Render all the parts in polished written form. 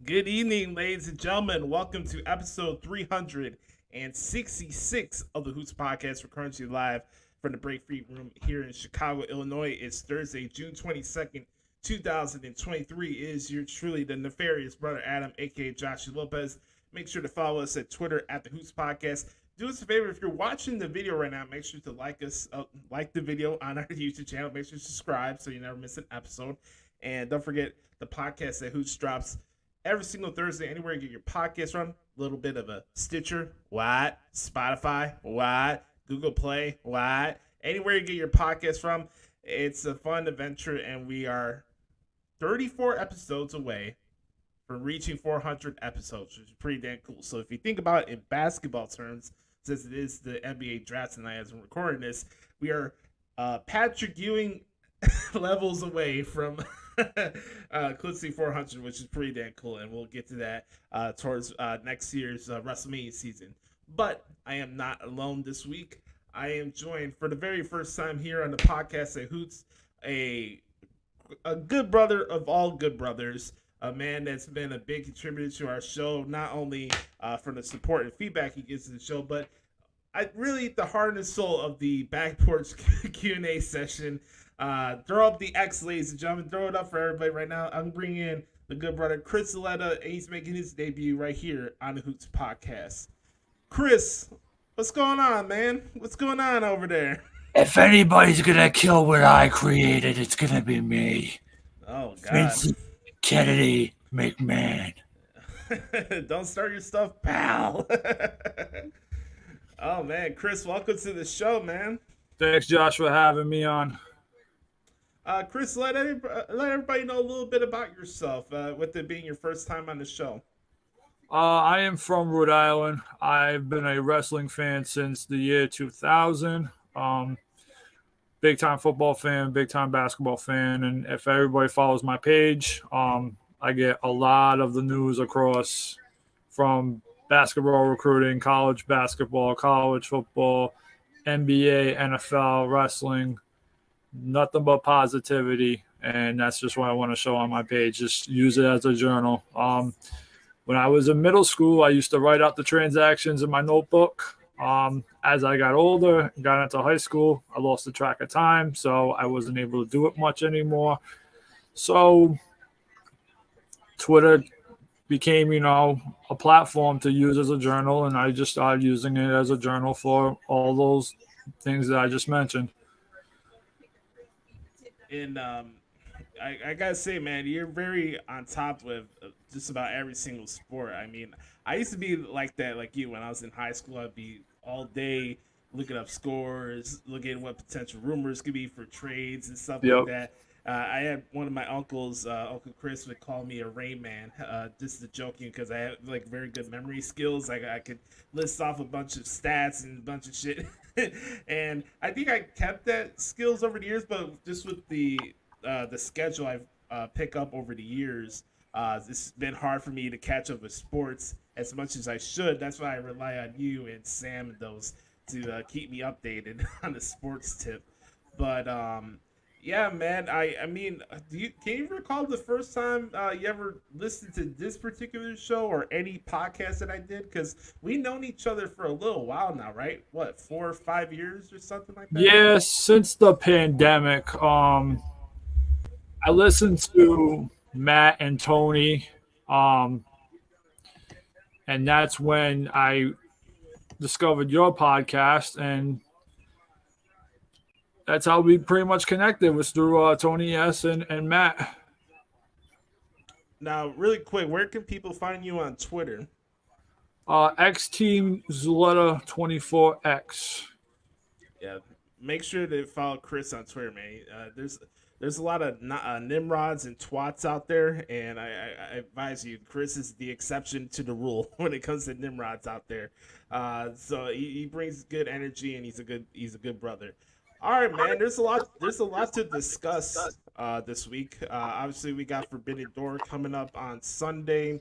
Good evening, ladies and gentlemen. Welcome to episode 366 of the Hoots Podcast. We're currently live from the Break Free Room here in Chicago, Illinois. It's Thursday, June 22nd, 2023. It is your truly the nefarious brother Adam, aka Joshie Lopez. Make sure to follow us at Twitter at the Hoots Podcast. Do us a favor, if you're watching the video right now, make sure to like the video on our YouTube channel. Make sure to subscribe so you never miss an episode. And don't forget the podcast that Hoots drops every single Thursday, anywhere you get your podcast from. A little bit of a Stitcher, what? Spotify, what? Google Play, what? Anywhere you get your podcast from. It's a fun adventure, and we are 34 episodes away from reaching 400 episodes, which is pretty damn cool. So if you think about it in basketball terms, since it is the NBA draft tonight as we're recording this, we are Patrick Ewing levels away from eclipsing 400, which is pretty damn cool, and we'll get to that towards next year's WrestleMania season. But I am not alone this week. I am joined for the very first time here on the podcast at Hoots, a good brother of all good brothers, a man that's been a big contributor to our show, not only from the support and feedback he gives to the show, but really the heart and soul of the Back Porch Q&A session. Throw up the X, ladies and gentlemen. Throw it up for everybody right now. I'm bringing in the good brother Chris Zuleta, and he's making his debut right here on the Hoots Podcast. Chris, what's going on, man? What's going on over there? If anybody's gonna kill what I created, it's gonna be me. Oh, God. Vincent Kennedy McMahon. Don't start your stuff, pal. Oh, man. Chris, welcome to the show, man. Thanks, Josh, for having me on. Chris, let everybody know a little bit about yourself, with it being your first time on the show. I am from Rhode Island. I've been a wrestling fan since the year 2000. Big time football fan, big time basketball fan, and if everybody follows my page, I get a lot of the news across from basketball recruiting, college basketball, college football, NBA, NFL, wrestling. Nothing but positivity, and that's just what I want to show on my page. Just use it as a journal. When I was in middle school, I used to write out the transactions in my notebook. As I got older and got into high school, I lost the track of time, so I wasn't able to do it much anymore. So Twitter became, a platform to use as a journal, and I just started using it as a journal for all those things that I just mentioned. And I gotta say, man, you're very on top with just about every single sport. I mean, I used to be like that, like you, when I was in high school. I'd be all day looking up scores, looking at what potential rumors could be for trades and stuff like that. I had one of my uncles, Uncle Chris, would call me a Rain Man, just joking, because I have like very good memory skills. Like I could list off a bunch of stats and a bunch of shit. And I think I kept that skills over the years, but just with the schedule I've picked up over the years, it's been hard for me to catch up with sports as much as I should. That's why I rely on you and Sam and those to keep me updated on the sports tip. But yeah, man. I mean, can you recall the first time you ever listened to this particular show or any podcast that I did? Because we've known each other for a little while now, right? What, 4 or 5 years or something like that? Yeah, since the pandemic, I listened to Matt and Tony, and that's when I discovered your podcast, and that's how we pretty much connected, was through Tony S. and Matt. Now, really quick, where can people find you on Twitter? X Team Zuleta 24X. Yeah, make sure to follow Chris on Twitter, man. There's a lot of nimrods and twats out there, and I advise you, Chris is the exception to the rule when it comes to nimrods out there. So he brings good energy, and he's a good brother. All right, man. There's a lot to discuss this week. Obviously, we got Forbidden Door coming up on Sunday.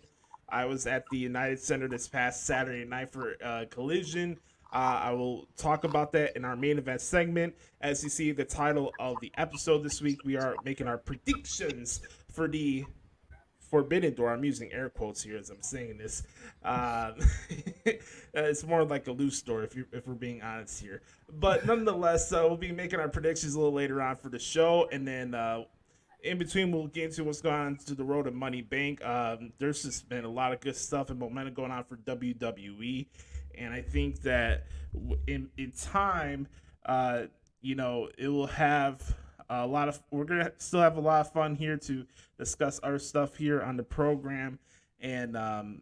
I was at the United Center this past Saturday night for Collision. I will talk about that in our main event segment. As you see the title of the episode this week, we are making our predictions for the forbidden door. I'm using air quotes here as I'm saying this. Uh, it's more like a loose door if we're being honest here. But nonetheless, we'll be making our predictions a little later on for the show, and then in between we'll get into what's going on to the road to Money Bank. There's just been a lot of good stuff and momentum going on for WWE, and I think that in time, it will have we're gonna still have a lot of fun here to discuss our stuff here on the program, and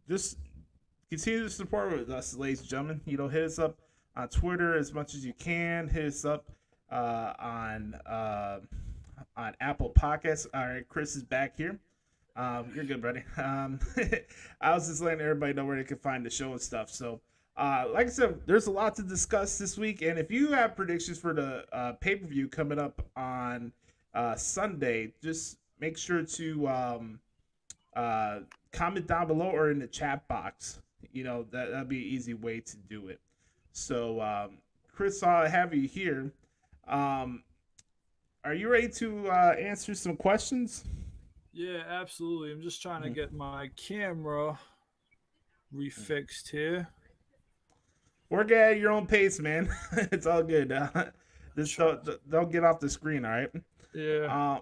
just continue to support with us, ladies and gentlemen. Hit us up on Twitter as much as you can. Hit us up on Apple Podcasts. All right, Chris is back here. You're good, buddy. I was just letting everybody know where they can find the show and stuff. So, like I said, there's a lot to discuss this week. And if you have predictions for the pay-per-view coming up on Sunday, just make sure to comment down below or in the chat box. That'd be an easy way to do it. So, Chris, I have you here. Are you ready to answer some questions? Yeah, absolutely. I'm just trying to get my camera refixed here. Work at your own pace, man. It's all good. Just don't get off the screen, all right? Yeah.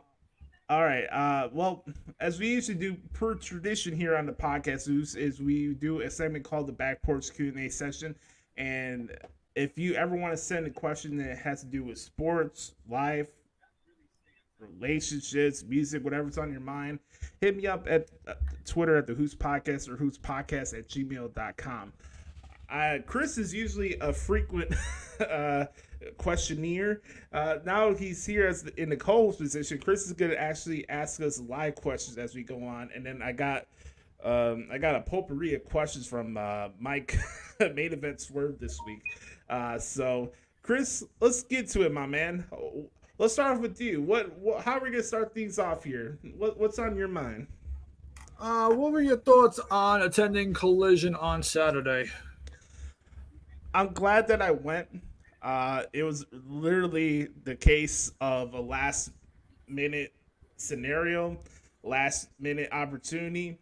All right. Well, as we usually do per tradition here on the podcast, is we do a segment called the Back Porch Q&A session. And if you ever want to send a question that has to do with sports, life, relationships, music, whatever's on your mind, hit me up at Twitter at the Hoots Podcast or hootspodcast@gmail.com. Chris is usually a frequent questionnaire. Now he's here in the co-host position. Chris is going to actually ask us live questions as we go on, and then I got a potpourri of questions from Mike, Main Event Swerve this week. So Chris, let's get to it, my man. Let's start off with you. How are we gonna start things off here? What's on your mind? What were your thoughts on attending Collision on Saturday? I'm glad that I went. It was literally the case of a last-minute scenario, last-minute opportunity.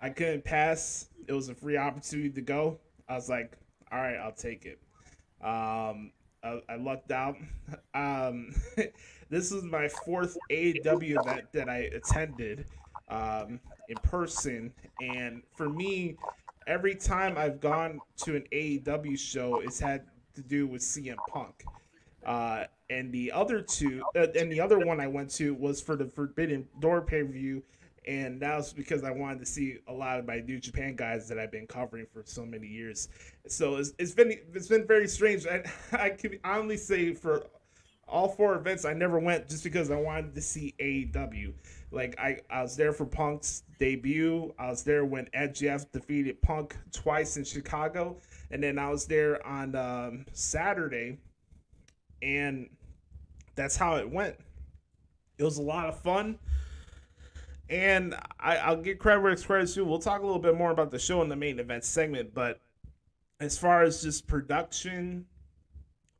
I couldn't pass. It was a free opportunity to go. I was like, all right, I'll take it. I lucked out. This is my fourth AEW event that I attended in person, and for me, every time I've gone to an AEW show, it's had to do with CM Punk. And the other one I went to was for the Forbidden Door pay-per-view, and that was because I wanted to see a lot of my New Japan guys that I've been covering for so many years. So it's been very strange. I can honestly say for all four events, I never went just because I wanted to see AEW. Like I was there for Punk's debut. I was there when MJF defeated Punk twice in Chicago, and then I was there on Saturday, and that's how it went. It was a lot of fun. And I'll get credit where it's credit's due. We'll talk a little bit more about the show in the main event segment. But as far as just production,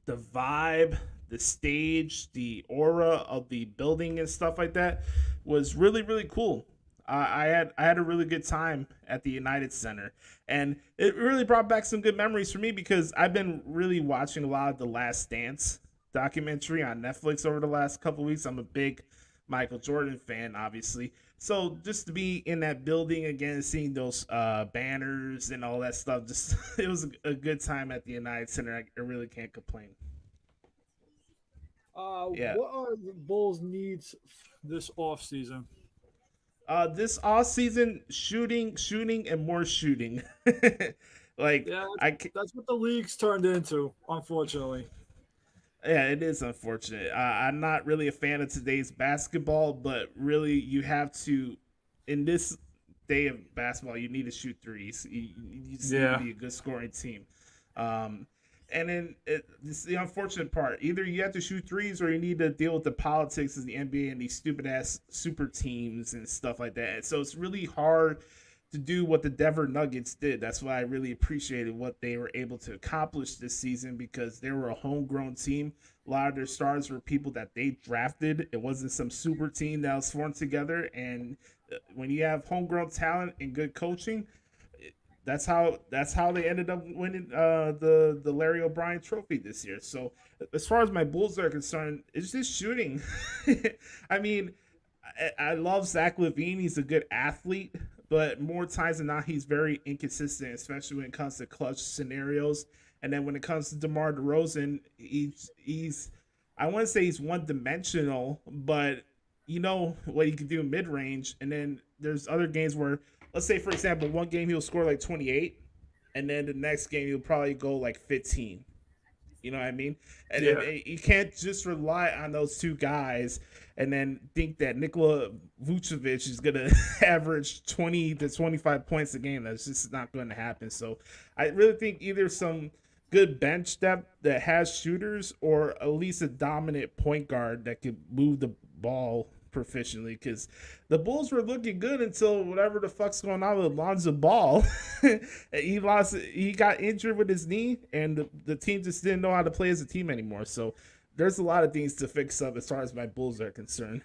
the vibe, the stage, the aura of the building and stuff like that was really, really cool. I had a really good time at the United Center. And it really brought back some good memories for me because I've been really watching a lot of The Last Dance documentary on Netflix over the last couple of weeks. I'm a big Michael Jordan fan, obviously. So just to be in that building again, seeing those banners and all that stuff, just it was a good time at the United Center. I really can't complain. Yeah. What are the Bulls' needs this off season? This off season, shooting, and more shooting. That's what the league's turned into, unfortunately. Yeah, it is unfortunate. I'm not really a fan of today's basketball, but really you have to, in this day of basketball, you need to shoot threes. You just need to be a good scoring team. And then it's the unfortunate part. Either you have to shoot threes or you need to deal with the politics of the NBA and these stupid-ass super teams and stuff like that. So it's really hard to do what the Denver Nuggets did. That's why I really appreciated what they were able to accomplish this season, because they were a homegrown team. A lot of their stars were people that they drafted. It wasn't some super team that was formed together. And when you have homegrown talent and good coaching, that's how they ended up winning the Larry O'Brien Trophy this year. So as far as my Bulls are concerned, it's just shooting. I mean, I love Zach LaVine. He's a good athlete, but more times than not, he's very inconsistent, especially when it comes to clutch scenarios. And then when it comes to DeMar DeRozan, he's I want to say he's one-dimensional, but you know what he can do mid-range. And then there's other games where, let's say, for example, one game he'll score like 28, and then the next game he'll probably go like 15. You know what I mean? And then you can't just rely on those two guys and then think that Nikola Vucevic is going to average 20 to 25 points a game. That's just not going to happen. So I really think either some good bench depth that has shooters, or at least a dominant point guard that can move the ball proficiently, because the Bulls were looking good until whatever the fuck's going on with Lonzo Ball. He got injured with his knee, and the team just didn't know how to play as a team anymore. So there's a lot of things to fix up as far as my Bulls are concerned.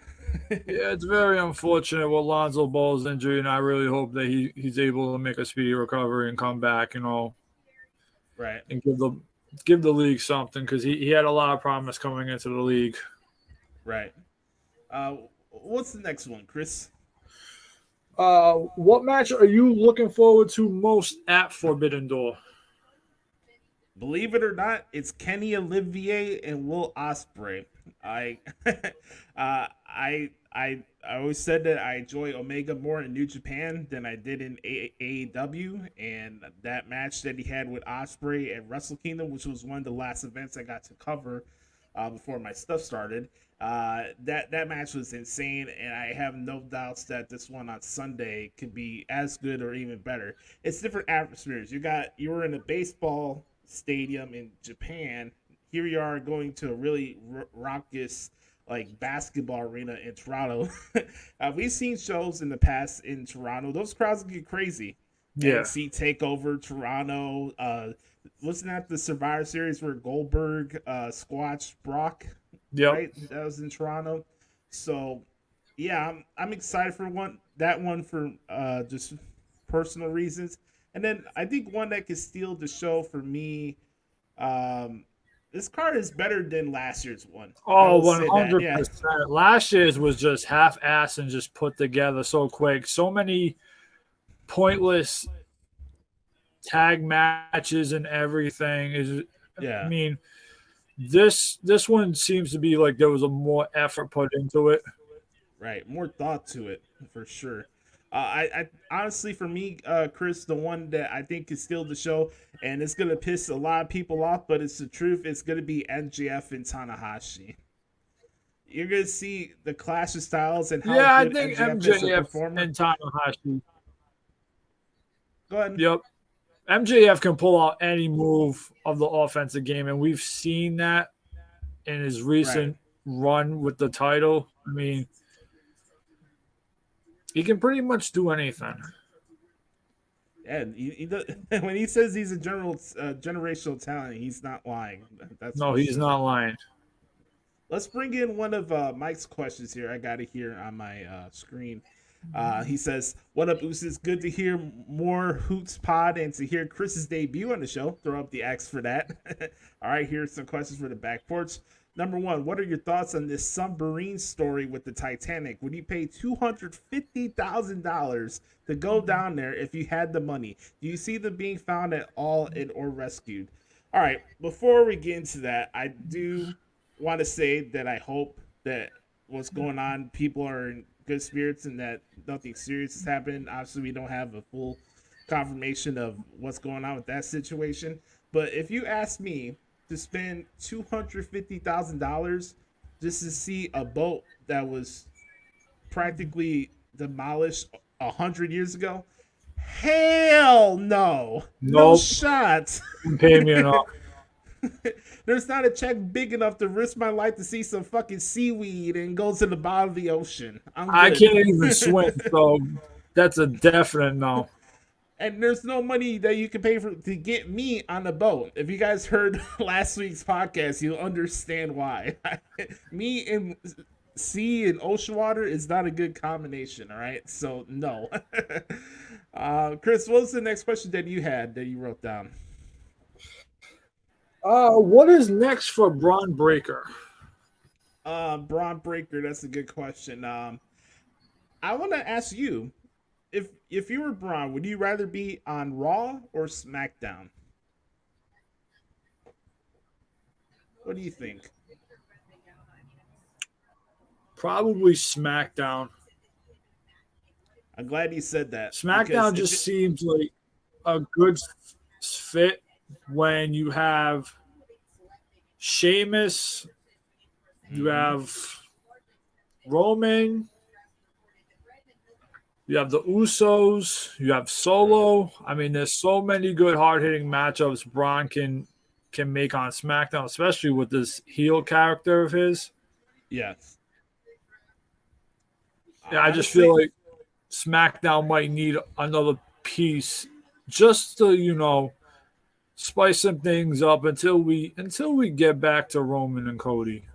Yeah, it's very unfortunate with Lonzo Ball's injury, and I really hope that he's able to make a speedy recovery and come back, right, and give the league something, because he had a lot of promise coming into the league. Right. What's the next one, Chris? What match are you looking forward to most at Forbidden Door? Believe it or not, it's Kenny Olivier and Will Ospreay. I always said that I enjoy Omega more in New Japan than I did in AEW, and that match that he had with Ospreay at Wrestle Kingdom, which was one of the last events I got to cover before my stuff started. That match was insane, and I have no doubts that this one on Sunday could be as good or even better. It's different atmospheres. You were in a baseball stadium in Japan. Here you are going to a really raucous like basketball arena in Toronto. We've seen shows in the past in Toronto. Those crowds get crazy. Yeah. NXT Takeover Toronto. Wasn't that the Survivor Series where Goldberg squashed Brock? Yep. Right, that was in Toronto. So, yeah, I'm excited for that one for just personal reasons. And then I think one that could steal the show for me. This card is better than last year's one. Oh, 100%. Yeah. Last year's was just half-assed and just put together so quick. So many pointless tag matches and everything. I mean, this one seems to be like there was a more effort put into it. Right, more thought to it for sure. I honestly, for me, Chris, the one that I think is still the show, and it's gonna piss a lot of people off, but it's the truth. It's gonna be MJF and Tanahashi. You're gonna see the clash of styles and how good I think MJF and Tanahashi. Go ahead. Yep. MJF can pull out any move of the offensive game, and we've seen that in his recent run with the title. I mean, he can pretty much do anything. Yeah, when he says he's a generational talent, he's not lying. He's not lying. Let's bring in one of Mike's questions here. I got it here on my screen. He says, "What up, Ooses? Good to hear more Hoots Pod and to hear Chris's debut on the show. Throw up the X for that." All right, here's some questions for the back porch. Number one, what are your thoughts on this submarine story with the Titanic? Would you pay $250,000 to go down there if you had the money? Do you see them being found at all or rescued? All right, before we get into that, I do want to say that I hope that what's going on, people are in good spirits and that nothing serious has happened. Obviously, we don't have a full confirmation of what's going on with that situation. But if you ask me to spend $250,000 just to see a boat that was practically demolished 100 years ago, hell no. No shot. Pay me enough. There's not a check big enough to risk my life to see some fucking seaweed and go to the bottom of the ocean. I can't even swim, so that's a definite no. And there's no money that you can pay for to get me on a boat. If you guys heard last week's podcast, you'll understand why. Me in sea and ocean water is not a good combination. All right, so no. Chris, what was the next question that you had that you wrote down? What is next for Braun Breaker? Braun Breaker. That's a good question. I want to ask you. If you were Braun, would you rather be on Raw or SmackDown? What do you think? Probably SmackDown. I'm glad you said that. SmackDown just seems like a good fit when you have Sheamus, you have Roman, you have the Usos, you have Solo. I mean, there's so many good hard-hitting matchups Braun can make on SmackDown, especially with this heel character of his. Yes. Yeah, I just feel like SmackDown might need another piece just to, spice some things up until we get back to Roman and Cody.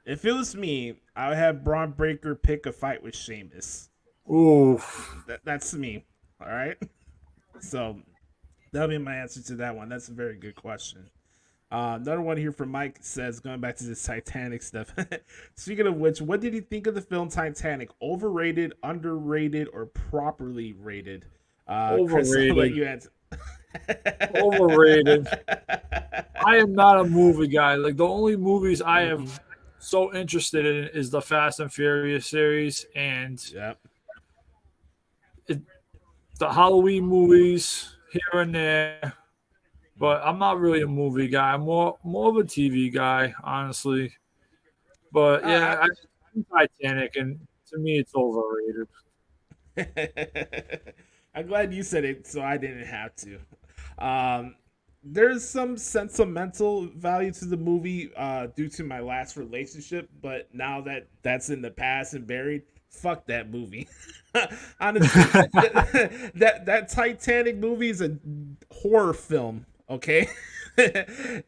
If it was me, I would have Braun Breaker pick a fight with Sheamus. Ooh. That's me. All right. So that'll be my answer to that one. That's a very good question. Another one here from Mike says, going back to this Titanic stuff. Speaking of which, what did you think of the film Titanic? Overrated, underrated, or properly rated? Overrated. Chris, I'll let you answer. Overrated. I am not a movie guy. Like, the only movies I am so interested in is the Fast and Furious series and the Halloween movies here and there. But I'm not really a movie guy. I'm more of a TV guy, honestly. But yeah, I'm Titanic, and to me, it's overrated. I'm glad you said it, so I didn't have to. There's some sentimental value to the movie due to my last relationship, but now that that's in the past and buried, fuck that movie. Honestly, that Titanic movie is a horror film. Okay,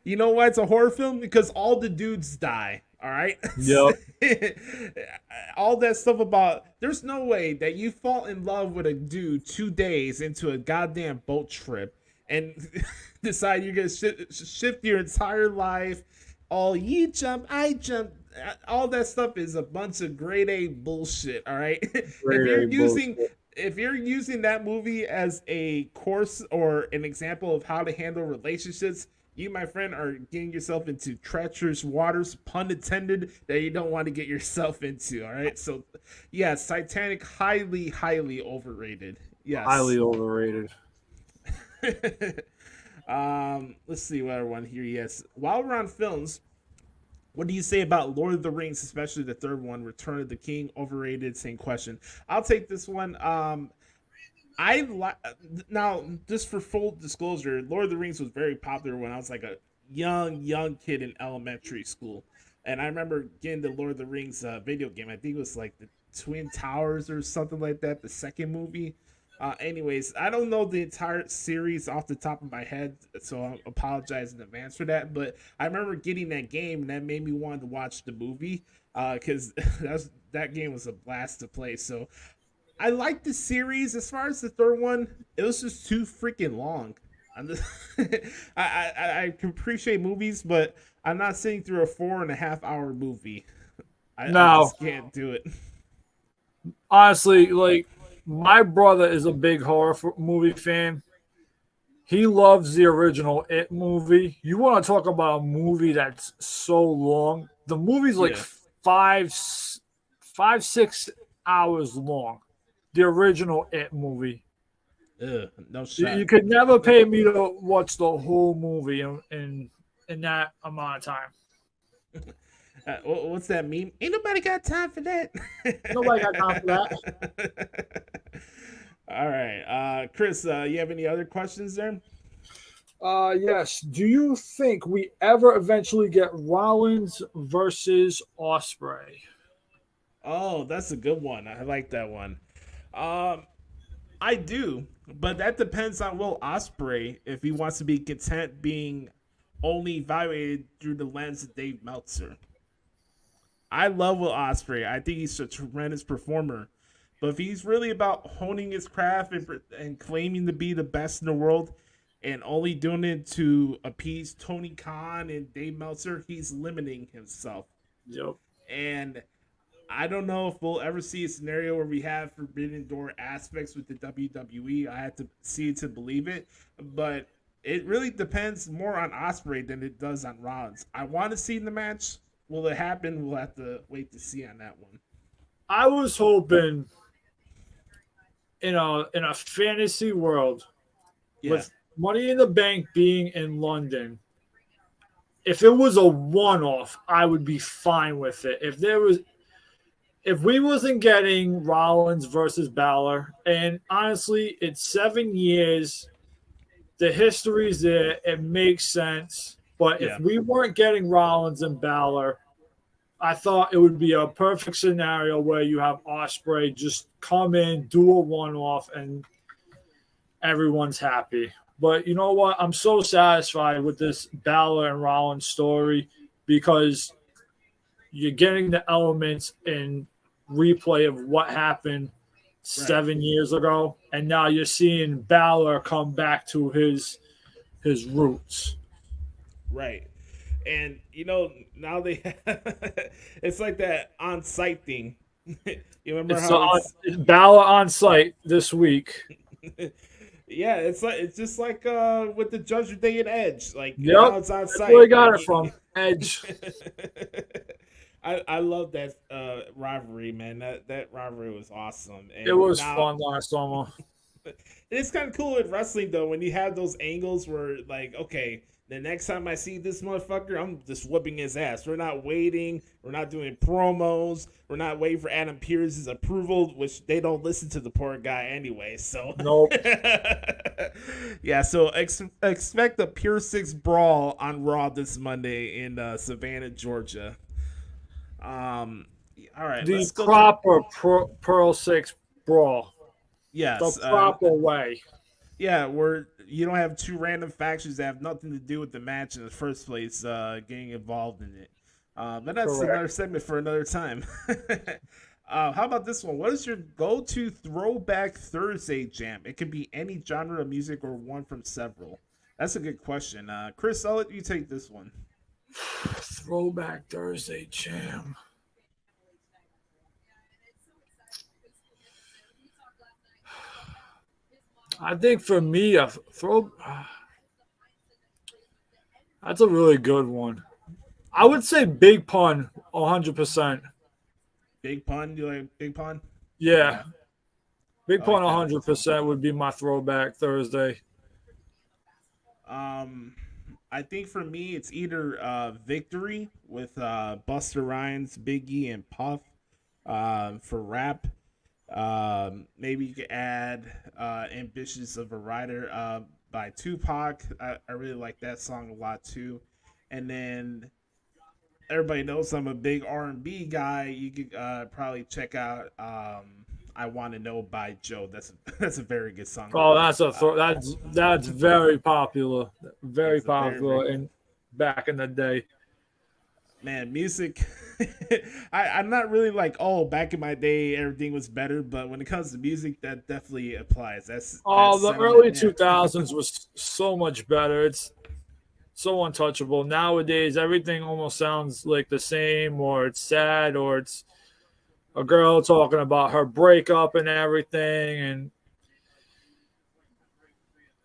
you know why it's a horror film? Because all the dudes die. All right. Yep. All that stuff about there's no way that you fall in love with a dude 2 days into a goddamn boat trip and decide you're gonna shift your entire life. All you jump, I jump. All that stuff is a bunch of grade A bullshit. All right. If you're using that movie as a course or an example of how to handle relationships, you, my friend, are getting yourself into treacherous waters, pun intended, that you don't want to get yourself into. All right. So, yes, Titanic, highly, highly overrated. Yes. Highly overrated. Let's see what other one here. Yes. While we're on films, what do you say about Lord of the Rings, especially the third one, Return of the King? Overrated, same question. I'll take this one. Now, just for full disclosure, Lord of the Rings was very popular when I was like a young kid in elementary school. And I remember getting the Lord of the Rings video game. I think it was like the Twin Towers or something like that, the second movie. Anyways, I don't know the entire series off the top of my head, so I apologize in advance for that. But I remember getting that game, and that made me want to watch the movie because that game was a blast to play. So I like the series. As far as the third one, it was just too freaking long. I can appreciate movies, but I'm not sitting through a 4.5 hour movie. I just can't do it. Honestly, like, my brother is a big horror movie fan. He loves the original It movie. You want to talk about a movie that's so long? The movie's like 5-6 hours long. The original It movie. No shot. You could never pay me to watch the whole movie in that amount of time. What's that meme? Ain't nobody got time for that. Nobody got time for that. All right. Chris, you have any other questions there? Yes. Do you think we ever eventually get Rollins versus Ospreay? Oh, that's a good one. I like that one. I do, but that depends on Will Ospreay if he wants to be content being only evaluated through the lens of Dave Meltzer. I love Will Ospreay. I think he's a tremendous performer. But if he's really about honing his craft and claiming to be the best in the world and only doing it to appease Tony Khan and Dave Meltzer, he's limiting himself. Yep. And I don't know if we'll ever see a scenario where we have Forbidden Door aspects with the WWE. I have to see it to believe it. But it really depends more on Ospreay than it does on Rollins. I want to see the match. Will it happen? We'll have to wait to see on that one. I was hoping, in a fantasy world, with Money in the Bank being in London, if it was a one-off, I would be fine with it. If we wasn't getting Rollins versus Balor, and honestly, it's 7 years, the history's there, it makes sense. But if we weren't getting Rollins and Balor, I thought it would be a perfect scenario where you have Ospreay just come in, do a one-off, and everyone's happy. But you know what? I'm so satisfied with this Balor and Rollins story because you're getting the elements in replay of what happened 7 years ago, and now you're seeing Balor come back to his roots. Right. And, now they it's like that on-site thing. You remember it's Balor on site this week. Yeah, it's just like with the Judgment Day and Edge. Like, now it's on that's site. where I got it from. Edge. I love that rivalry, man. That rivalry was awesome. And it was fun last summer. It's kind of cool with wrestling, though, when you have those angles where, like, okay, the next time I see this motherfucker, I'm just whooping his ass. We're not waiting. We're not doing promos. We're not waiting for Adam Pearce's approval, which they don't listen to the poor guy anyway. So nope. Yeah, so expect a Pure 6 brawl on Raw this Monday in Savannah, Georgia. All right. The proper Pearl 6 brawl. Yes. The proper way. Yeah, where you don't have two random factions that have nothing to do with the match in the first place getting involved in it. But that's another segment for another time. How about this one? What is your go-to Throwback Thursday jam? It could be any genre of music or one from several. That's a good question. Chris, I'll let you take this one. Throwback Thursday jam. I think for me, that's a really good one. I would say Big Pun, 100%. Big Pun? You like Big Pun? Yeah. Big Pun, 100% would be my Throwback Thursday. I think for me, it's either Victory with Busta Rhymes, Big E, and Puff for rap. Maybe you could add Ambitious of a Rider by Tupac. I really like that song a lot too. And then everybody knows I'm a big R&B guy. You could probably check out I Want to Know by Joe. That's a very good song. Oh, that's very popular. Very popular in back in the day. Man, music. I'm not really like, back in my day everything was better, but when it comes to music, that definitely applies. The early 2000s was so much better. It's so untouchable. Nowadays, everything almost sounds like the same, or it's sad, or it's a girl talking about her breakup and everything,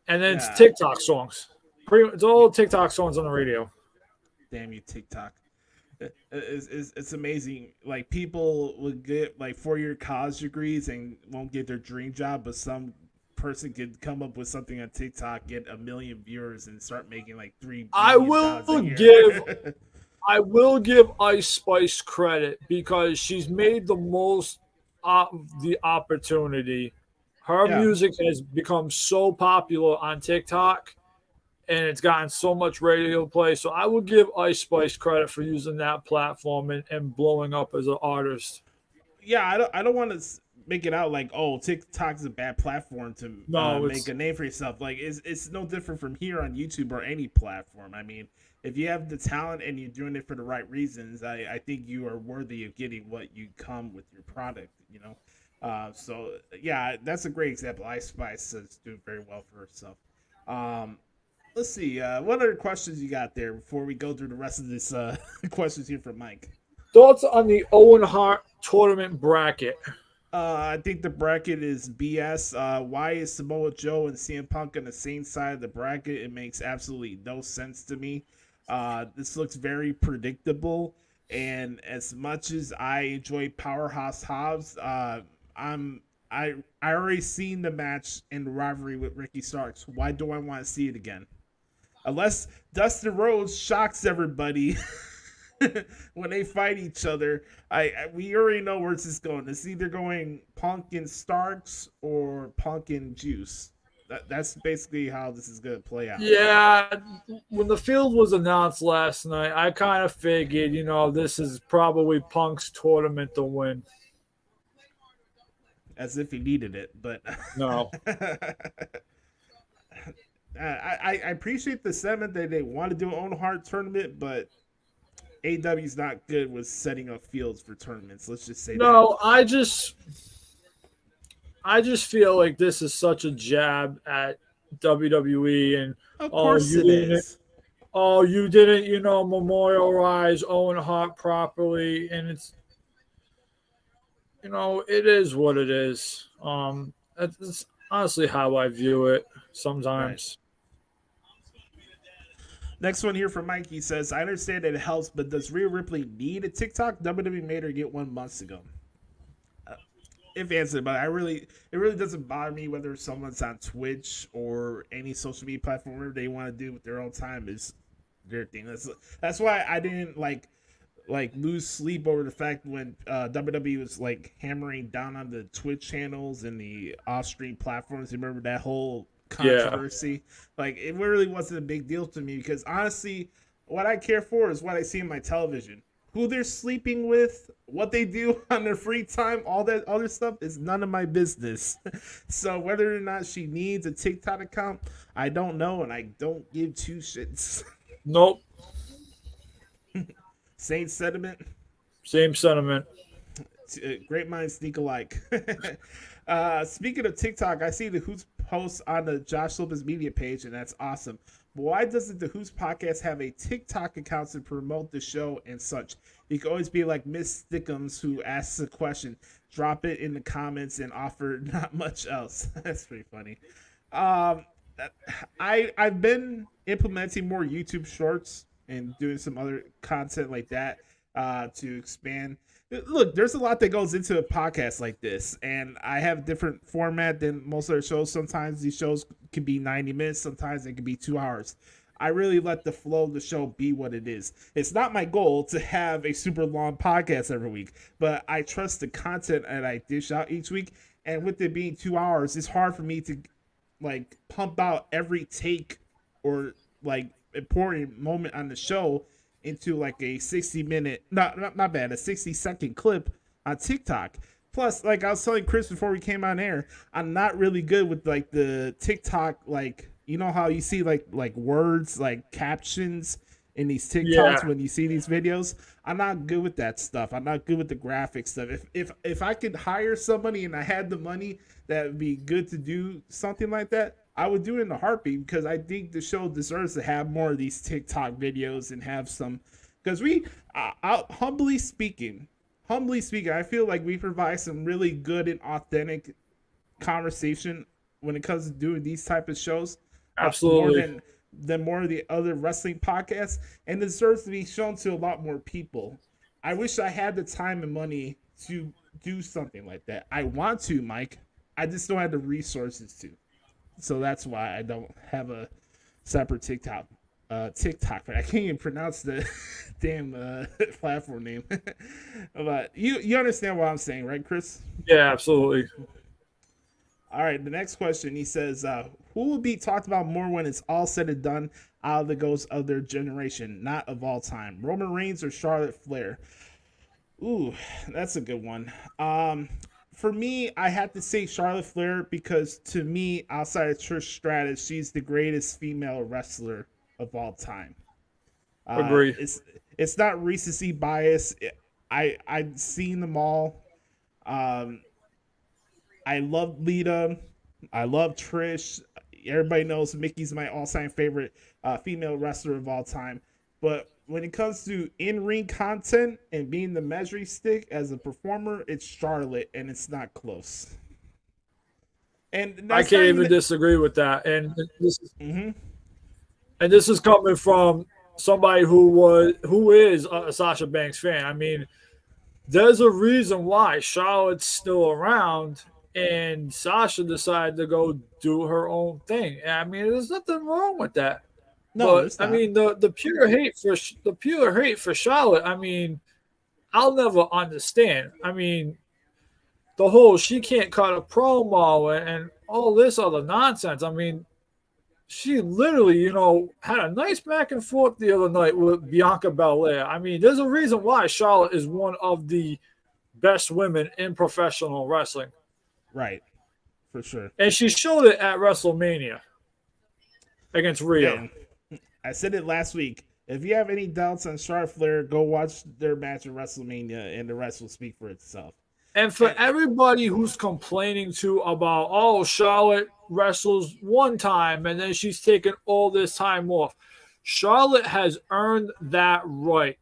and then it's TikTok songs. It's all TikTok songs on the radio. Damn you, TikTok. It's amazing. Like, people would get like 4-year college degrees and won't get their dream job, but some person could come up with something on TikTok, get 1 million viewers, and start making like $3 billion. I will give Ice Spice credit because she's made the most of the opportunity. Her music has become so popular on TikTok, and it's gotten so much radio play. So I will give Ice Spice credit for using that platform and blowing up as an artist. Yeah, I don't want to make it out like, oh, TikTok's a bad platform to make a name for yourself. Like, it's no different from here on YouTube or any platform. I mean, if you have the talent and you're doing it for the right reasons, I think you are worthy of getting what you come with your product, you know? So, yeah, that's a great example. Ice Spice is doing very well for herself. Let's see. What other questions you got there before we go through the rest of this questions here from Mike? Thoughts on the Owen Hart tournament bracket? I think the bracket is BS. Why is Samoa Joe and CM Punk on the same side of the bracket? It makes absolutely no sense to me. This looks very predictable, and as much as I enjoy Powerhouse Hobbs, I already seen the match and the rivalry with Ricky Starks. Why do I want to see it again? Unless Dustin Rhodes shocks everybody when they fight each other, we already know where this is going. It's either going Punk and Starks or Punk and Juice. That's basically how this is going to play out. Yeah, when the field was announced last night, I kind of figured, this is probably Punk's tournament to win. As if he needed it, but no. I appreciate the sentiment that they want to do an Owen Hart tournament, but AEW's not good with setting up fields for tournaments. Let's just say no, that. I just feel like this is such a jab at WWE, and of course it is. You didn't, memorialize Owen Hart properly, and it's it is what it is. It's honestly how I view it sometimes. Right. Next one here from Mike. He says, I understand that it helps, but does Rhea Ripley need a TikTok? WWE made her get one months ago. If answered, but it really doesn't bother me whether someone's on Twitch or any social media platform, whatever they want to do with their own time is their thing. That's why I didn't like lose sleep over the fact when WWE was like hammering down on the Twitch channels and the off-stream platforms. You remember that whole controversy? Yeah. Like, it really wasn't a big deal to me because honestly, what I care for is what I see in my television. Who they're sleeping with, what they do on their free time, all that other stuff is none of my business. So whether or not she needs a TikTok account, I don't know, and I don't give two shits. Nope. Same sentiment. Same sentiment. Great minds think alike. Speaking of TikTok, I see the Hoots post on the Joshie Lopez media page, and that's awesome. But why doesn't the Hoots Podcast have a TikTok account to promote the show and such? You can always be like Miss Stickums, who asks a question. Drop it in the comments and offer not much else. That's pretty funny. I've been implementing more YouTube shorts and doing some other content like that to expand. Look, there's a lot that goes into a podcast like this, and I have a different format than most other shows. Sometimes these shows can be 90 minutes, sometimes it can be 2 hours. I really let the flow of the show be what it is. It's not my goal to have a super long podcast every week, but I trust the content that I dish out each week, and with it being 2 hours, it's hard for me to like pump out every take or like important moment on the show into like a 60-minute, not bad, a 60-second clip on TikTok. Plus, like I was telling Chris before we came on air, I'm not really good with like the TikTok, like, you know how you see like words, like captions in these TikToks when you see these videos? I'm not good with that stuff. I'm not good with the graphic stuff. If I could hire somebody and I had the money that would be good to do something like that, I would do it in a heartbeat because I think the show deserves to have more of these TikTok videos and have some, because humbly speaking, I feel like we provide some really good and authentic conversation when it comes to doing these type of shows. Absolutely. More than more of the other wrestling podcasts, and it deserves to be shown to a lot more people. I wish I had the time and money to do something like that. I want to, Mike. I just don't have the resources to. So that's why I don't have a separate TikTok. I can't even pronounce the damn platform name. But you understand what I'm saying, right, Chris? Yeah, absolutely. All right, the next question, he says, who will be talked about more when it's all said and done out of the ghosts of their generation, not of all time? Roman Reigns or Charlotte Flair? Ooh, that's a good one. For me, I have to say Charlotte Flair because to me, outside of Trish Stratus, she's the greatest female wrestler of all time. Agree. It's not recency bias. I've seen them all. I love Lita. I love Trish. Everybody knows Mickey's my all-time favorite female wrestler of all time. But when it comes to in-ring content and being the measuring stick as a performer, it's Charlotte, and it's not close. And I can't even disagree with that. And this is coming from somebody who is a Sasha Banks fan. I mean, there's a reason why Charlotte's still around and Sasha decided to go do her own thing. I mean, there's nothing wrong with that. No, but I mean, the pure hate for Charlotte. I mean, I'll never understand. I mean, the whole she can't cut a promo and all this other nonsense. I mean, she literally, had a nice back and forth the other night with Bianca Belair. I mean, there's a reason why Charlotte is one of the best women in professional wrestling. Right, for sure. And she showed it at WrestleMania against Rhea. Yeah. I said it last week. If you have any doubts on Charlotte Flair, go watch their match at WrestleMania, and the rest will speak for itself. And for everybody who's complaining about, Charlotte wrestles one time and then she's taken all this time off, Charlotte has earned that right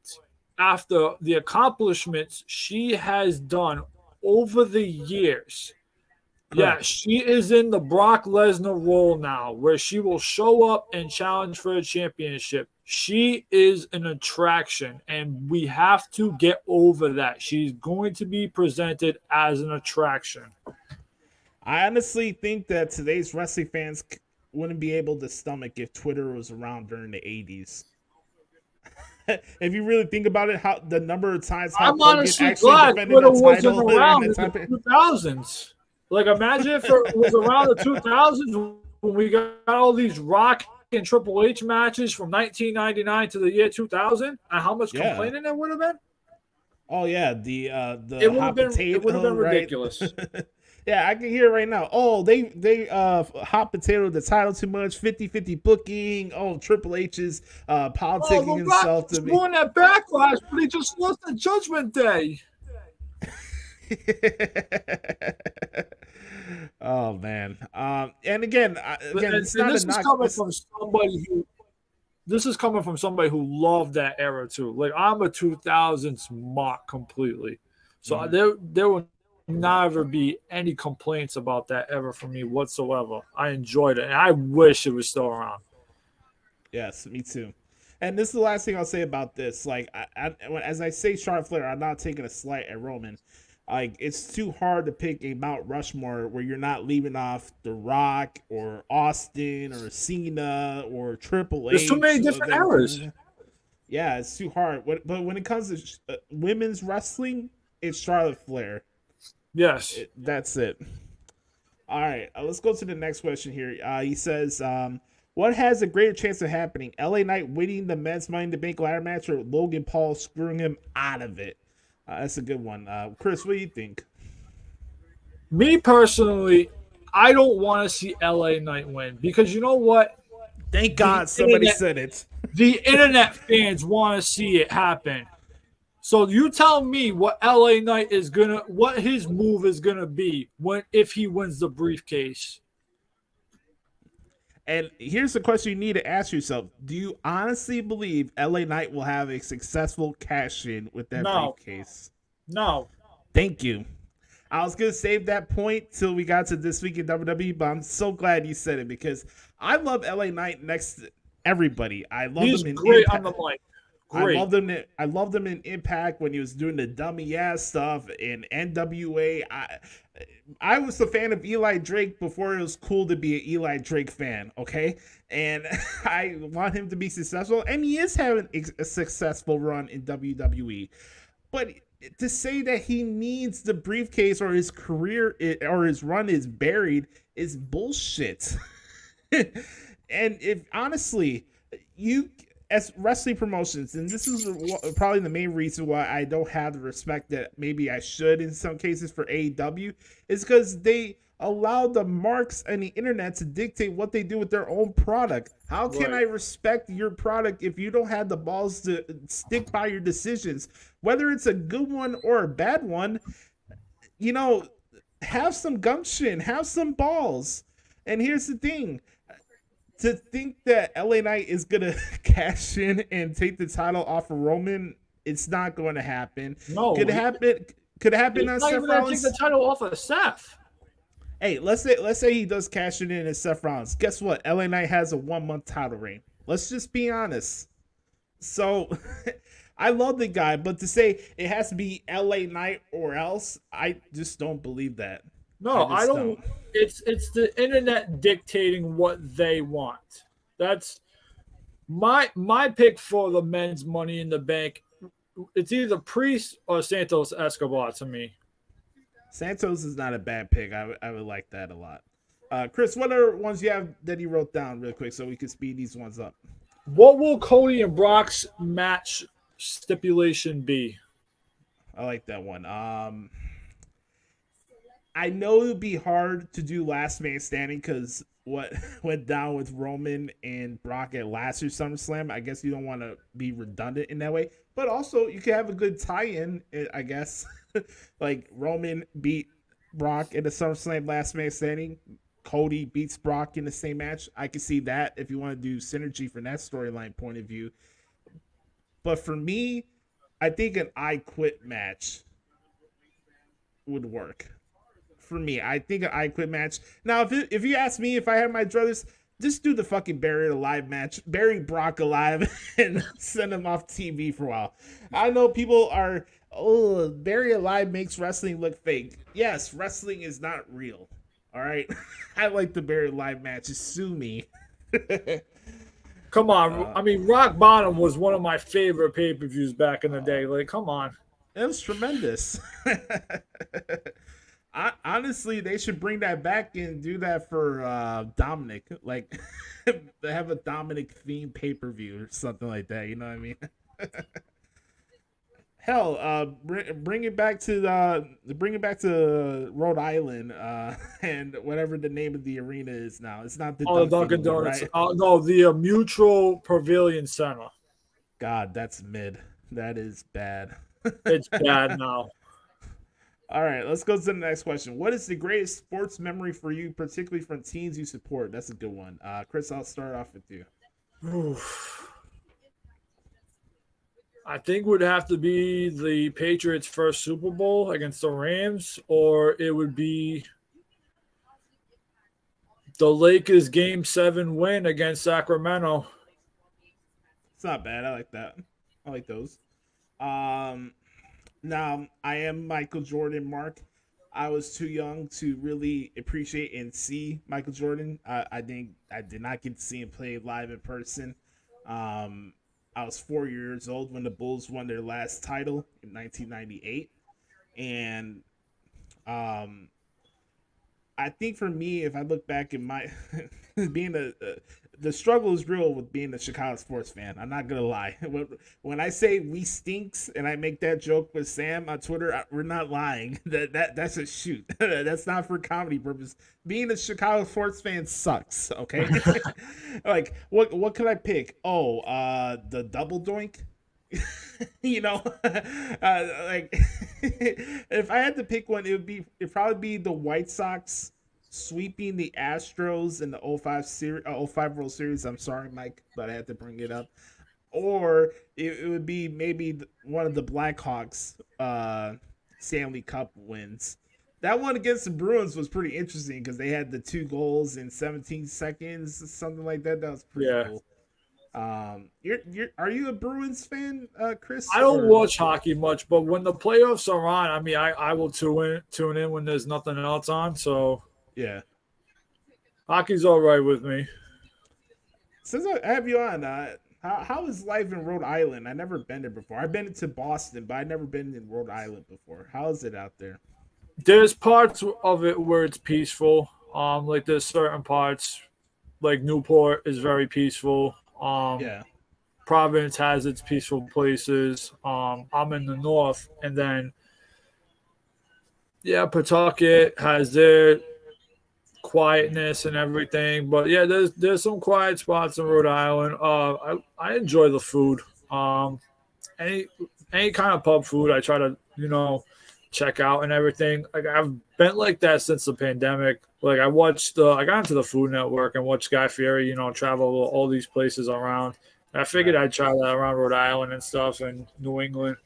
after the accomplishments she has done over the years. Yeah, she is in the Brock Lesnar role now where she will show up and challenge for a championship. She is an attraction, and we have to get over that. She's going to be presented as an attraction. I honestly think that today's wrestling fans wouldn't be able to stomach if Twitter was around during the 80s. If you really think about it, how the number of times I'm honestly glad Twitter wasn't around in the 2000s. Like, imagine if it was around the 2000s when we got all these Rock and Triple H matches from 1999 to the year 2000, and how much complaining there would have been. Oh yeah, the hot potato. It would have been ridiculous. Yeah, I can hear it right now. Oh, they hot potato the title too much, 50-50 booking. Oh, Triple H is politicking himself to be doing that backlash, but he just lost the Judgment Day. Oh man, and again, this is coming from somebody who loved that era too. Like, I'm a 2000s mock completely, so there will never be any complaints about that ever from me whatsoever. I enjoyed it, and I wish it was still around. Yes, me too. And this is the last thing I'll say about this. Like, as I say Charlotte Flair, I'm not taking a slight at Roman. Like, it's too hard to pick a Mount Rushmore where you're not leaving off The Rock or Austin or Cena or Triple H. There's too many different eras. Yeah, it's too hard. But when it comes to women's wrestling, it's Charlotte Flair. Yes. That's it. All right, let's go to the next question here. He says, what has a greater chance of happening? LA Knight winning the men's Money in the Bank ladder match or Logan Paul screwing him out of it? That's a good one. Chris, what do you think? Me personally, I don't want to see LA Knight win because you know what? Thank God somebody said it. The internet fans want to see it happen. So you tell me what LA Knight what his move is gonna be if he wins the briefcase. And here's the question you need to ask yourself. Do you honestly believe LA Knight will have a successful cash-in with that briefcase? No. Thank you. I was going to save that point till we got to This Week in WWE, but I'm so glad you said it because I love LA Knight next to everybody. I love him in great Impact. on the mic. Great. I loved him in Impact when he was doing the dummy ass stuff in NWA. I was a fan of Eli Drake before it was cool to be an Eli Drake fan, okay? And I want him to be successful, and he is having a successful run in WWE. But to say that he needs the briefcase or his career or his run is buried is bullshit. And if honestly, as wrestling promotions, and this is probably the main reason why I don't have the respect that maybe I should in some cases for AEW, is because they allow the marks and the internet to dictate what they do with their own product. How can I respect your product if you don't have the balls to stick by your decisions, whether it's a good one or a bad one? You know, have some gumption, have some balls. And here's the thing. To think that LA Knight is going to cash in and take the title off of Roman, it's not going to happen. No. Could it happen on Seth Rollins? Take the title off of Seth. Hey, let's say he does cash it in as Seth Rollins. Guess what? LA Knight has a 1-month title reign. Let's just be honest. So, I love the guy, but to say it has to be LA Knight or else, I just don't believe that. No, I don't. It's the internet dictating what they want. That's my pick for the men's Money in the Bank. It's either Priest or Santos Escobar to me. Santos is not a bad pick. I would like that a lot. Chris, what are ones you have that you wrote down real quick so we can speed these ones up? What will Cody and Brock's match stipulation be? I like that one. I know it would be hard to do last man standing because what went down with Roman and Brock at last year's SummerSlam. I guess you don't want to be redundant in that way. But also, you can have a good tie-in, I guess. Like, Roman beat Brock in the SummerSlam last man standing. Cody beats Brock in the same match. I can see that if you want to do synergy from that storyline point of view. But for me, I think an I Quit match would work. For me, I think an I Quit match. Now, if you ask me if I had my druthers, just do the fucking Buried Alive match. Bury Brock alive and send him off TV for a while. I know people are, Buried Alive makes wrestling look fake. Yes, wrestling is not real. All right? I like the Buried Alive matches. Sue me. Come on. I mean, Rock Bottom was one of my favorite pay-per-views back in the day. Like, come on. It was tremendous. Honestly, they should bring that back and do that for Dominic. Like, they have a Dominic themed pay-per-view or something like that. You know what I mean? Hell, bring it back to Rhode Island and whatever the name of the arena is now. It's not the Dunkin' Donuts. Right? No, the Mutual Pavilion Center. God, that's mid. That is bad. It's bad now. All right, let's go to the next question. What is the greatest sports memory for you, particularly from teams you support? That's a good one. Chris, I'll start off with you. I think would have to be the Patriots' first Super Bowl against the Rams, or it would be the Lakers' Game 7 win against Sacramento. It's not bad. I like that. I like those. Now, I am Michael Jordan, Mark. I was too young to really appreciate and see Michael Jordan. I did not get to see him play live in person. I was 4 years old when the Bulls won their last title in 1998. And I think for me, if I look back at my being the struggle is real with being a Chicago sports fan. I'm not gonna lie. When I say we stinks and I make that joke with Sam on Twitter, we're not lying. That's a shoot. That's not for comedy purpose. Being a Chicago sports fan sucks. Okay. Like what could I pick? The double doink. You know, like if I had to pick one, it'd probably be the White Sox sweeping the Astros in the 05 World Series. I'm sorry, Mike, but I had to bring it up. Or it would be maybe one of the Blackhawks Stanley Cup wins. That one against the Bruins was pretty interesting because they had the 2 goals in 17 seconds, something like that. That was pretty cool. Are you a Bruins fan, Chris? I don't watch hockey much, but when the playoffs are on, I mean, I will tune in when there's nothing else on. So yeah, hockey's all right with me. Since I have you on, how is life in Rhode Island? I've never been there before. I've been to Boston, but I've never been in Rhode Island before. How is it out there? There's parts of it where it's peaceful. Like there's certain parts, like Newport is very peaceful. Yeah. Providence has its peaceful places. I'm in the north, and then Pawtucket has their quietness and everything. But yeah, there's some quiet spots in Rhode Island. I enjoy the food. Any kind of pub food I try to check out and everything. Like I've been like that since the pandemic. Like I got into the Food Network and watched Guy Fieri, travel all these places around. I figured I'd try that around Rhode Island and stuff and New England.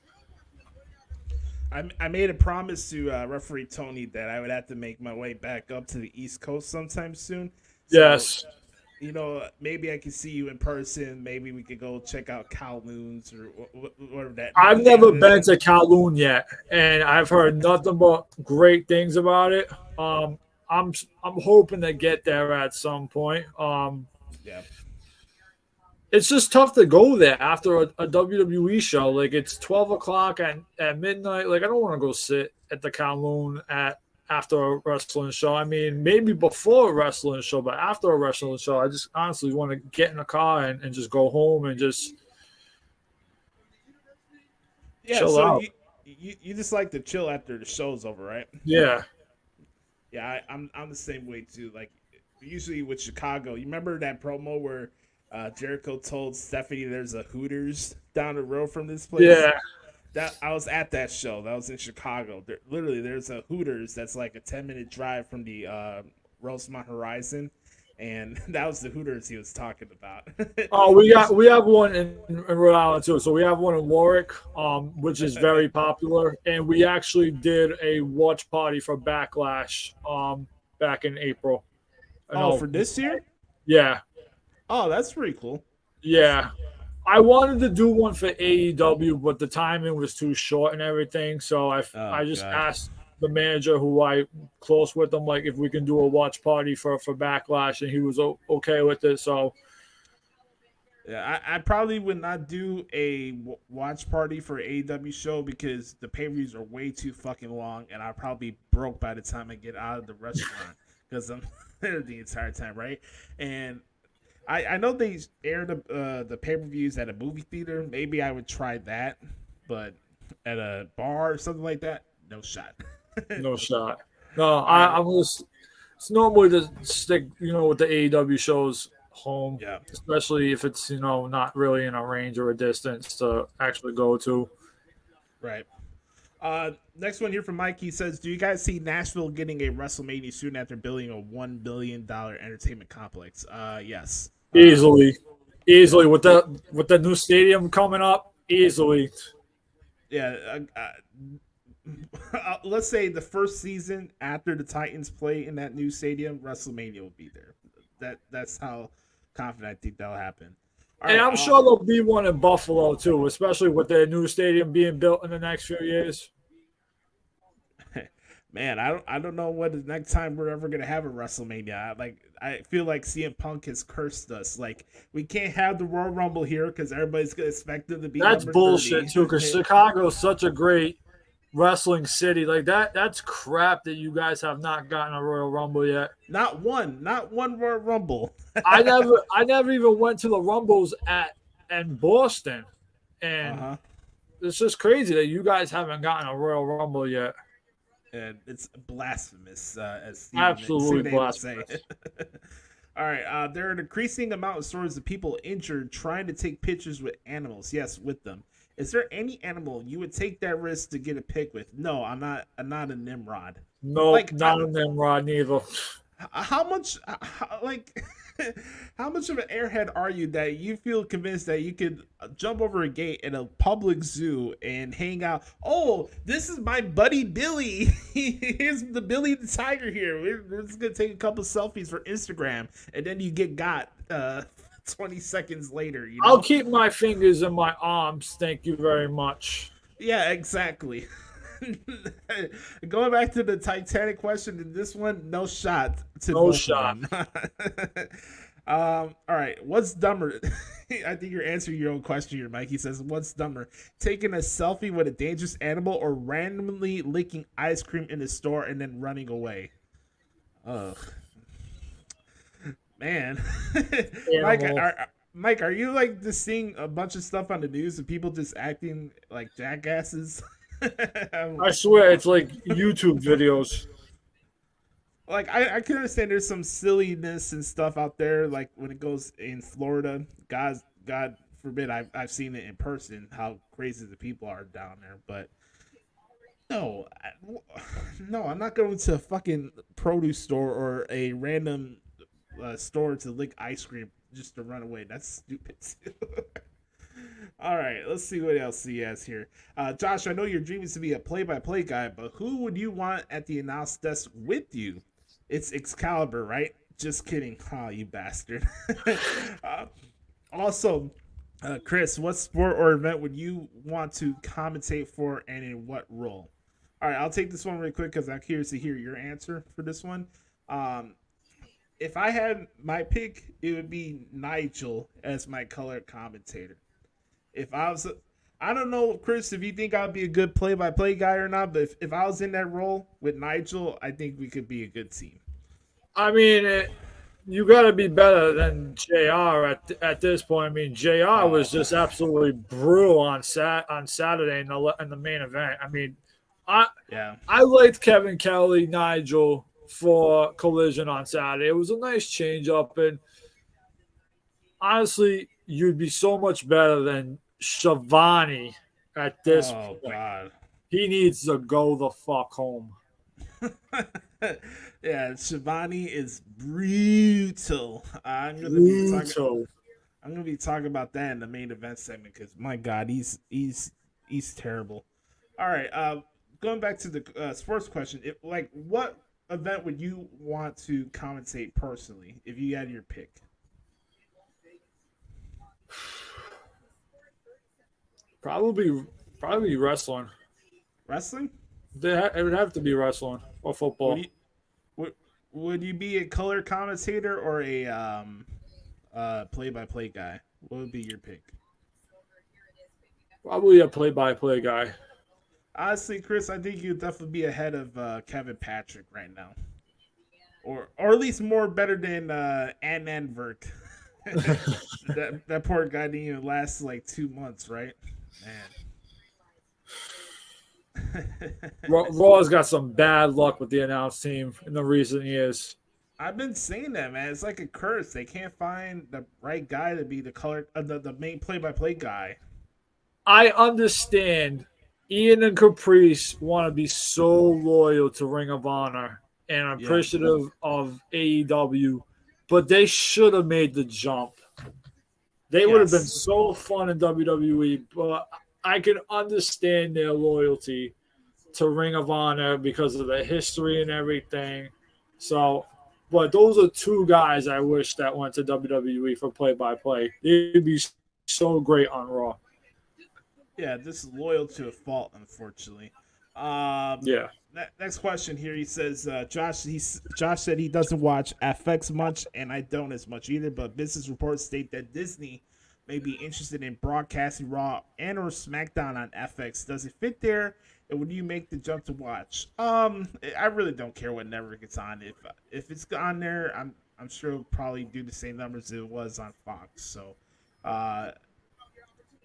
I made a promise to referee Tony that I would have to make my way back up to the East Coast sometime soon. So, yes. Maybe I can see you in person. Maybe we could go check out CLAHN's or whatever that. I've never been to CLAHN yet, and I've heard nothing but great things about it. I'm hoping to get there at some point. It's just tough to go there after a WWE show. Like it's 12 o'clock at midnight. Like I don't want to go sit at the CLAHN after a wrestling show. I mean, maybe before a wrestling show, but after a wrestling show, I just honestly want to get in a car and just go home and just chill out. You just like to chill after the show's over, right? Yeah. Yeah, I'm the same way too. Like usually with Chicago, you remember that promo where Jericho told Stephanie there's a Hooters down the road from this place? Yeah. I was at that show. That was in Chicago. There's a Hooters that's like a 10-minute drive from the Rosemont Horizon, and that was the Hooters he was talking about. Oh, we have one in Rhode Island too. So we have one in Warwick, which is very popular, and we actually did a watch party for Backlash back in April. For this year? Yeah. Oh, that's pretty cool. Yeah. I wanted to do one for AEW, but the timing was too short and everything. So I just asked the manager who I close with him, like if we can do a watch party for Backlash, and he was okay with it. So yeah, I probably would not do a watch party for AEW show because the pay-per-views are way too fucking long, and I'll probably be broke by the time I get out of the restaurant because I'm there the entire time, right? And I know they air the pay-per-views at a movie theater. Maybe I would try that, but at a bar or something like that, no shot. No shot. No, I'm just. It's normally to stick, with the AEW shows home, especially if it's not really in a range or a distance to actually go to. Right. Next one here from Mike. He says, "Do you guys see Nashville getting a WrestleMania soon after building a $1 billion entertainment complex?" Yes. Easily with the new stadium coming up. Easily. Yeah. Let's say the first season after the Titans play in that new stadium, WrestleMania will be there. That's how confident I think that'll happen. And I'm sure there'll be one in Buffalo too, especially with their new stadium being built in the next few years. Man, I don't know what the next time we're ever gonna have a WrestleMania. I feel like CM Punk has cursed us. Like we can't have the Royal Rumble here because everybody's gonna expect them to be. That's bullshit too. Because Chicago's such a great wrestling city. Like that's crap that you guys have not gotten a Royal Rumble yet. Not one Royal Rumble. I never even went to the Rumbles in Boston, and it's just crazy that you guys haven't gotten a Royal Rumble yet. And it's blasphemous, as Steve absolutely blasphemous. Say. All right, there are an increasing amount of stories of people injured trying to take pictures with animals. Yes, with them. Is there any animal you would take that risk to get a pic with? No, I'm not a Nimrod. No, not a Nimrod neither. How much of an airhead are you that you feel convinced that you could jump over a gate in a public zoo and hang out? Oh, this is my buddy Billy. Here's the Billy the Tiger here. We're just gonna take a couple selfies for Instagram, and then you get got 20 seconds later. I'll keep my fingers in my arms. Thank you very much. Yeah, exactly. Going back to the Titanic question, in this one, no shot. No shot. All right, what's dumber? I think you're answering your own question here, Mike. He says, what's dumber, taking a selfie with a dangerous animal or randomly licking ice cream in the store and then running away? Ugh. Man. Mike, Mike, are you like just seeing a bunch of stuff on the news of people just acting like jackasses? I swear it's like YouTube videos. Like I can understand there's some silliness and stuff out there, like when it goes in Florida. God forbid I've seen it in person how crazy the people are down there. But no, no, I'm not going to a fucking produce store or a random store to lick ice cream just to run away. That's stupid. All right, let's see what else he has here. Josh, I know your dream is to be a play-by-play guy, but who would you want at the announce desk with you? It's Excalibur, right? Just kidding. Oh, you bastard. Also, Chris, what sport or event would you want to commentate for and in what role? All right, I'll take this one really quick because I'm curious to hear your answer for this one. If I had my pick, it would be Nigel as my color commentator. If I was, I don't know, Chris, if you think I'd be a good play-by-play guy or not, but if I was in that role with Nigel, I think we could be a good team. I mean, you got to be better than JR at this point. I mean, JR was just absolutely brutal on Saturday in the main event. I mean, I liked Kevin Kelly, Nigel for Collision on Saturday. It was a nice change up, and honestly, you'd be so much better than Shivani at this point. God. He needs to go the fuck home. Yeah, Shivani is brutal. I'm gonna be talking about that in the main event segment because my God, he's terrible. All right, going back to the sports question, what event would you want to commentate personally if you had your pick? Probably wrestling. Wrestling? It would have to be wrestling or football. Would you be a color commentator or a play-by-play guy? What would be your pick? Probably a play-by-play guy. Honestly, Chris, I think you'd definitely be ahead of Kevin Patrick right now, or at least more better than Ann Verk. that poor guy didn't even last like 2 months, right? Man. Raw's got some bad luck with the announce team in the recent years. I've been saying that, man. It's like a curse. They can't find the right guy to be the main play-by-play guy. I understand Ian and Caprice want to be so loyal to Ring of Honor and appreciative of AEW, but they should have made the jump. They would have been so fun in WWE, but I can understand their loyalty to Ring of Honor because of the history and everything. So, but those are two guys I wish that went to WWE for play-by-play. They'd be so great on Raw. Yeah, this is loyal to a fault, unfortunately. Next question here. He says, Josh said he doesn't watch FX much, and I don't as much either, but business reports state that Disney may be interested in broadcasting Raw and or SmackDown on FX. Does it fit there, and would you make the jump to watch? I really don't care what network it's on. If it's on there, I'm sure it'll probably do the same numbers it was on Fox. So, I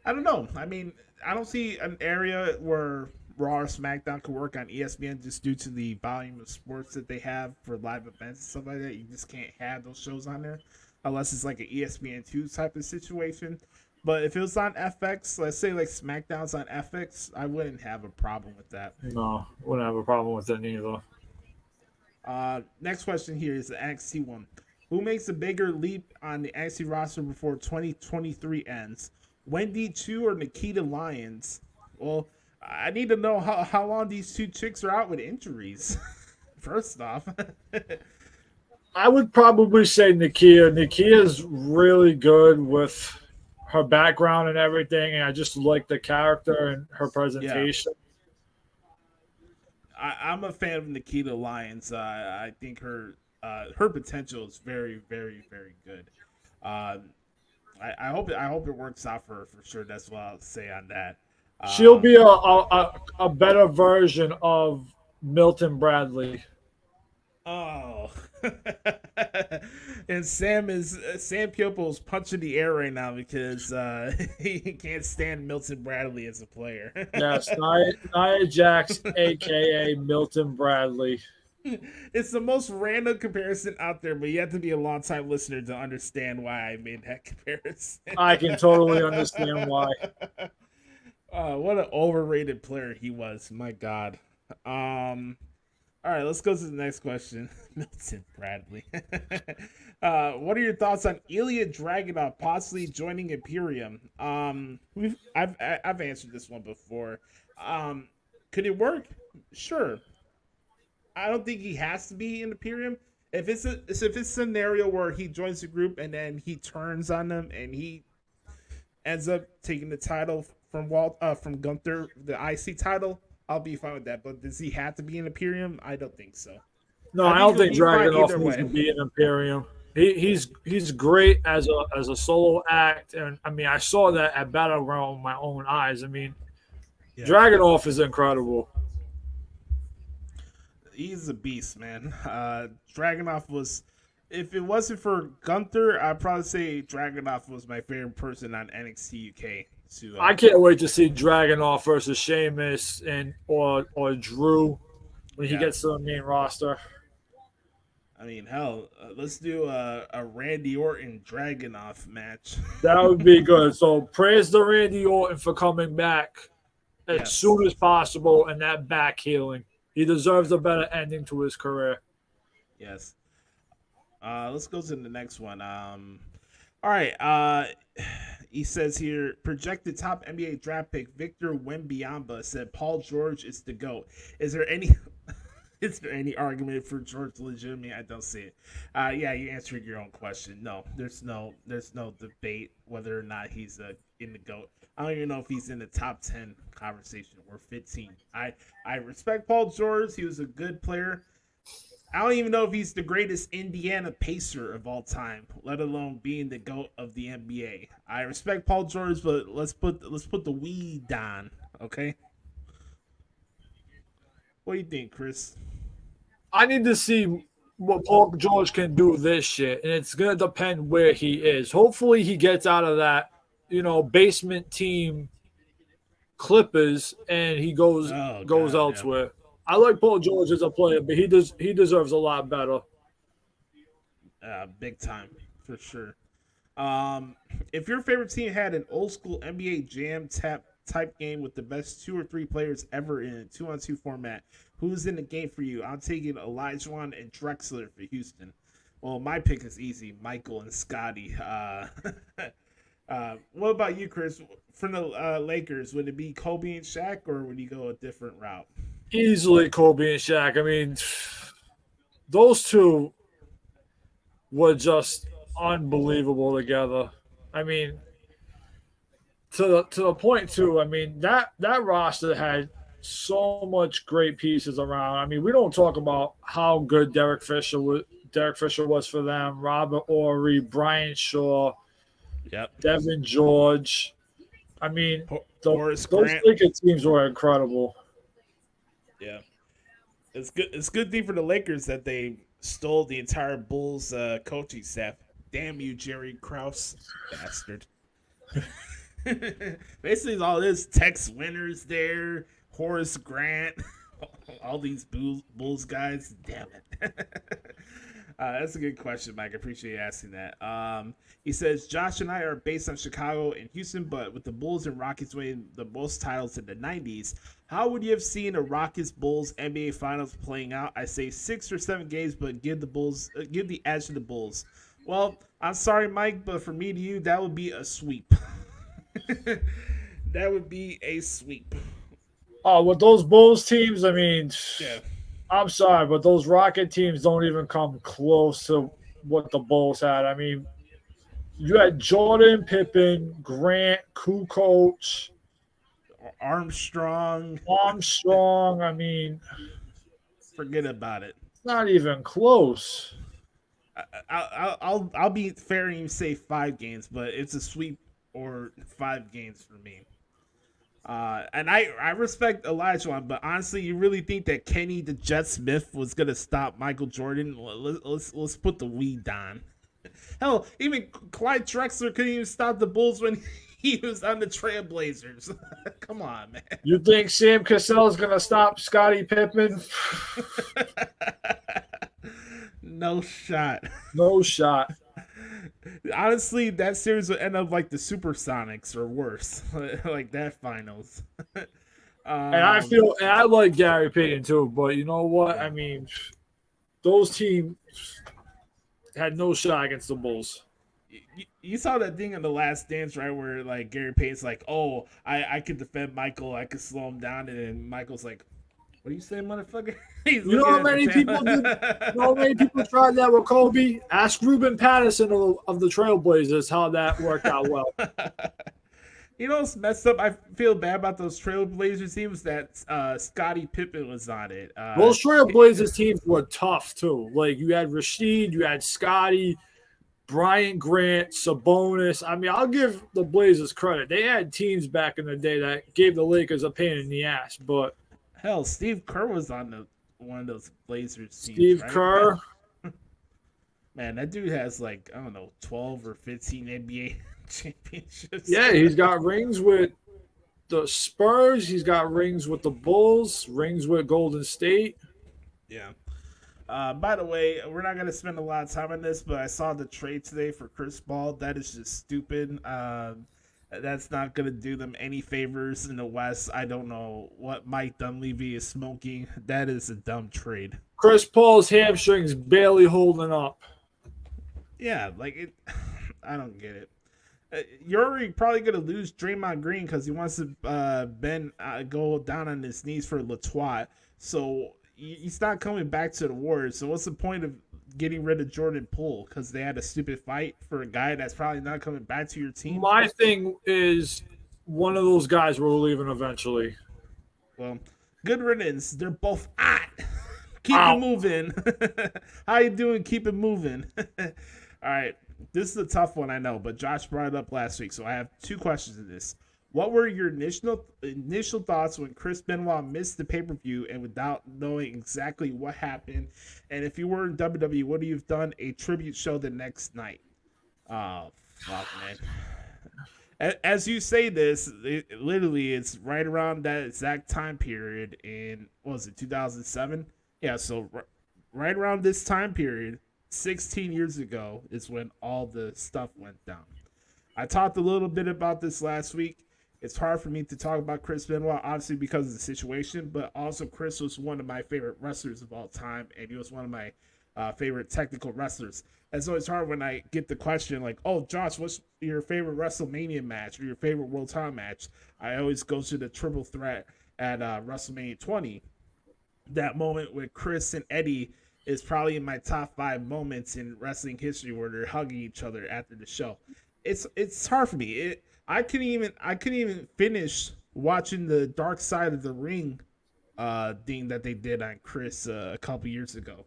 don't know. I mean, I don't see an area where Raw or SmackDown could work on ESPN just due to the volume of sports that they have for live events and stuff like that. You just can't have those shows on there unless it's like an ESPN2 type of situation. But if it was on FX, let's say like SmackDown's on FX, I wouldn't have a problem with that. No, wouldn't have a problem with it either. Next question here is the NXT one. Who makes a bigger leap on the NXT roster before 2023 ends? Wendy Chu or Nikita Lyons? Well, I need to know how long these two chicks are out with injuries. First off. I would probably say Nikita. Nikita's really good with her background and everything, and I just like the character and her presentation. Yeah. I'm a fan of Nikita Lyons. I think her potential is very, very, very good. I hope it works out for sure. That's what I'll say on that. She'll be a better version of Milton Bradley. Oh, And Sam Piopo is punching the air right now because he can't stand Milton Bradley as a player. Yes, Nia Jax, a.k.a. Milton Bradley. It's the most random comparison out there, but you have to be a long-time listener to understand why I made that comparison. I can totally understand why. What an overrated player he was. My God. All right, let's go to the next question. Milton Bradley. What are your thoughts on Ilya Dragunov possibly joining Imperium? I've answered this one before. Could it work? Sure. I don't think he has to be in Imperium. If it's a scenario where he joins the group and then he turns on them and he ends up taking the title from Gunther, the IC title, I'll be fine with that. But does he have to be in Imperium? I don't think so. No, I don't think Dragunov needs to be in Imperium. He's great as a solo act, and I mean I saw that at Battleground with my own eyes. I mean, yeah. Dragunov is incredible. He's a beast, man. Dragunov was, if it wasn't for Gunther, I'd probably say Dragunov was my favorite person on NXT UK. I can't wait to see Dragunov versus Sheamus or Drew when he gets to the main roster. I mean, hell, let's do a Randy Orton Dragunov match. That would be good. So praise to Randy Orton for coming back as soon as possible and that back healing. He deserves a better ending to his career. Yes. Let's go to the next one. All right. He says here, projected top NBA draft pick Victor Wembanyama said Paul George is the GOAT. Is there any argument for George legitimately? I don't see it. Yeah, you answered your own question. No, there's no debate whether or not he's in the GOAT. I don't even know if he's in the top 10 conversation or 15. I respect Paul George. He was a good player. I don't even know if he's the greatest Indiana Pacer of all time, let alone being the GOAT of the NBA. I respect Paul George, but let's put the weed on, okay? What do you think, Chris? I need to see what Paul George can do this year, and it's going to depend where he is. Hopefully he gets out of that, basement team Clippers, and he goes elsewhere. Yeah. I like Paul George as a player, but he deserves a lot better. Big time, for sure. If your favorite team had an old school NBA Jam type game with the best 2 or 3 players ever in a 2-on-2 format, who's in the game for you? I'm taking Olajuwon and Drexler for Houston. Well, my pick is easy, Michael and Scotty. What about you, Chris? From the Lakers, would it be Kobe and Shaq, or would you go a different route? Easily Kobe and Shaq. I mean, those two were just unbelievable together. I mean, to the point too. I mean, that roster had so much great pieces around. I mean, we don't talk about how good Derek Fisher was for them. Robert Horry, Brian Shaw, Devin George. I mean, those Lakers teams were incredible. Yeah, it's good. It's a good thing for the Lakers that they stole the entire Bulls coaching staff. Damn you, Jerry Krause, bastard. Basically, all this Tex Winters there, Horace Grant, all these Bulls guys. Damn it. That's a good question, Mike. I appreciate you asking that. He says, Josh and I are based on Chicago and Houston, but with the Bulls and Rockets winning the most titles in the 90s, how would you have seen a Rockets-Bulls NBA Finals playing out? I say 6 or 7 games, but give the edge to the Bulls. Well, I'm sorry, Mike, but from me to you, that would be a sweep. That would be a sweep. Oh, with those Bulls teams, I mean, yeah. I'm sorry, but those Rocket teams don't even come close to what the Bulls had. I mean, you had Jordan, Pippen, Grant, Kukoc, Armstrong. I mean, forget about it. It's not even close. I'll be fair and say 5 games, but it's a sweep or 5 games for me. And I respect Olajuwon, but honestly, you really think that Kenny the Jet Smith was gonna stop Michael Jordan? Let's put the weed on. Hell, even Clyde Drexler couldn't even stop the Bulls when he was on the Trailblazers. Come on, man. You think Sam Cassell's going to stop Scottie Pippen? No shot. No shot. Honestly, that series would end up like the Supersonics or worse, like that finals. And I like Gary Payton too, but you know what? I mean, those teams had no shot against the Bulls. You saw that thing in The Last Dance, right? Where like Gary Payton's like, "Oh, I could defend Michael, I could slow him down," and then Michael's like, "What are you saying, motherfucker?" You know how many people did? You know how many people tried that with Kobe? Ask Ruben Patterson of the Trailblazers how that worked out well. You know what's messed up? I feel bad about those Trailblazers teams that Scottie Pippen was on it. Those Trailblazers teams were tough too. Like you had Rasheed, you had Scottie, Bryant Grant, Sabonis. I mean, I'll give the Blazers credit. They had teams back in the day that gave the Lakers a pain in the ass. But hell, Steve Kerr was on one of those Blazers teams. Steve right? Kerr. Man, that dude has like, I don't know, 12 or 15 NBA championships. Yeah, he's got rings with the Spurs. He's got rings with the Bulls, rings with Golden State. Yeah. By the way, we're not going to spend a lot of time on this, but I saw the trade today for Chris Paul. That is just stupid. That's not going to do them any favors in the West. I don't know what Mike Dunleavy is smoking. That is a dumb trade. Chris Paul's hamstrings barely holding up. Yeah, like it. I don't get it. You're already probably going to lose Draymond Green because he wants to go down on his knees for Latois. So he's not coming back to the Warriors. So what's the point of getting rid of Jordan Poole? Because they had a stupid fight for a guy that's probably not coming back to your team? My thing is one of those guys will leaving eventually. Well, good riddance. They're both hot. Keep it moving. How you doing? Keep it moving. All right. This is a tough one, I know, but Josh brought it up last week, so I have two questions in this. What were your initial thoughts when Chris Benoit missed the pay-per-view and without knowing exactly what happened? And if you were in WWE, would you have done a tribute show the next night? Oh, fuck, man. As you say this, literally, it's right around that exact time period in, what was it, 2007? Yeah, so right around this time period, 16 years ago, is when all the stuff went down. I talked a little bit about this last week. It's hard for me to talk about Chris Benoit, obviously because of the situation, but also Chris was one of my favorite wrestlers of all time, and he was one of my favorite technical wrestlers. And so it's hard when I get the question like, oh, Josh, what's your favorite WrestleMania match or your favorite World Title match? I always go to the triple threat at WrestleMania 20. That moment with Chris and Eddie is probably in my top 5 moments in wrestling history where they're hugging each other after the show. It's hard for me. I couldn't even finish watching the Dark Side of the Ring thing that they did on Chris a couple years ago.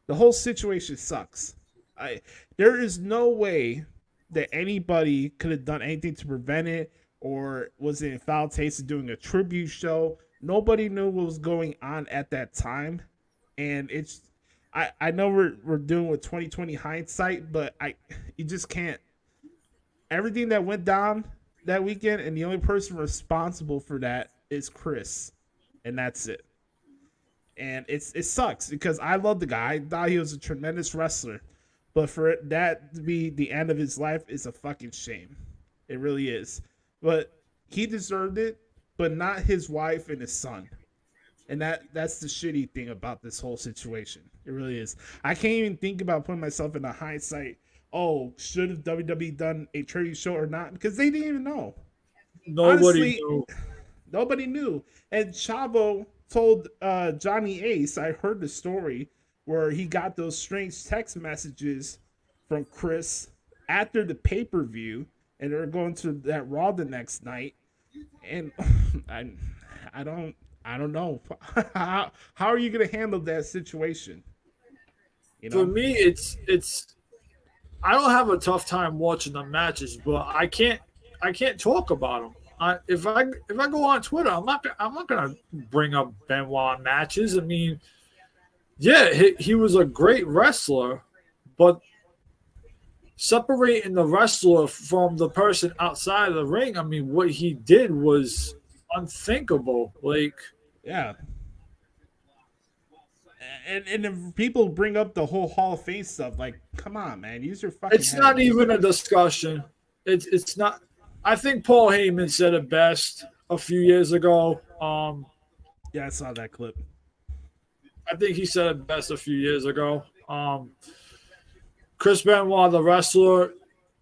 The whole situation sucks. There is no way that anybody could have done anything to prevent it or was in foul taste of doing a tribute show. Nobody knew what was going on at that time, and I know we're doing with 2020 hindsight, but you just can't. Everything that went down that weekend, and the only person responsible for that is Chris, and that's it. And it sucks because I love the guy. I thought he was a tremendous wrestler, but for that to be the end of his life is a fucking shame. It really is. But he deserved it, but not his wife and his son. And that's the shitty thing about this whole situation. It really is. I can't even think about putting myself in a hindsight. Oh, should have WWE done a tribute show or not? Because they didn't even know. Honestly, nobody knew. And Chavo told Johnny Ace, I heard the story where he got those strange text messages from Chris after the pay-per-view, and they're going to that Raw the next night. And I don't know. How are you going to handle that situation? You know? For me, it's I don't have a tough time watching the matches, but I can't talk about them. If I go on Twitter, I'm not gonna bring up Benoit matches. I mean, yeah, he was a great wrestler, but separating the wrestler from the person outside of the ring. I mean, what he did was unthinkable. Like, Yeah. And if people bring up the whole Hall of Fame stuff, like, come on, man, use your fucking. it's not even a discussion. It's not. I think Paul Heyman said it best a few years ago. Yeah, I saw that clip. I think he said it best a few years ago. Chris Benoit, the wrestler,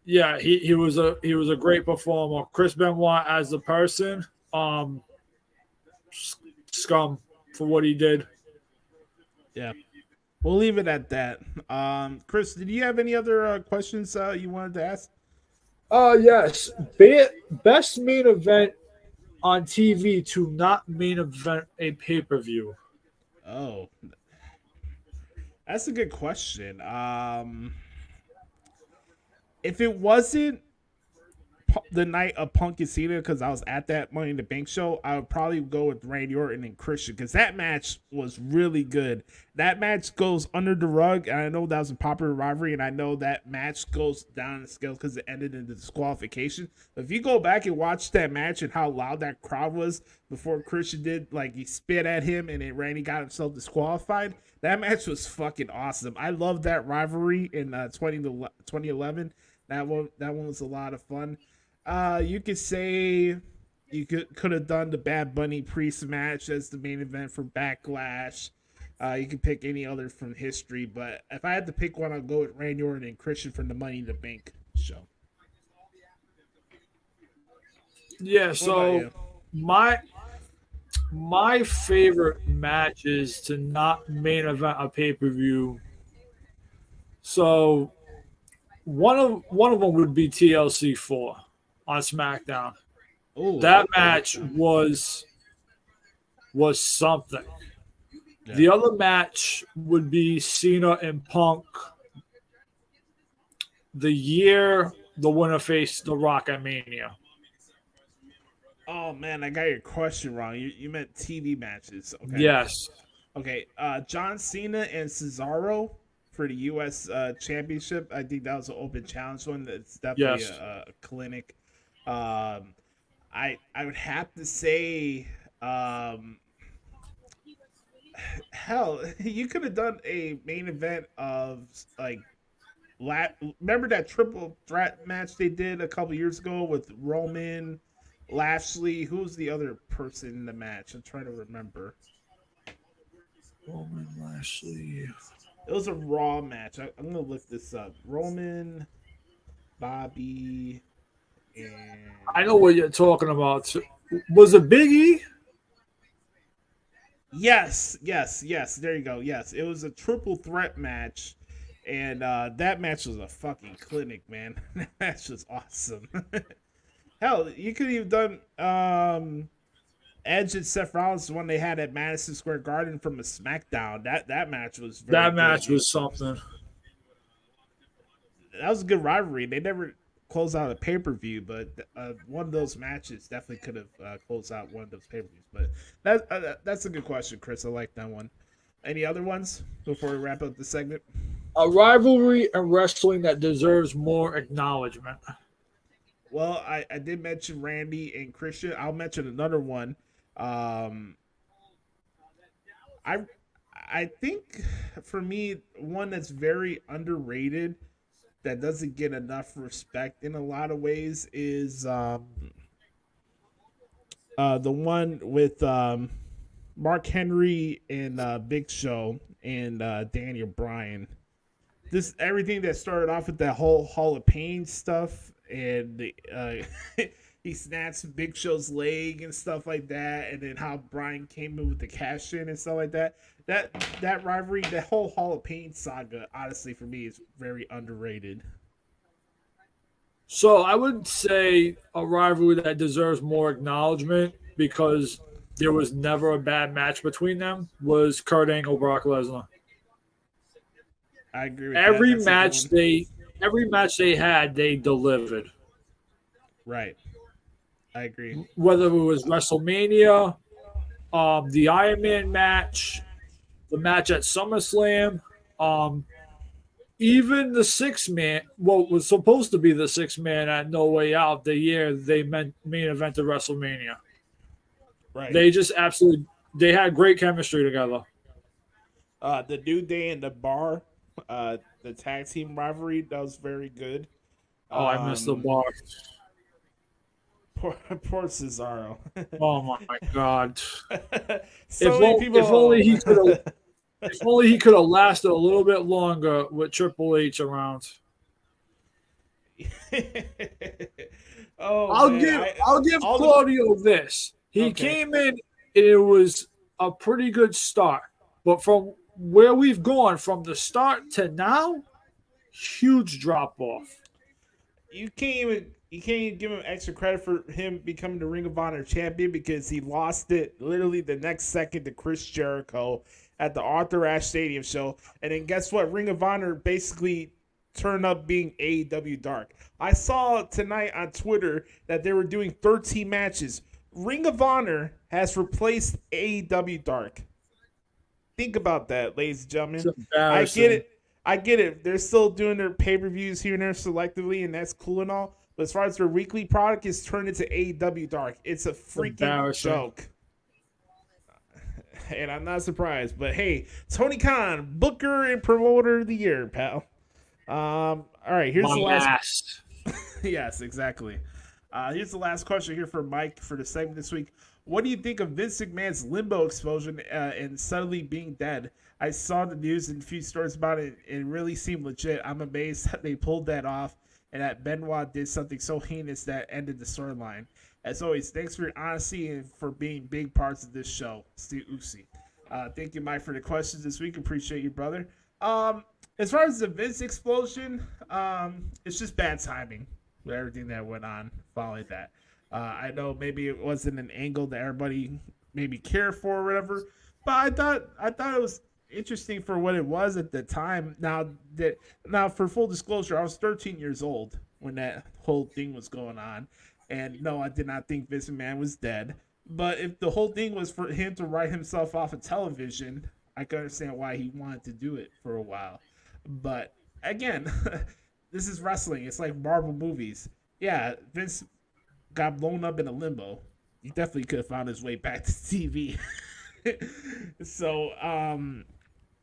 yeah, he was a great performer. Chris Benoit as the person, scum for what he did. Yeah, we'll leave it at that. Chris, did you have any other questions you wanted to ask? Yes. Best main event on TV to not main event a pay-per-view. Oh, that's a good question. If it wasn't the night of Punk and Cena, because I was at that Money in the Bank show, I would probably go with Randy Orton and Christian, because that match was really good. That match goes under the rug, and I know that was a popular rivalry, and I know that match goes down in the scales because it ended in the disqualification. But if you go back and watch that match and how loud that crowd was before Christian did, like, he spit at him and then Randy got himself disqualified, that match was fucking awesome. I love that rivalry in 2011. That one was a lot of fun. You could say you could have done the Bad Bunny Priest match as the main event for Backlash. You could pick any other from history, but if I had to pick one, I'd go with Randy Orton and Christian from the Money in the Bank show. Yeah, so my favorite matches to not main event a pay-per-view. So one of them would be TLC 4 on SmackDown. Ooh, that match was something. Yeah. The other match would be Cena and Punk. The year the winner faced The Rock at Mania. Oh man, I got your question wrong. You meant TV matches. Okay. Yes. Okay. John Cena and Cesaro for the U.S. Championship. I think that was an open challenge one. That's definitely a clinic. I would have to say, hell, you could have done a main event of like, remember that triple threat match they did a couple years ago with Roman, Lashley? Who's the other person in the match? I'm trying to remember. Roman, Lashley. It was a Raw match. I'm gonna look this up. Roman, Bobby, and I know what you're talking about. Was it Big E? Yes. There you go. Yes, it was a triple threat match, and that match was a fucking clinic, man. That match was awesome. Hell, you could have done Edge and Seth Rollins, the one they had at Madison Square Garden from a SmackDown. That match was very good. Was something. That was a good rivalry. They never closed out a pay-per-view, but one of those matches definitely could have closed out one of those pay-per-views. But that's a good question, Chris. I like that one. Any other ones before we wrap up the segment? A rivalry in wrestling that deserves more acknowledgement. Well, I did mention Randy and Christian. I'll mention another one. I think for me, one that's very underrated that doesn't get enough respect in a lot of ways is the one with Mark Henry and Big Show and Daniel Bryan. This everything that started off with that whole Hall of Pain stuff, and he snatched Big Show's leg and stuff like that, and then how Bryan came in with the cash in and stuff like that. That rivalry, that whole Hall of Pain saga, honestly, for me, is very underrated. So I would say a rivalry that deserves more acknowledgement because there was never a bad match between them was Kurt Angle, Brock Lesnar. I agree with every match they had, they delivered. Right. I agree. Whether it was WrestleMania, the Iron Man match, the match at SummerSlam, even the 6-man, what was supposed to be the 6-man at No Way Out, the year they main evented WrestleMania. Right. They just they had great chemistry together. The New Day and the Bar, the tag team rivalry, that was very good. Oh, I missed the Bar. Poor Cesaro. Oh my God! So many people. If only he could have. If only he could have lasted a little bit longer with Triple H around. I'll give Claudio this. He came in and it was a pretty good start. But from where we've gone from the start to now, huge drop off. You can't even give him extra credit for him becoming the Ring of Honor champion because he lost it literally the next second to Chris Jericho at the Arthur Ashe Stadium show. And then guess what? Ring of Honor basically turned up being AEW Dark. I saw tonight on Twitter that they were doing 13 matches. Ring of Honor has replaced AEW Dark. Think about that, ladies and gentlemen. I get it. They're still doing their pay-per-views here and there selectively, and that's cool and all. But as far as their weekly product is turned into AEW Dark, it's a freaking joke. And I'm not surprised. But hey, Tony Khan, Booker and Promoter of the Year, pal. All right, here's the last. Yes, exactly. Here's the last question here for Mike for the segment this week. What do you think of Vince McMahon's limbo explosion and suddenly being dead? I saw the news and a few stories about it, and it really seemed legit. I'm amazed that they pulled that off and that Benoit did something so heinous that ended the storyline. As always, thanks for your honesty and for being big parts of this show. Steve Usi. Thank you, Mike, for the questions this week. Appreciate you, brother. As far as the Vince explosion, it's just bad timing with everything that went on following that. I know maybe it wasn't an angle that everybody maybe cared for or whatever, but I thought it was interesting for what it was at the time. Now for full disclosure, I was 13 years old when that whole thing was going on. And no, I did not think Vince McMahon was dead. But if the whole thing was for him to write himself off of television, I can understand why he wanted to do it for a while. But again, this is wrestling. It's like Marvel movies. Yeah, Vince got blown up in a limbo. He definitely could have found his way back to TV. So,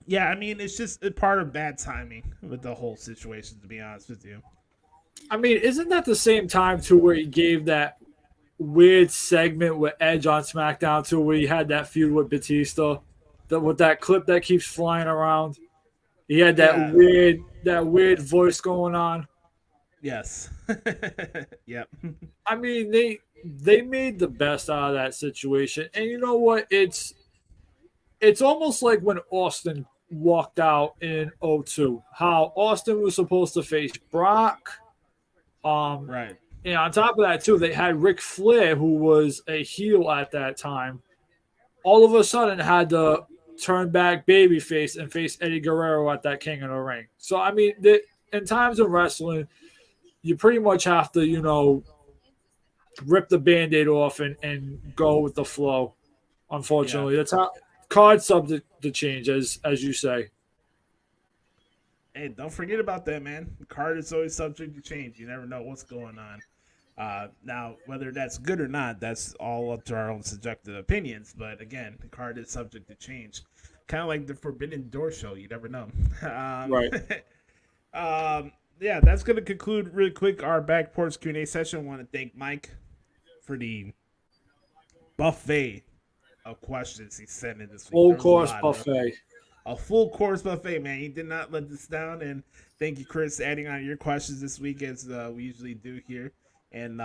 yeah, I mean, it's just a part of bad timing with the whole situation, to be honest with you. I mean, isn't that the same time, too, where he gave that weird segment with Edge on SmackDown, too, where he had that feud with Batista, with that clip that keeps flying around? He had that weird voice going on. Yes. Yep. I mean, they made the best out of that situation. And you know what? It's almost like when Austin walked out in 2002. How Austin was supposed to face Brock. Right. And on top of that, too, they had Ric Flair, who was a heel at that time. All of a sudden had to turn back babyface and face Eddie Guerrero at that King of the Ring. So, I mean, in times of wrestling, you pretty much have to, rip the Band-Aid off and go with the flow. Unfortunately, that's how cards subject to change, as you say. Hey, don't forget about that, man. The card is always subject to change. You never know what's going on. Now, whether that's good or not, that's all up to our own subjective opinions. But again, the card is subject to change. Kind of like the Forbidden Door show. You never know. Right. Yeah, that's going to conclude really quick our Back Porch Q&A session. I want to thank Mike for the buffet of questions he sent in this week. Full course buffet. A full course buffet, man. He did not let this down. And thank you, Chris, adding on your questions this week as we usually do here. And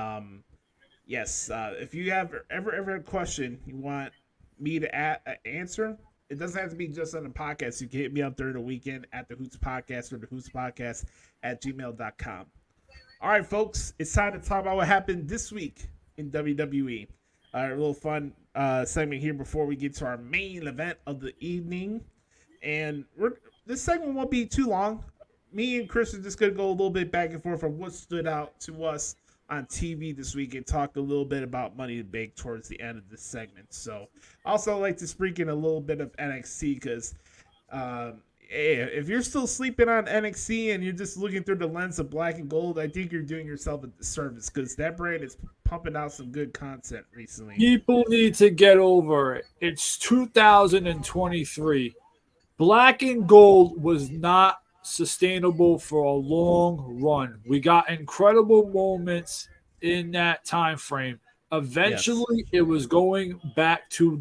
yes, if you have ever a question you want me to answer, it doesn't have to be just on the podcast. You can hit me up during the weekend at the Hoots Podcast or the Hoots Podcast at gmail.com. All right, folks, it's time to talk about what happened this week in WWE. A little fun segment here before we get to our main event of the evening. And this segment won't be too long. Me and Chris are just going to go a little bit back and forth on what stood out to us on TV this week and talk a little bit about Money to Bank towards the end of this segment. So, also like to sprinkle in a little bit of NXT because if you're still sleeping on NXT and you're just looking through the lens of black and gold, I think you're doing yourself a disservice because that brand is pumping out some good content recently. People need to get over it. It's 2023. Black and gold was not sustainable for a long run. We got incredible moments in that time frame. Eventually, It was going back to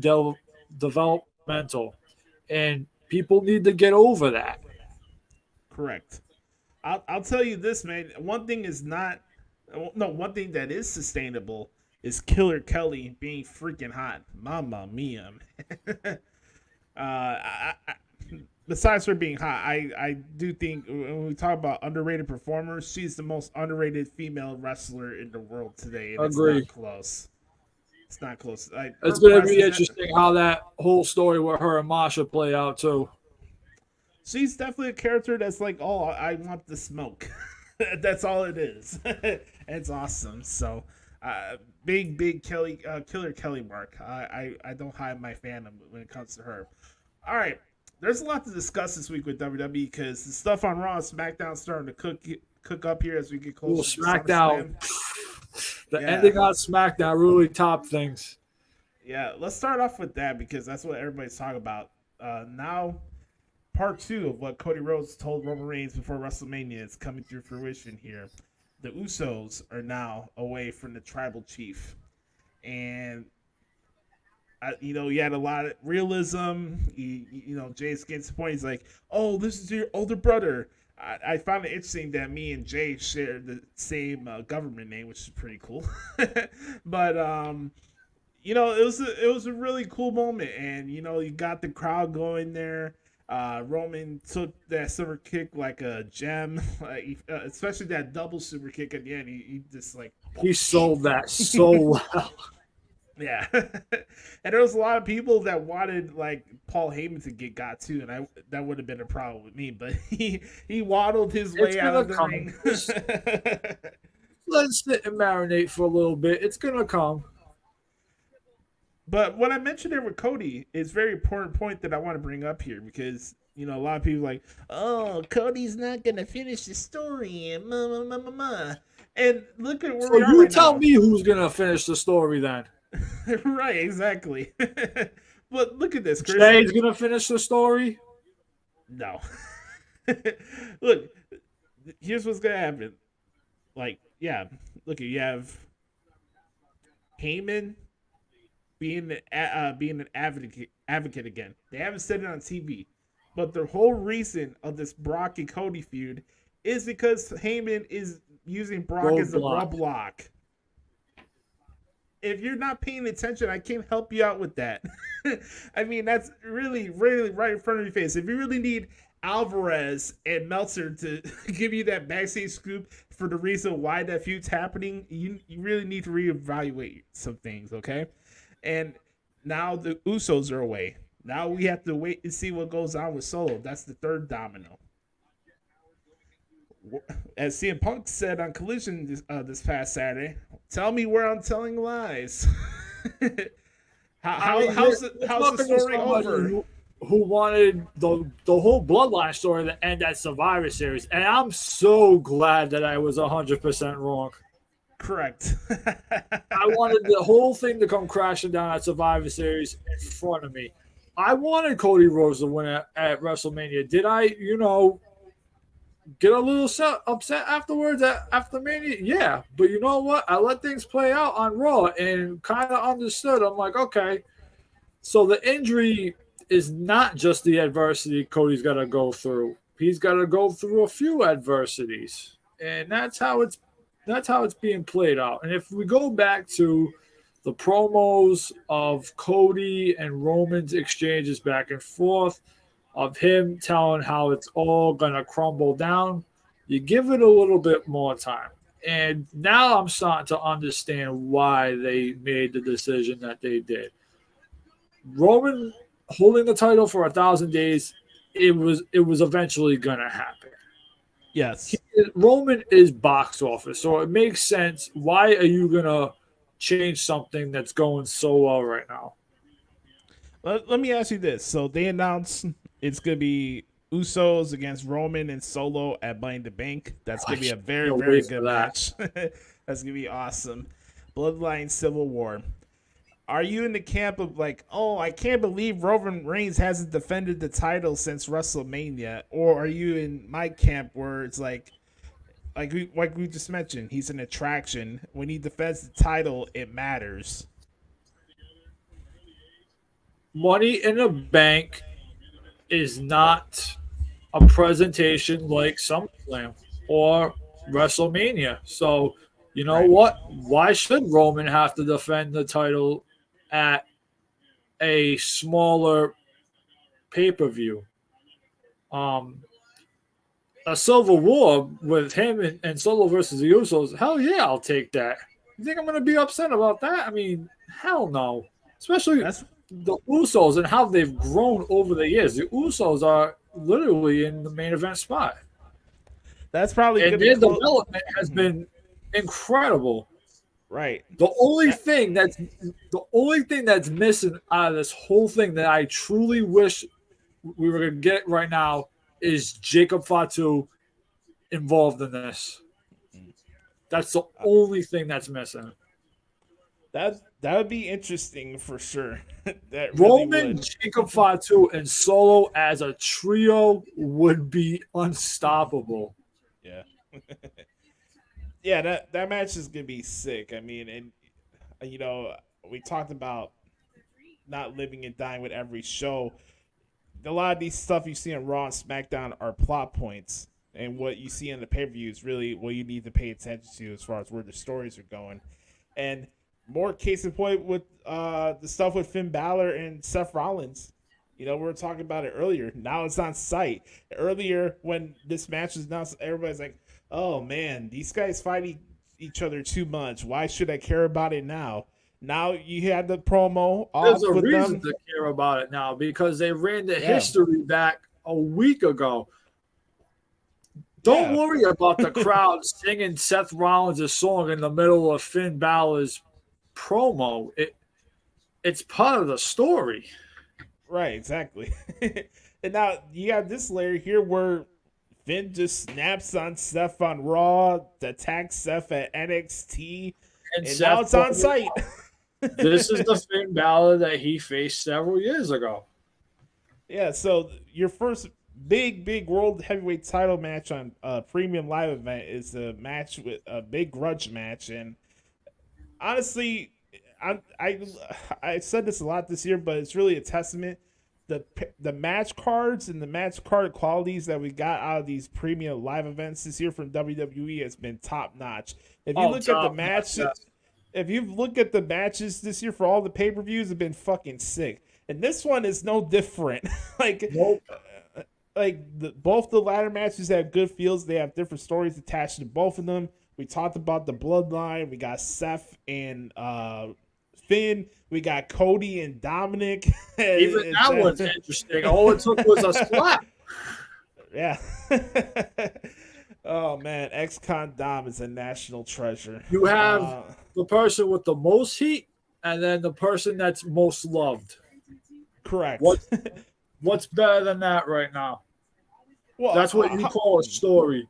developmental, and people need to get over that. Correct. I'll tell you this, man. One thing that is sustainable is Killer Kelly being freaking hot. Mamma mia. Besides her being hot, I do think when we talk about underrated performers, she's the most underrated female wrestler in the world today. And Agree. It's not close. It's not close. It's going to be interesting how that whole story with her and Masha play out, too. She's definitely a character that's like, oh, I want the smoke. That's all it is. It's awesome. So, big Kelly, Killer Kelly mark. I don't hide my fandom when it comes to her. All right. There's a lot to discuss this week with WWE because the stuff on Raw and SmackDown starting to cook up here as we get closer to SmackDown. The ending on SmackDown really top things. Yeah, let's start off with that because that's what everybody's talking about. Now, part 2 of what Cody Rhodes told Roman Reigns before WrestleMania is coming to fruition here. The Usos are now away from the Tribal Chief. And you had a lot of realism. Jay's getting to the point. He's like, "Oh, this is your older brother." I found it interesting that me and Jay share the same government name, which is pretty cool. But it was a really cool moment, and you got the crowd going there. Roman took that super kick like a gem, especially that double super kick at the end. He just he sold that so well. Yeah. And there was a lot of people that wanted Paul Heyman to get got too, and that would have been a problem with me, but he waddled his way out of the ring. Let's sit and marinate for a little bit. It's gonna come. But what I mentioned there with Cody is a very important point that I want to bring up here because a lot of people are like, oh, Cody's not gonna finish the story and and look at where we are you right tell now. me who's gonna finish the story then. Right, exactly. But look at this, Chris. Jay's gonna finish the story? No. Look, here's what's gonna happen. Look, you have Heyman being an advocate again. They haven't said it on TV, but the whole reason of this Brock and Cody feud is because Heyman is using Brock as a roadblock. If you're not paying attention, I can't help you out with that. I mean, that's really, really right in front of your face. If you really need Alvarez and Meltzer to give you that backstage scoop for the reason why that feud's happening, you really need to reevaluate some things, okay? And now the Usos are away. Now we have to wait and see what goes on with Solo. That's the third domino. As CM Punk said on Collision this past Saturday, tell me where I'm telling lies. How's the story over? Who wanted the whole Bloodline story to end at Survivor Series, and I'm so glad that I was 100% wrong. Correct. I wanted the whole thing to come crashing down at Survivor Series in front of me. I wanted Cody Rhodes to win at WrestleMania. Did I, get a little upset afterwards after Mania? Yeah, but you know what? I let things play out on Raw and kind of understood. I'm like, okay, so the injury is not just the adversity Cody's got to go through. He's got to go through a few adversities, and that's how it's being played out. And if we go back to the promos of Cody and Roman's exchanges back and forth, of him telling how it's all going to crumble down, you give it a little bit more time. And now I'm starting to understand why they made the decision that they did. Roman holding the title for 1,000 days, it was eventually going to happen. Yes. Roman is box office, so it makes sense. Why are you going to change something that's going so well right now? Let me ask you this. So they announced it's going to be Usos against Roman and Solo at Money in the Bank. That's going to be a very, Can't very wait for good that. match. That's going to be awesome. Bloodline Civil War. Are you in the camp of like, oh, I can't believe Roman Reigns hasn't defended the title since WrestleMania? Or are you in my camp where it's like we just mentioned, he's an attraction. When he defends the title, it matters. Money in the Bank is not a presentation like SummerSlam or WrestleMania. So, you know what? Why should Roman have to defend the title at a smaller pay-per-view? A Civil War with him and Solo versus the Usos, hell yeah, I'll take that. You think I'm going to be upset about that? I mean, hell no. Especially the Usos and how they've grown over the years. The Usos are literally in the main event spot. That's probably and their development has been incredible. Right. The only thing that's missing out of this whole thing that I truly wish we were going to get right now is Jacob Fatu involved in this. That's the only thing that's missing. That would be interesting for sure. That Roman, Jacob Fatu, and Solo as a trio would be unstoppable. Yeah. Yeah, that match is gonna be sick. I mean, and you know, we talked about not living and dying with every show. A lot of these stuff you see on Raw and SmackDown are plot points, and what you see in the pay-per-view is really what you need to pay attention to as far as where the stories are going. And more case in point with the stuff with Finn Balor and Seth Rollins. You know, we were talking about it earlier. Now it's on site. Earlier, when this match was announced, everybody's like, oh man, these guys fight each other too much. Why should I care about it now? Now you had the promo off. There's a with reason them to care about it now because they ran the history back a week ago. Don't worry about the crowd singing Seth Rollins' song in the middle of Finn Balor's promo. It's part of the story. Right, exactly. And now you have this layer here where Finn just snaps on Seth on Raw, attacks Seth at NXT, and now it's on site. This is the Finn Balor that he faced several years ago. Yeah, so your first big world heavyweight title match on a premium live event is a match with a big grudge match, and honestly, I said this a lot this year, but it's really a testament. The match cards and the match card qualities that we got out of these premium live events this year from WWE has been top notch. If you look at the matches, if you look at the matches this year for all the pay-per-views, have been fucking sick. And this one is no different. Both the ladder matches have good feels. They have different stories attached to both of them. We talked about the bloodline. We got Seth and Finn. We got Cody and Dominic. Even that one's interesting. All it took was a slap. Yeah. Oh man, ex-con Dom is a national treasure. You have the person with the most heat, and then the person that's most loved. Correct. What's better than that right now? Well, that's what you call a story.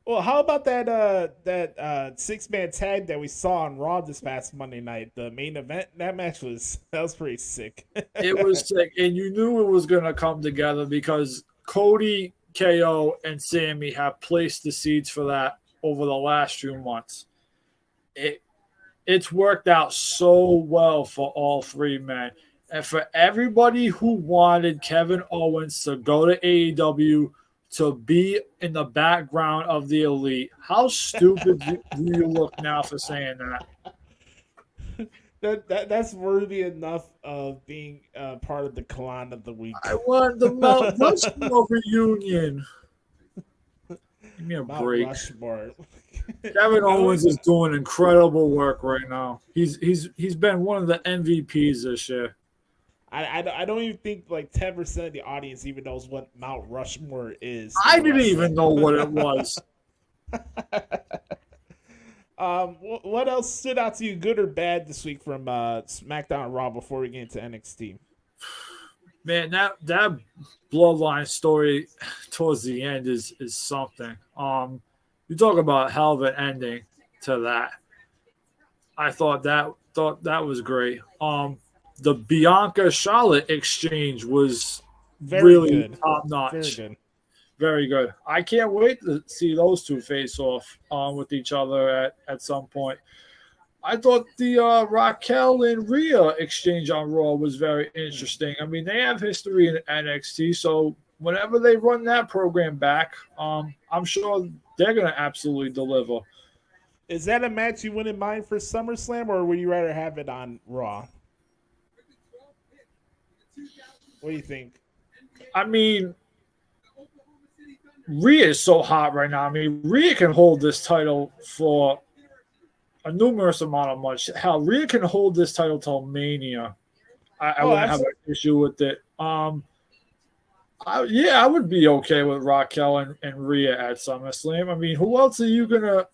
Well, how about that six-man tag that we saw on Raw this past Monday night? The main event, that was pretty sick. It was sick, and you knew it was gonna come together because Cody, KO, and Sammy have placed the seeds for that over the last few months. It's worked out so well for all three men. And for everybody who wanted Kevin Owens to go to AEW to be in the background of the Elite, how stupid do you look now for saying that? That's worthy enough of being part of the CLAHN of the week. I want the Mount Rushmore reunion. Give me a break. Rushmore. Kevin Owens is doing incredible work right now. He's been one of the MVPs this year. I don't even think like 10% of the audience even knows what Mount Rushmore is. I didn't even know what it was. What else stood out to you, good or bad, this week from SmackDown and Raw before we get into NXT? Man, that bloodline story towards the end is something. You talk about hell of an ending to that. I thought that was great. The Bianca Charlotte exchange was really good. top notch. Very good. Very good. I can't wait to see those two face off with each other at some point. I thought the Raquel and Rhea exchange on Raw was very interesting. I mean, they have history in NXT, so whenever they run that program back, I'm sure they're going to absolutely deliver. Is that a match you wouldn't mind for SummerSlam, or would you rather have it on Raw? What do you think? I mean, Rhea is so hot right now. I mean, Rhea can hold this title for a numerous amount of months. Hell, Rhea can hold this title till Mania. I wouldn't have an issue with it. I would be okay with Raquel and Rhea at SummerSlam. I mean, who else are you gonna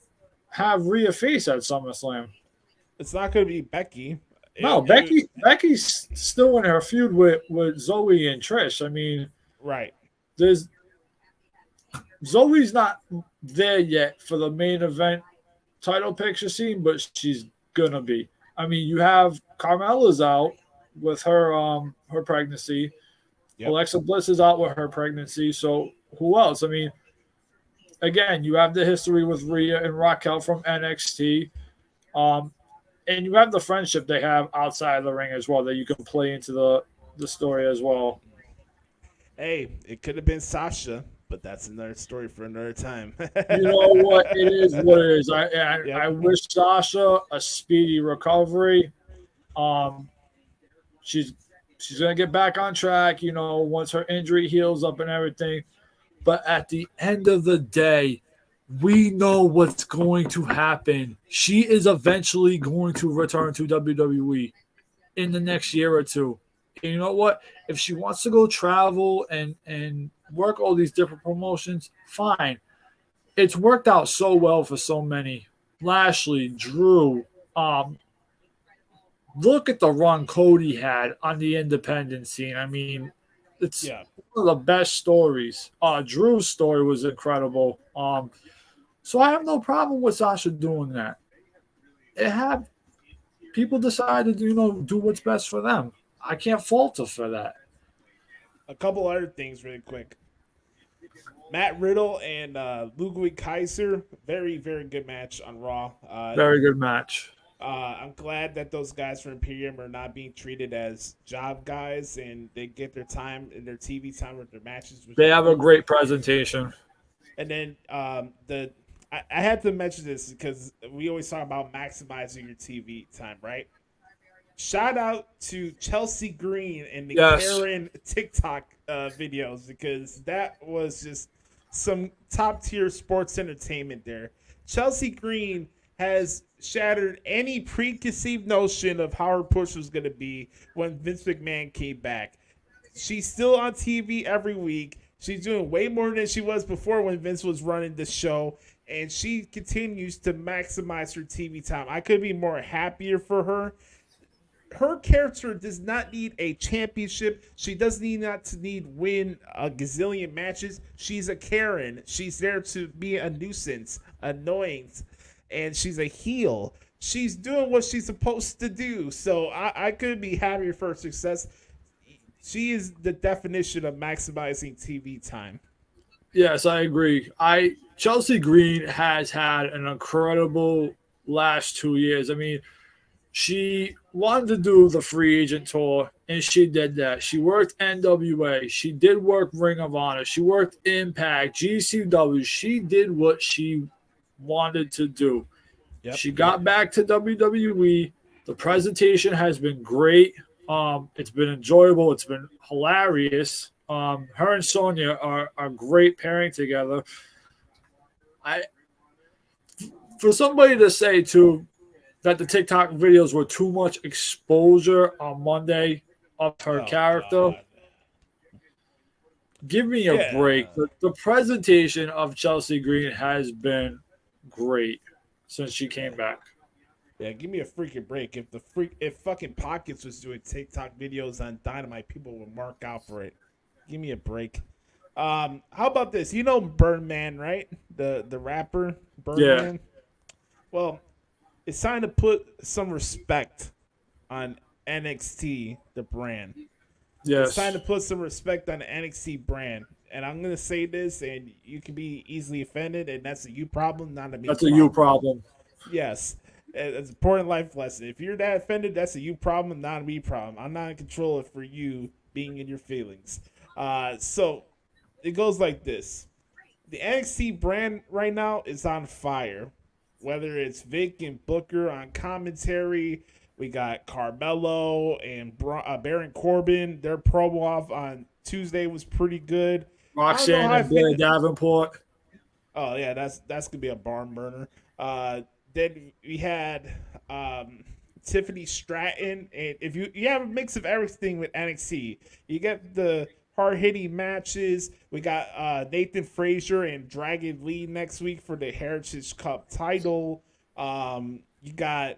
have Rhea face at SummerSlam? It's not gonna be Becky. No, Becky's still in her feud with Zoe and Trish. I mean, right. Zoe's not there yet for the main event title picture scene, but she's gonna be. I mean, you have Carmella's out with her her pregnancy. Yep. Alexa Bliss is out with her pregnancy. So who else? I mean, again, you have the history with Rhea and Raquel from NXT. And you have the friendship they have outside of the ring as well that you can play into the story as well. Hey, it could have been Sasha, but that's another story for another time. You know what? It is what it is. I wish Sasha a speedy recovery. She's gonna get back on track, you know, once her injury heals up and everything. But at the end of the day, we know what's going to happen. She is eventually going to return to WWE in the next year or two. And you know what? If she wants to go travel and work all these different promotions, fine. It's worked out so well for so many. Lashley, Drew, look at the run Cody had on the independent scene. I mean, it's one of the best stories. Drew's story was incredible. So I have no problem with Sasha doing that. People decided to, do what's best for them. I can't fault her for that. A couple other things really quick. Matt Riddle and Ludwig Kaiser, very, very good match on Raw. Very good match. I'm glad that those guys from Imperium are not being treated as job guys and they get their time and their TV time with their matches. They have a great presentation. And then I had to mention this because we always talk about maximizing your TV time, right? Shout out to Chelsea Green and the Karen TikTok videos because that was just some top tier sports entertainment there. Chelsea Green has shattered any preconceived notion of how her push was going to be when Vince McMahon came back. She's still on TV every week. She's doing way more than she was before when Vince was running the show. And she continues to maximize her TV time. I could be more happier for her. Her character does not need a championship. She doesn't need win a gazillion matches. She's a Karen. She's there to be a nuisance, annoyance, and she's a heel. She's doing what she's supposed to do. So I could be happier for her success. She is the definition of maximizing TV time. Yes, I agree. Chelsea Green has had an incredible last 2 years. I mean, she wanted to do the free agent tour, and she did that. She worked NWA. She did work Ring of Honor. She worked Impact, GCW. She did what she wanted to do. Yep. She got back to WWE. The presentation has been great. It's been enjoyable. It's been hilarious. Her and Sonya are a great pairing together. For somebody to say too that the TikTok videos were too much exposure on Monday of her character, God. Give me a break. The presentation of Chelsea Green has been great since she came back. Yeah, give me a freaking break. If fucking Pockets was doing TikTok videos on Dynamite, people would mark out for it. Give me a break. How about this? You know Birdman, right? The rapper Birdman. Yeah. Well, it's time to put some respect on NXT, the brand. It's Yes. time to put some respect on the NXT brand. And I'm gonna say this, and you can be easily offended, and that's a you problem, not a me. That's a you problem. Yes, it's an important life lesson. If you're that offended, that's a you problem, not a me problem. I'm not in control of for you being in your feelings. So it goes like this: the NXT brand right now is on fire. Whether it's Vic and Booker on commentary, we got Carmelo and Baron Corbin. Their promo off on Tuesday was pretty good. Roxanne and Blair Davenport. Oh yeah, that's gonna be a barn burner. Then we had Tiffany Stratton, and if you have a mix of everything with NXT, you get the hard hitting matches. We got Nathan Frazier and Dragon Lee next week for the Heritage Cup title. You got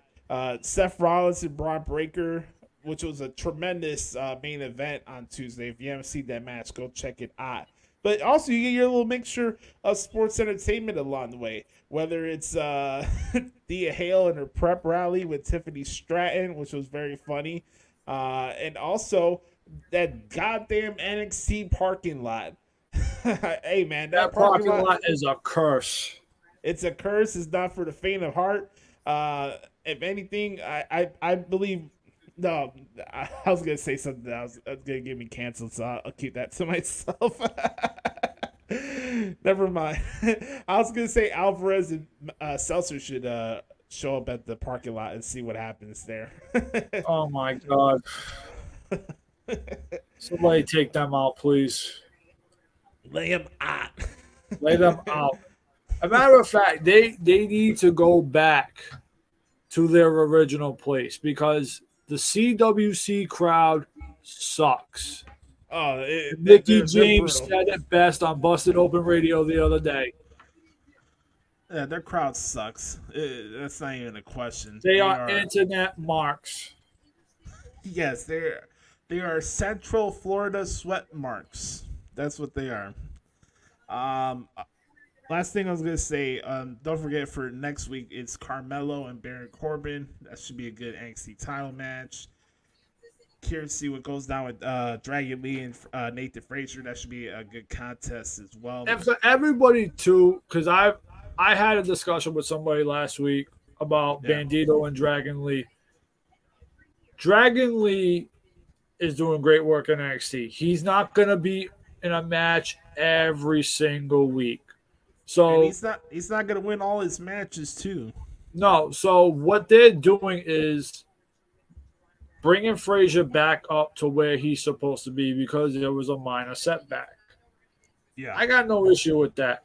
Seth Rollins and Braun Breaker, which was a tremendous main event on Tuesday. If you haven't seen that match, go check it out. But also, you get your little mixture of sports entertainment along the way. Whether it's Thea Hale and her prep rally with Tiffany Stratton, which was very funny. And also, that goddamn NXT parking lot. Hey, man, That parking lot is a curse. It's a curse. It's not for the faint of heart. If anything, I believe... No, I was going to say something that was going to get me canceled, so I'll keep that to myself. Never mind. I was going to say Alvarez and Seltzer should show up at the parking lot and see what happens there. Oh, my God. Somebody take them out, please. Lay them out. Lay them out. As a matter of fact, they need to go back to their original place because the CWC crowd sucks. Oh, Mickey James said it best on Busted Open Radio the other day. Yeah, their crowd sucks. That's not even a question. They are internet marks. Yes, they are Central Florida sweat marks. That's what they are. Last thing I was gonna say, don't forget for next week it's Carmelo and Baron Corbin. That should be a good NXT title match. Curious to see what goes down with Dragon Lee and Nathan Frazier. That should be a good contest as well. And for everybody too, because I had a discussion with somebody last week about Bandito and Dragon Lee. Dragon Lee is doing great work in NXT. He's not gonna be in a match every single week. So and he's not gonna win all his matches too. No, so what they're doing is bringing Frazier back up to where he's supposed to be because there was a minor setback. Yeah, I got no issue with that.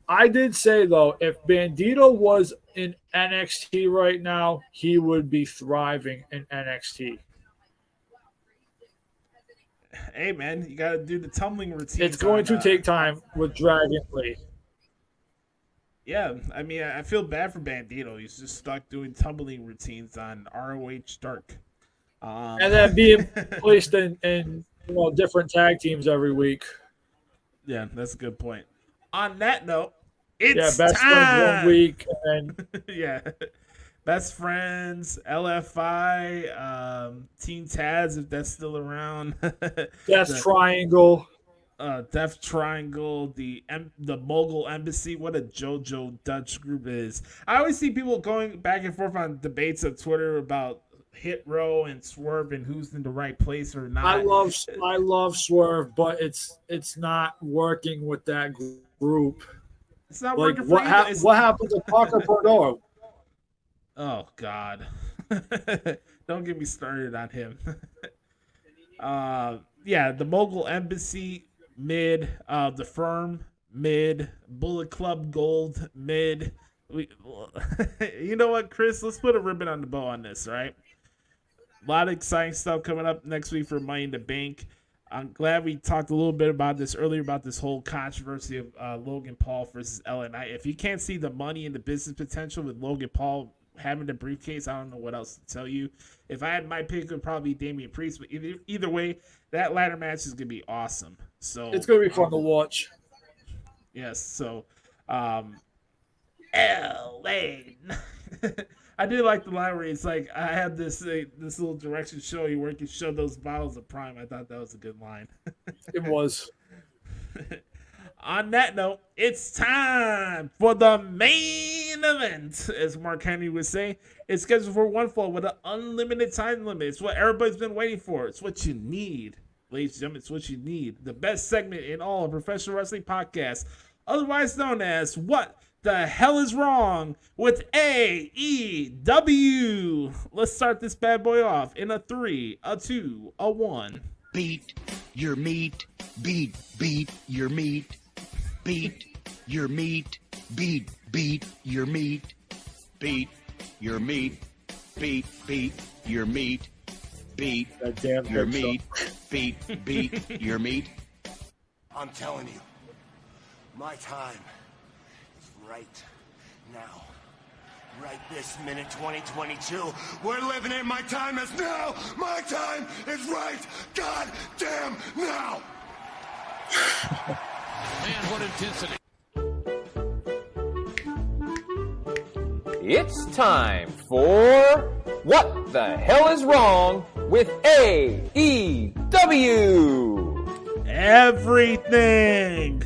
I did say though, if Bandito was in NXT right now, he would be thriving in NXT. Hey man, you gotta do the tumbling routine. It's going to take time with Dragon Lee. Yeah, I mean, I feel bad for Bandito. He's just stuck doing tumbling routines on ROH Dark. And then being placed in different tag teams every week. Yeah, that's a good point. On that note, it's best time. friends 1 week. And yeah, best friends, LFI, Team Taz, if that's still around. Death Triangle. Death Triangle, the Mogul Embassy. What a JoJo Dutch group it is. I always see people going back and forth on debates on Twitter about Hit Row and Swerve and who's in the right place or not. I love Swerve, but it's not working with that group. It's not like, working for you. What happened to Parker Portnoy? Oh God. Don't get me started on him. The Mogul Embassy, mid, the Firm, mid, Bullet Club Gold, mid. You know what, Chris? Let's put a ribbon on the bow on this, right? A lot of exciting stuff coming up next week for Money in the Bank. I'm glad we talked a little bit about this earlier, about this whole controversy of Logan Paul versus LA Knight. If you can't see the money and the business potential with Logan Paul having the briefcase. I don't know what else to tell you. If I had my pick, it would probably be Damian Priest. But either way, that ladder match is gonna be awesome. So it's gonna be fun to watch. Yes. So, LA. I did like the line where it's like, I have this little direction show you where you can show those bottles of Prime. I thought that was a good line. It was. On that note, it's time for the main event, as Mark Henry would say. It's scheduled for one fall with an unlimited time limit. It's what everybody's been waiting for. It's what you need, ladies and gentlemen. It's what you need. The best segment in all of professional wrestling podcasts, otherwise known as What the Hell is Wrong with AEW. Let's start this bad boy off in a 3, a 2, a 1. Beat your meat. Beat your meat. Beat your meat. Beat your meat. Beat your meat. Beat your meat. Beat your meat. Beat your meat. I'm telling you, my time is right now. Right this minute, 2022. We're living in my time is now. My time is right goddamn now. Man, what intensity. It's time for What the Hell is Wrong with AEW? Everything.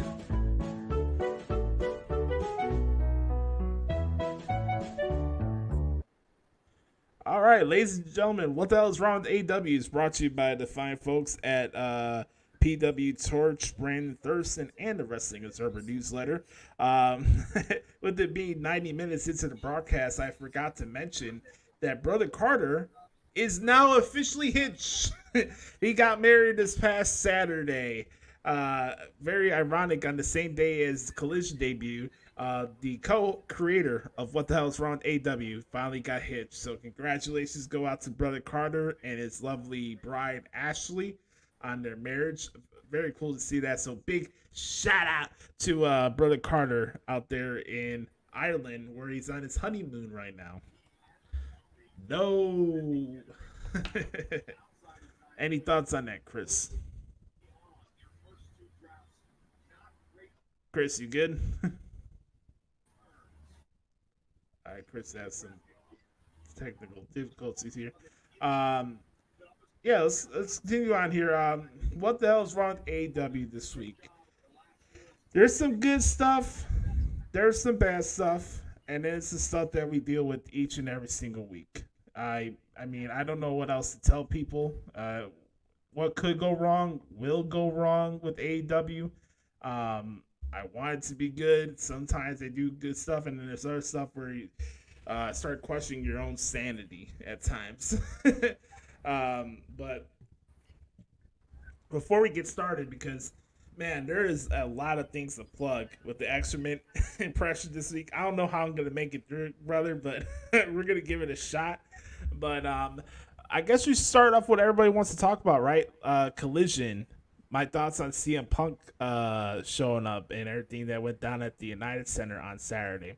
All right, ladies and gentlemen, What the Hell is Wrong with AEW is brought to you by the fine folks at PW Torch, Brandon Thurston, and the Wrestling Observer newsletter. With it being 90 minutes into the broadcast, I forgot to mention that Brother Carter is now officially hitched. He got married this past Saturday. Very ironic, on the same day as the Collision debut. The co-creator of What the Hell is Wrong with AEW finally got hitched. So congratulations go out to Brother Carter and his lovely bride Ashley on their marriage. Very cool to see that. So big shout out to Brother Carter out there in Ireland, where he's on his honeymoon right now. No. Any thoughts on that, Chris? Chris, you good? All right, Chris has some technical difficulties here. Yeah, let's continue on here. What the hell is wrong with AEW this week? There's some good stuff. There's some bad stuff. And then it's the stuff that we deal with each and every single week. I mean, I don't know what else to tell people. What could go wrong will go wrong with AEW. I want it to be good. Sometimes they do good stuff, and then there's other stuff where you start questioning your own sanity at times. But before we get started, because, man, there is a lot of things to plug with the Excrement impression this week. I don't know how I'm going to make it through, brother, but we're going to give it a shot. But I guess we should start off what everybody wants to talk about, right? Collision. My thoughts on CM Punk showing up and everything that went down at the United Center on Saturday.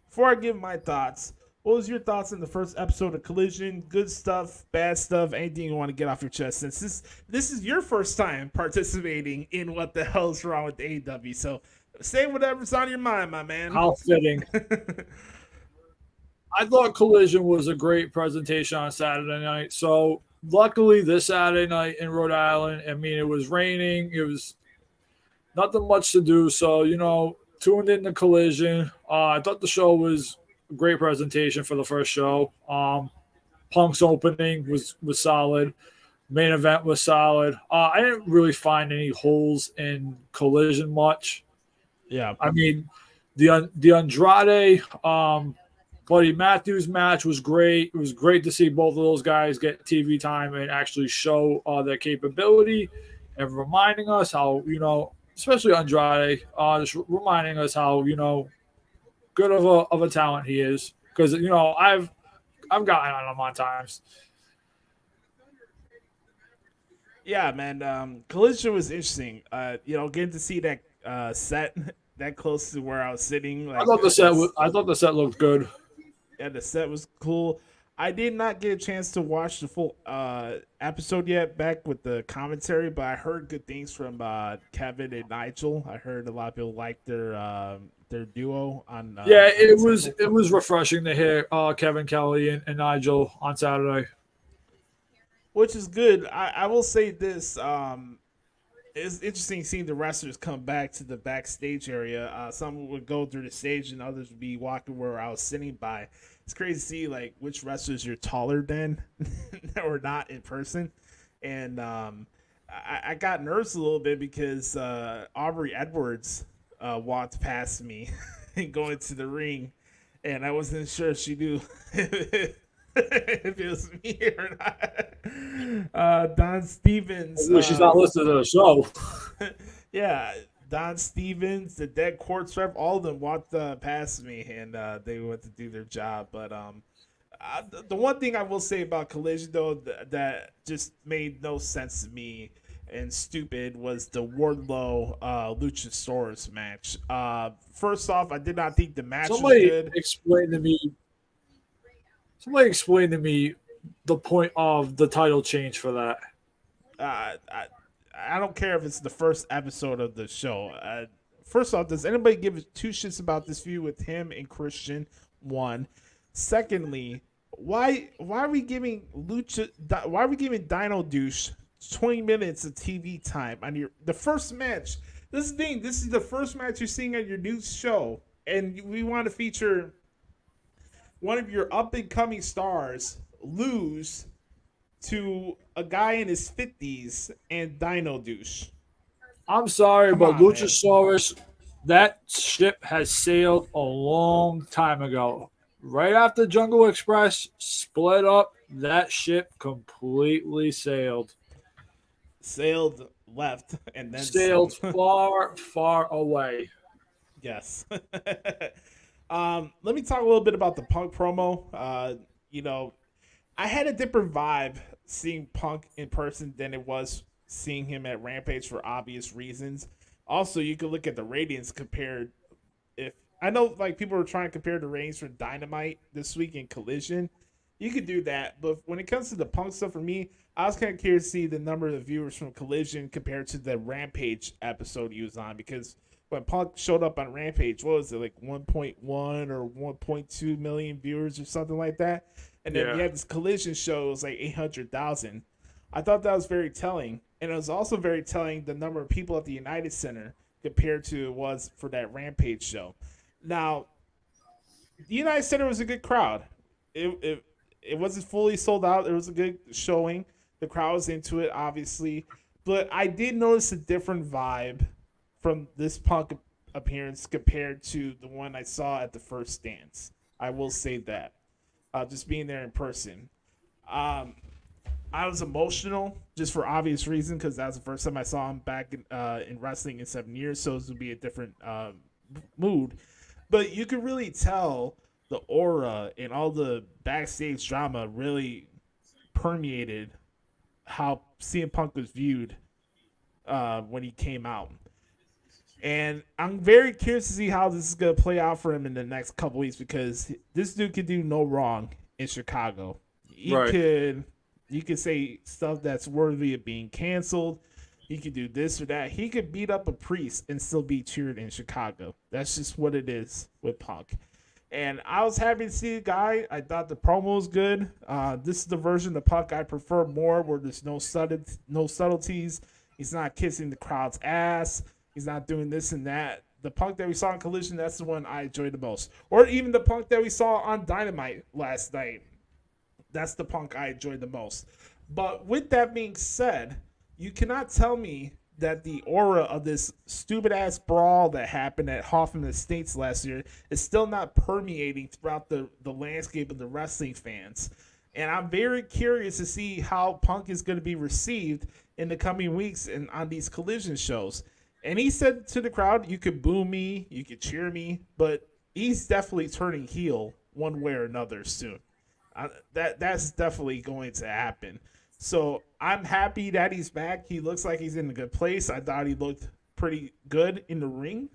Before I give my thoughts, what was your thoughts on the first episode of Collision? Good stuff, bad stuff, anything you want to get off your chest, since this is your first time participating in What the Hell is Wrong with AEW. So say whatever's on your mind, my man. How fitting. I thought Collision was a great presentation on Saturday night. So luckily this Saturday night in Rhode Island, I mean, it was raining. It was nothing much to do. So, tuned in to Collision. I thought the show was a great presentation for the first show. Punk's opening was solid. Main event was solid. I didn't really find any holes in Collision much. Yeah. I mean, the Andrade Buddy Matthews match was great. It was great to see both of those guys get TV time and actually show their capability, and reminding us how, especially Andrade, just reminding us how, good of a talent he is. Because, I've gotten on him on times. Yeah, man. Collision was interesting. Getting to see that set that close to where I was sitting. Like, I thought the set looked good. Yeah, the set was cool. I did not get a chance to watch the full episode yet back with the commentary, but I heard good things from Kevin and Nigel. I heard a lot of people like their duo on. It was refreshing to hear Kevin Kelly and Nigel on Saturday. Which is good. I will say this. It's interesting seeing the wrestlers come back to the backstage area. Some would go through the stage and others would be walking where I was sitting by. It's crazy to see like which wrestlers you're taller than or not in person. And I got nervous a little bit because Aubrey Edwards walked past me and going to the ring. And I wasn't sure if she knew if it was me or not. Don Stevens. She's not listening to the show. Yeah, Don Stevens, the Dead Courts rep, all of them walked past me, and they went to do their job. But the one thing I will say about Collision, though, that just made no sense to me and stupid was the Wardlow Luchasaurus match. First off, I did not think the match was good. Somebody explain to me the point of the title change for that. I don't care if it's the first episode of the show. First off, does anybody give two shits about this feud with him and Christian? One. Secondly, why are we giving Dino Douche 20 minutes of TV time on the first match? This is the thing. This is the first match you're seeing on your new show, and we want to feature one of your up-and-coming stars lose to a guy in his 50s and Dino Douche. I'm sorry, but Luchasaurus, that ship has sailed a long time ago. Right after Jungle Express split up, that ship completely sailed. Sailed left and then sailed far, far away. Yes. Let me talk a little bit about the Punk promo. I had a different vibe seeing Punk in person than it was seeing him at Rampage for obvious reasons. Also, you could look at the ratings compared. If I know, like, people were trying to compare the ratings for Dynamite this week in Collision. You could do that, but when it comes to the Punk stuff, for me, I was kind of curious to see the number of viewers from Collision compared to the Rampage episode he was on, because when Punk showed up on Rampage, what was it, like 1.1 or 1.2 million viewers or something like that? And then he had this Collision show, it was like 800,000. I thought that was very telling. And it was also very telling the number of people at the United Center compared to it was for that Rampage show. Now, the United Center was a good crowd. It wasn't fully sold out. It was a good showing. The crowd was into it, obviously. But I did notice a different vibe from this Punk appearance compared to the one I saw at the first dance. I will say that. Just being there in person. I was emotional just for obvious reasons because that was the first time I saw him back in wrestling in 7 years, so this would be a different mood. But you could really tell the aura and all the backstage drama really permeated how CM Punk was viewed when he came out. And I'm very curious to see how this is going to play out for him in the next couple weeks, because this dude could do no wrong in Chicago. You could say stuff that's worthy of being canceled. He could do this or that. He could beat up a priest and still be cheered in Chicago. That's just what it is with Punk. And I was happy to see the guy. I thought the promo was good. This is the version of Punk I prefer more, where there's no subtleties. He's not kissing the crowd's ass. He's not doing this and that. The Punk that we saw in Collision, that's the one I enjoyed the most. Or even the Punk that we saw on Dynamite last night. That's the Punk I enjoyed the most. But with that being said, you cannot tell me that the aura of this stupid-ass brawl that happened at Hoffman Estates last year is still not permeating throughout the landscape of the wrestling fans. And I'm very curious to see how Punk is going to be received in the coming weeks and on these Collision shows. And he said to the crowd, you could boo me, you could cheer me, but he's definitely turning heel one way or another soon. That's definitely going to happen. So I'm happy that he's back. He looks like he's in a good place. I thought he looked pretty good in the ring.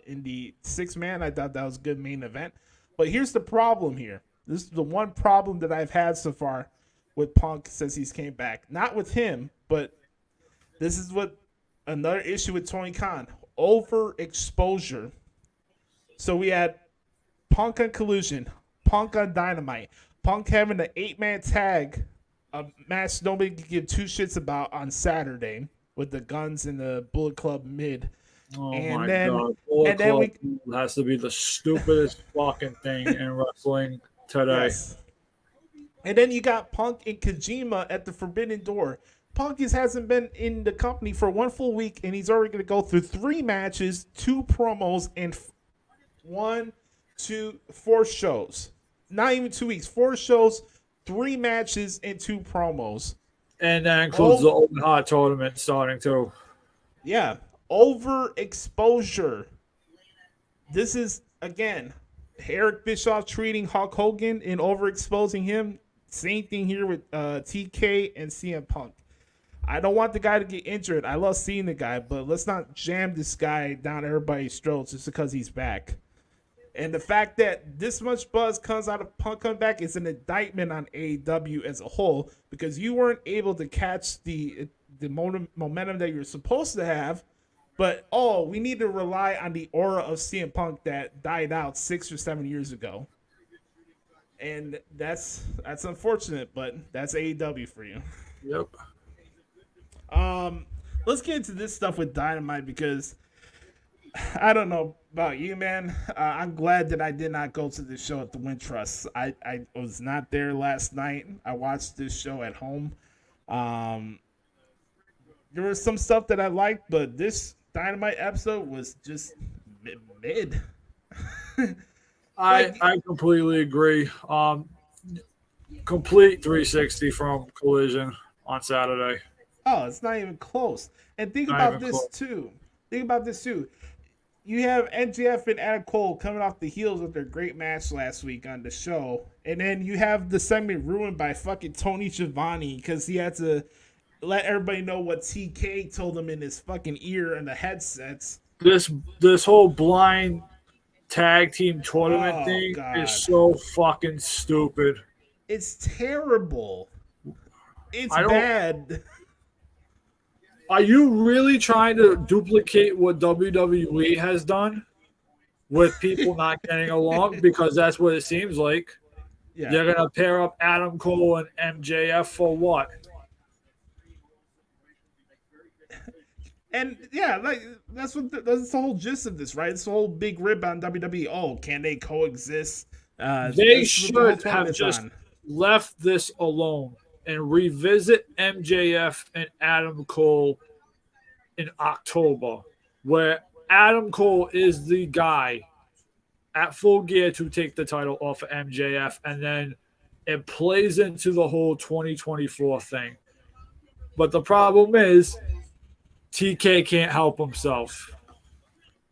In the 6-man, I thought that was a good main event. But here's the problem here. This is the one problem that I've had so far with Punk since he's came back. Not with him, but this is what another issue with Tony Khan. Overexposure. So we had Punk on Collision, Punk on Dynamite, Punk having an 8-man tag, a match nobody could give two shits about on Saturday with the Guns and the Bullet Club mid. Oh and my then, God. Bullet and then Club has to be the stupidest fucking thing in wrestling today. Yes. And then you got Punk and Kojima at the Forbidden Door. Punk hasn't been in the company for 1 full week, and he's already going to go through 3 matches, 2 promos, and 4 shows. Not even 2 weeks. 4 shows, 3 matches, and 2 promos. And that includes the Open Heart tournament starting too. Yeah. Overexposure. This is, again, Eric Bischoff treating Hulk Hogan and overexposing him. Same thing here with TK and CM Punk. I don't want the guy to get injured. I love seeing the guy, but let's not jam this guy down everybody's throats just because he's back. And the fact that this much buzz comes out of Punk coming back is an indictment on AEW as a whole, because you weren't able to catch the momentum that you're supposed to have. But, we need to rely on the aura of CM Punk that died out 6 or 7 years ago. And that's unfortunate, but that's AEW for you. Yep. Let's get into this stuff with Dynamite, because I don't know about you, man. I'm glad that I did not go to the show at the Wintrust. I was not there last night. I watched this show at home. There was some stuff that I liked, but this Dynamite episode was just mid. I completely agree. Complete 360 from Collision on Saturday. Oh, it's not even close. And think about this too. You have MJF and Adam Cole coming off the heels of their great match last week on the show. And then you have the segment ruined by fucking Tony Schiavone because he had to let everybody know what TK told him in his fucking ear and the headsets. This whole blind tag team tournament thing is so fucking stupid. It's terrible. It's bad. Are you really trying to duplicate what WWE has done with people not getting along? Because that's what it seems like. Yeah. They're going to pair up Adam Cole and MJF for what? And yeah, like that's the whole gist of this, right? It's the whole big rib on WWE. Oh, can they coexist? They should have just left this alone and revisit MJF and Adam Cole in October, where Adam Cole is the guy at Full Gear to take the title off of MJF, and then it plays into the whole 2024 thing. But the problem is TK can't help himself.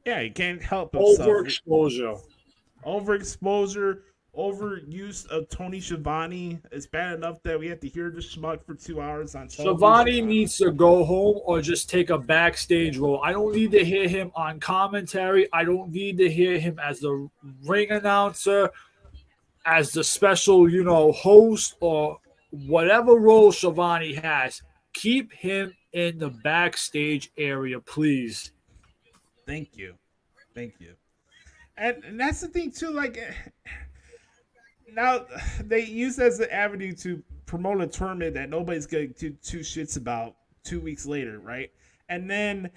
Yeah, he can't help himself. Overexposure. Overuse of Tony Schiavone. It's bad enough that we have to hear the schmuck for 2 hours on television. Schiavone needs to go home or just take a backstage role. I don't need to hear him on commentary. I don't need to hear him as the ring announcer, as the special, host, or whatever role Schiavone has. Keep him in the backstage area, please. Thank you. And that's the thing too, like, now they use as an avenue to promote a tournament that nobody's going to two shits about 2 weeks later, right? And then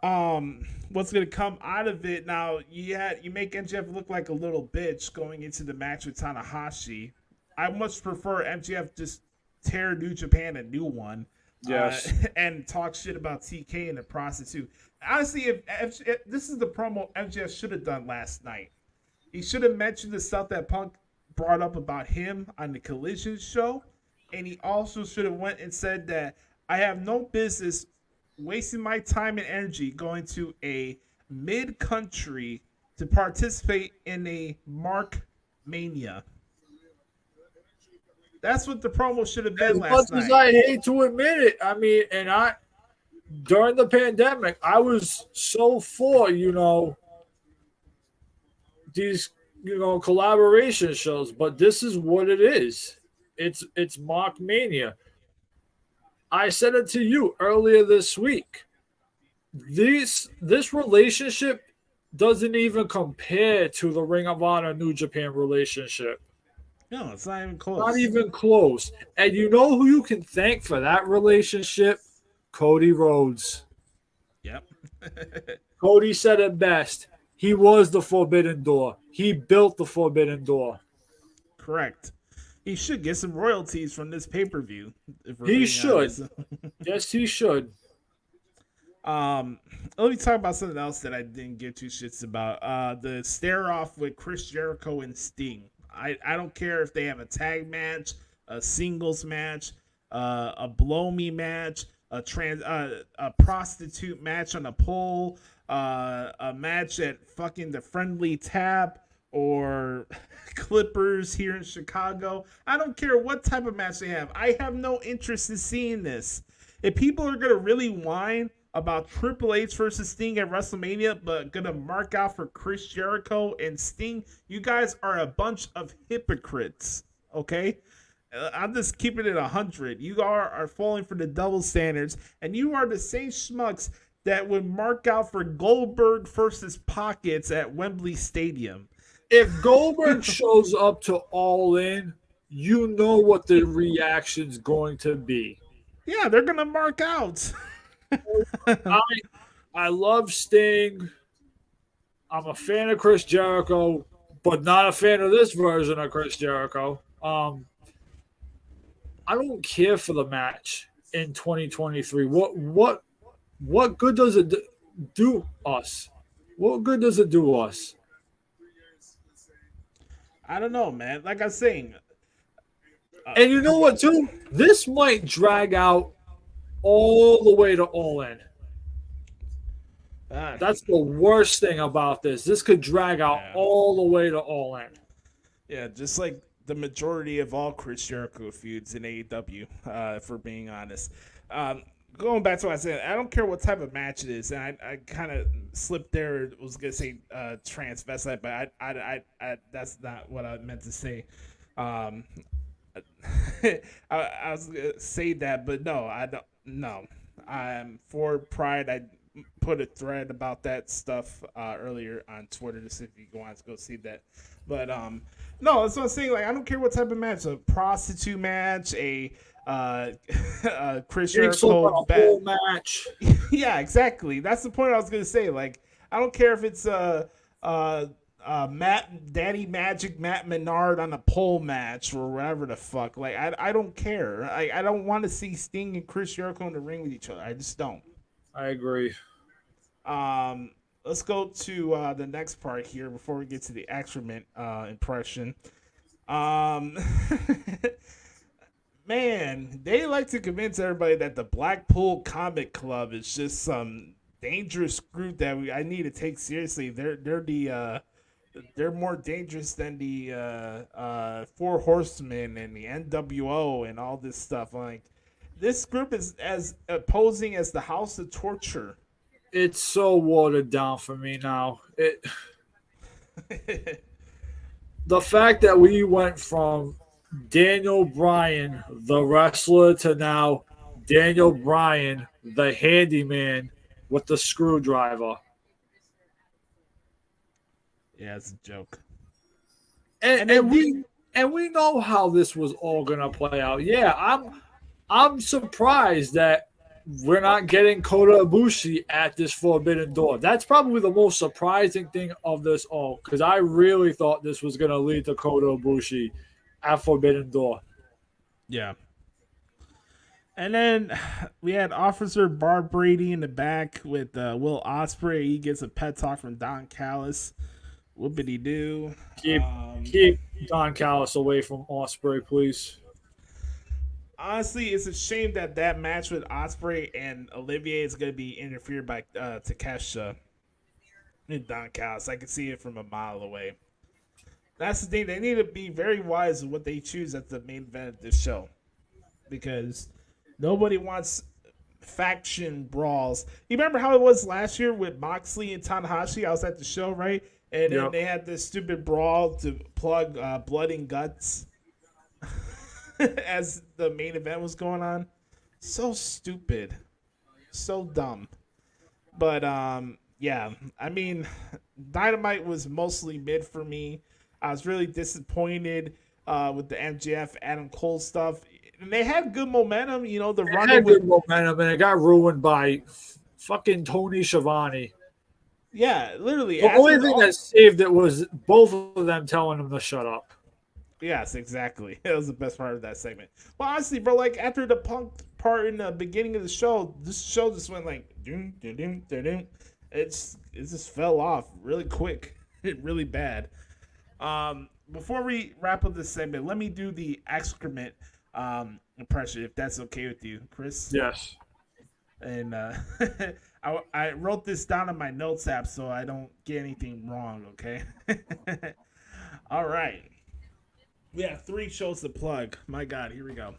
what's going to come out of it now, you make MJF look like a little bitch going into the match with Tanahashi. I much prefer MJF just tear New Japan a new one. Yes. And talk shit about TK in the process too. Honestly, if this is the promo MJF should have done last night. He should have mentioned the stuff that Punk brought up about him on the Collision show, and he also should have went and said that I have no business wasting my time and energy going to a mid-country to participate in a Mark Mania. That's what the promo should have been last night. As much as I hate to admit it, I mean, during the pandemic, I was so for, these, collaboration shows, but this is what it is. It's Mark Mania. I said it to you earlier this week. This relationship doesn't even compare to the Ring of Honor New Japan relationship. No, it's not even close. Not even close. And you know who you can thank for that relationship? Cody Rhodes. Yep. Cody said it best. He was the Forbidden Door. He built the Forbidden Door. Correct. He should get some royalties from this pay-per-view. He should. Yes, he should. Let me talk about something else that I didn't give two shits about. The stare-off with Chris Jericho and Sting. I don't care if they have a tag match, a singles match, a blow me match, a prostitute match on a pole, a match at fucking the Friendly Tap or Clippers here in Chicago. I don't care what type of match they have. I have no interest in seeing this. If people are gonna really whine about Triple H versus Sting at WrestleMania, but gonna mark out for Chris Jericho and Sting, you guys are a bunch of hypocrites. Okay, I'm just keeping it 100. You are falling for the double standards, and you are the same schmucks that would mark out for Goldberg versus Pockets at Wembley Stadium. If Goldberg shows up to All In, you know what the reaction's going to be. Yeah, they're gonna mark out. I love Sting. I'm a fan of Chris Jericho, but not a fan of this version of Chris Jericho. I don't care for the match in 2023. What good does it do us? What good does it do us? I don't know, man. Like I'm saying. And you know what, too? This might drag out all the way to All In. That's the worst thing about this. This could drag out all the way to All In. Yeah, just like the majority of all Chris Jericho feuds in AEW, for being honest. Going back to what I said, I don't care what type of match it is, and I kind of slipped there. I was gonna say transvestite, but I that's not what I meant to say. I was gonna say that, but no, I don't. No, I'm for Pride. I put a thread about that stuff earlier on Twitter to see if you want to go see that. But no, that's what I'm saying. Like, I don't care what type of match, a prostitute match, a Chris Jericho match. Yeah, exactly. That's the point I was gonna say. Like, I don't care if it's Daddy Magic Matt Menard on a pole match or whatever the fuck. Like, I don't care. I don't want to see Sting and Chris Jericho in the ring with each other. I just don't. I agree. Let's go to the next part here before we get to the Excrement impression. Man, they like to convince everybody that the Blackpool Comic Club is just some dangerous group that I need to take seriously. They're more dangerous than the Four Horsemen and the NWO and all this stuff. Like, this group is as opposing as the House of Torture. It's so watered down for me now. The fact that we went from Daniel Bryan, the wrestler, to now Daniel Bryan, the handyman with the screwdriver. Yeah, it's a joke. And we know how this was all gonna play out. Yeah, I'm surprised that we're not getting Kota Ibushi at this Forbidden Door. That's probably the most surprising thing of this all, because I really thought this was gonna lead to Kota Ibushi at Forbidden Door. Yeah. And then we had Officer Barb Brady in the back with Will Ospreay. He gets a pet talk from Don Callis. Whoopity doo. Keep Don Callis away from Ospreay, please. Honestly, it's a shame that match with Ospreay and Olivier is going to be interfered by Takeshita and Don Callis. I can see it from a mile away. That's the thing. They need to be very wise in what they choose at the main event of this show, because nobody wants faction brawls. You remember how it was last year with Moxley and Tanahashi? I was at the show, right? And then they had this stupid brawl to plug Blood and Guts as the main event was going on. So stupid. So dumb. But, yeah, I mean, Dynamite was mostly mid for me. I was really disappointed with the MJF Adam Cole stuff. And they had good momentum, you know. They had good momentum, and it got ruined by fucking Tony Schiavone. Yeah, literally. The only thing that saved it was both of them telling him to shut up. Yes, exactly. That was the best part of that segment. Well, honestly, bro, like after the Punk part in the beginning of the show, this show just went like, doom, doom, doom, doom, doom. It just fell off really quick, really bad. Before we wrap up this segment, let me do the excrement impression, if that's okay with you, Chris. Yes. And I wrote this down in my notes app so I don't get anything wrong, okay? All right. We have 3 shows to plug. My God, here we go.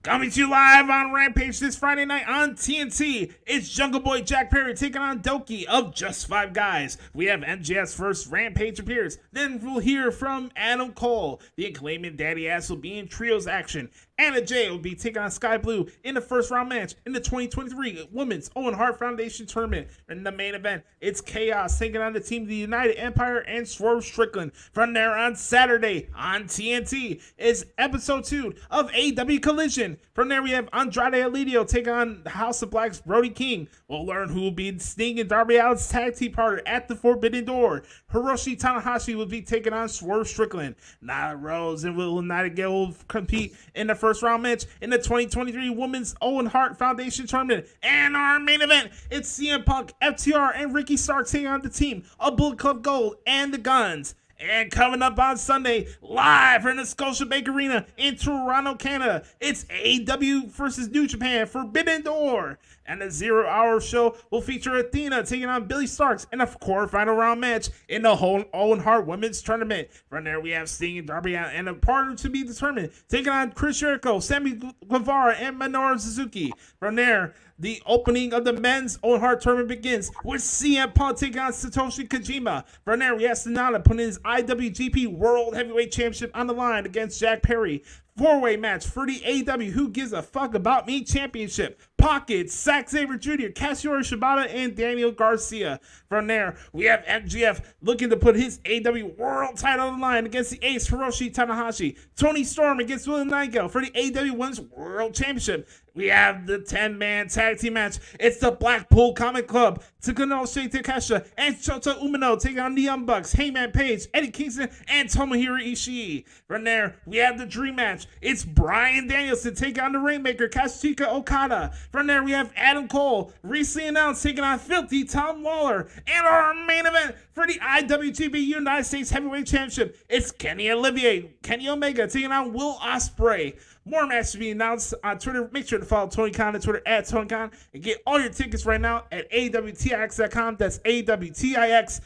Coming to you live on Rampage this Friday night on TNT, it's Jungle Boy Jack Perry taking on Doki of Just 5 Guys. We have MJF's first Rampage appearance. Then we'll hear from Adam Cole. The Acclaimant Daddy Ass will be in trios action. Anna Jay will be taking on Sky Blue in the first round match in the 2023 Women's Owen Hart Foundation Tournament. In the main event, it's Chaos taking on the team of the United Empire and Swerve Strickland. From there on Saturday on TNT is episode 2 of AEW Collision. From there we have Andrade Alito taking on the House of Black's Brody King. We'll learn who will be Sting and Darby Allin's tag team partner at the Forbidden Door. Hiroshi Tanahashi will be taking on Swerve Strickland. Nyla Rose and Will Nightingale will compete in the first round match in the 2023 Women's Owen Hart Foundation Tournament. And our main event, it's CM Punk, FTR, and Ricky Starks taking on the team of Bullet Club Gold and the Guns. And coming up on Sunday, live from the Scotiabank Arena in Toronto, Canada, it's AEW versus New Japan Forbidden Door. And the 0 Hour show will feature Athena taking on Billy Starks in a quarterfinal round match in the whole Owen Hart Women's Tournament. From there, we have Sting and Darby Allin and a partner to be determined, taking on Chris Jericho, Sammy Guevara, and Minoru Suzuki. From there, the opening of the men's Owen Hart tournament begins with CM Punk taking on Satoshi Kojima. From there, we have Sonata putting his IWGP World Heavyweight Championship on the line against Jack Perry. 4-way match for the AEW Who Gives a Fuck About Me Championship. Pocket, Zack Sabre Jr., Katsuyori Shibata, and Daniel Garcia. From there, we have MJF looking to put his AEW World title on the line against the ace Hiroshi Tanahashi. Tony Storm against Will Nightingale for the AEW Women's World Championship. We have the 10-man tag team match. It's the Blackpool Comic Club. Takeshi Takesha and Shota Umino taking on the Young Bucks, Heyman Page, Eddie Kingston, and Tomohiro Ishii. From there, we have the dream match. It's Bryan Danielson taking on the Rainmaker, Kazuchika Okada. From there, we have Adam Cole, recently announced, taking on Filthy Tom Lawler. And our main event for the IWGP United States Heavyweight Championship, it's Kenny Omega taking on Will Ospreay. More matches to be announced on Twitter. Make sure to follow Tony Khan on Twitter at Tony Khan and get all your tickets right now at AWTIX.com. That's AWTIX.com.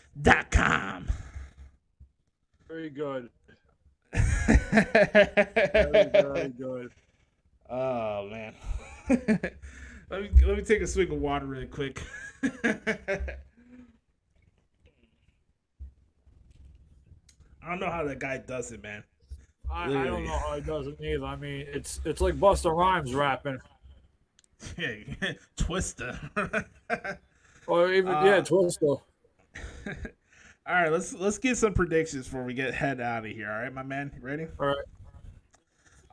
Very good. Very good. Oh man. let me take a swig of water really quick. I don't know how that guy does it, man. I don't know how he does it either. I mean, it's like Busta Rhymes rapping. Yeah, Twista. Or even Twista. All right, let's get some predictions before we head out of here. All right, my man, you ready? All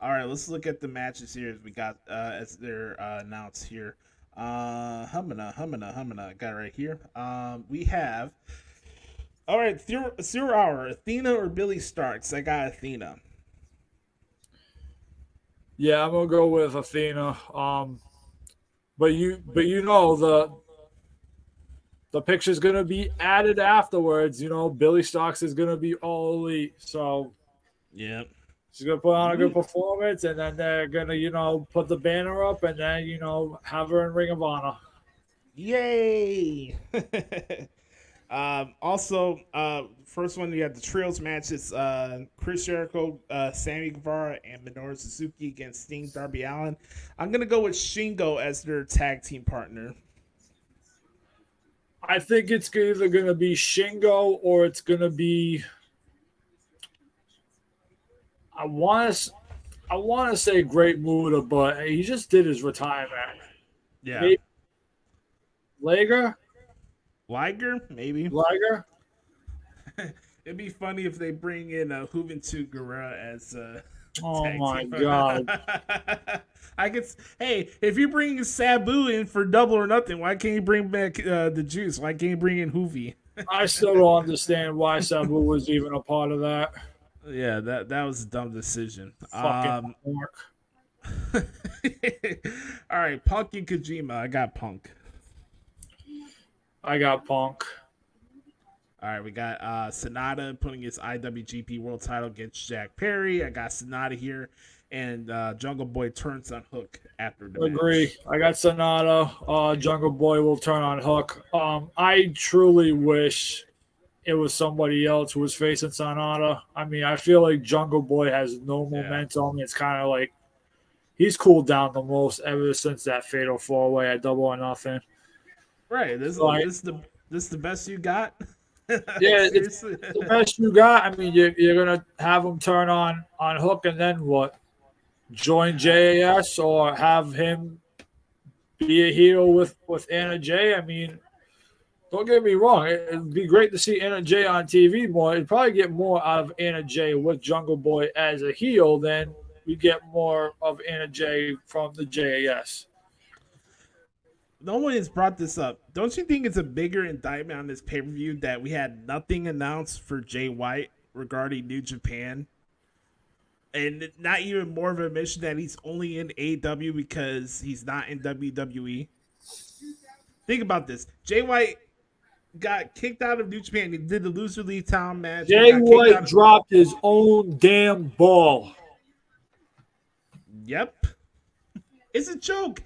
right. Let's look at the matches here as we got as they're announced here. Humana. I got it right here. We have. All right, 0 Hour, Athena or Billy Starks. I got Athena. Yeah, I'm gonna go with Athena. But you know the picture's gonna be added afterwards. You know, Billy Starks is gonna be all elite. So yeah, she's gonna put on a good performance, and then they're gonna put the banner up, and then have her in Ring of Honor. Yay! Also, first one, you have the trios matches. Chris Jericho, Sammy Guevara, and Minoru Suzuki against Sting, Darby Allin. I'm going to go with Shingo as their tag team partner. I think it's either going to be Shingo or it's going to be. I want to say Great Muta, but he just did his retirement. Yeah. Maybe Liger? Maybe. Liger? It'd be funny if they bring in Juventud Guerrera as Oh tag my team. God. I could. Hey, if you bring Sabu in for Double or Nothing, why can't you bring back the Juice? Why can't you bring in Hoovy? I still don't understand why Sabu was even a part of that. Yeah, that was a dumb decision. Fucking pork. All right, Punk and Kojima. I got Punk. I got Punk. All right, we got Sonata putting his IWGP World Title against Jack Perry. I got Sonata here, and Jungle Boy turns on Hook after the Agree. match. I got Sonata. Jungle Boy will turn on Hook. I truly wish it was somebody else who was facing Sonata. I mean, I feel like Jungle Boy has no momentum. It's kind of like he's cooled down the most ever since that fatal 4-way at Double or Nothing. Right. This is the best you got. Yeah, it's the best you got. I mean, you're gonna have him turn on Hook, and then what? Join JAS or have him be a heel with Anna Jay? I mean, don't get me wrong. It'd be great to see Anna Jay on TV more. It'd probably get more out of Anna Jay with Jungle Boy as a heel than we get more of Anna Jay from the JAS. No one has brought this up. Don't you think it's a bigger indictment on this pay-per-view that we had nothing announced for Jay White regarding New Japan? And not even more of a admission that he's only in AEW because he's not in WWE? Think about this. Jay White got kicked out of New Japan. He did the Loser League Town match. Jay White dropped his own damn ball. Yep. It's a joke.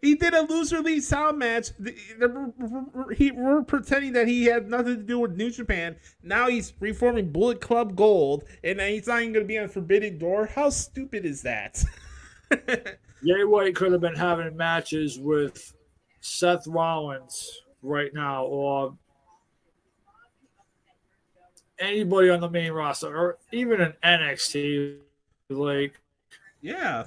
He did a Loser League Sound match. We're pretending that he had nothing to do with New Japan. Now he's reforming Bullet Club Gold, and he's not even going to be on Forbidden Door. How stupid is that? Jay White could have been having matches with Seth Rollins right now, or anybody on the main roster, or even an NXT. Like, yeah.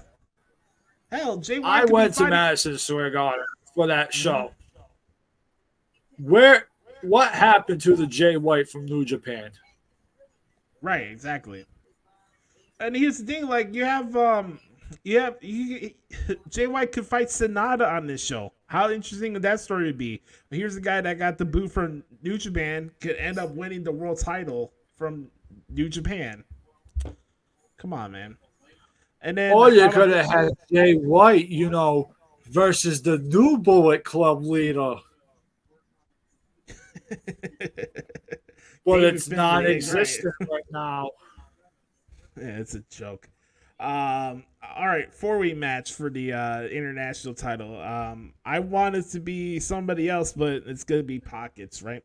Hell, Jay White. I went to Madison Square Garden for that show. What happened to the Jay White from New Japan? Right, exactly. And here's the thing: like Jay White could fight Sonata on this show. How interesting would that story would be? Here's the guy that got the boot from New Japan could end up winning the world title from New Japan. Come on, man. And then you could have had Jay White, versus the new Bullet Club leader. But it's non-existent right now. Yeah, it's a joke. All right, 4-way match for the international title. I want it to be somebody else, but it's gonna be Pockets, right?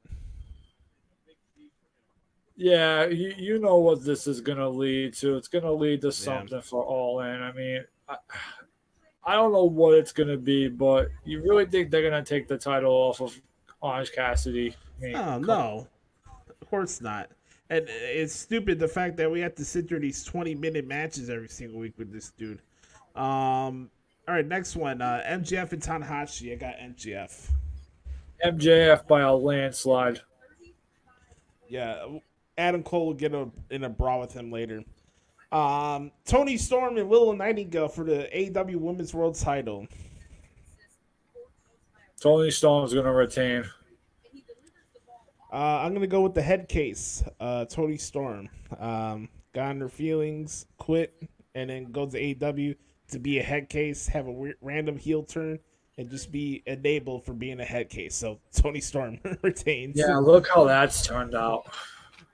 Yeah, you know what this is going to lead to. It's going to lead to something for All In. I mean, I don't know what it's going to be, but you really think they're going to take the title off of Orange Cassidy? No, of course not. And it's stupid the fact that we have to sit through these 20-minute matches every single week with this dude. All right, next one. MJF and Tanahashi. I got MJF. MJF by a landslide. Yeah, Adam Cole will get in a brawl with him later. Tony Storm and Willow Nightingale for the AEW Women's World Title. Tony Storm's going to retain. I'm going to go with the head case. Tony Storm. Got on her feelings, quit, and then go to AEW to be a head case, have a random heel turn, and just be enabled for being a head case. So Tony Storm retains. Yeah, look how that's turned out.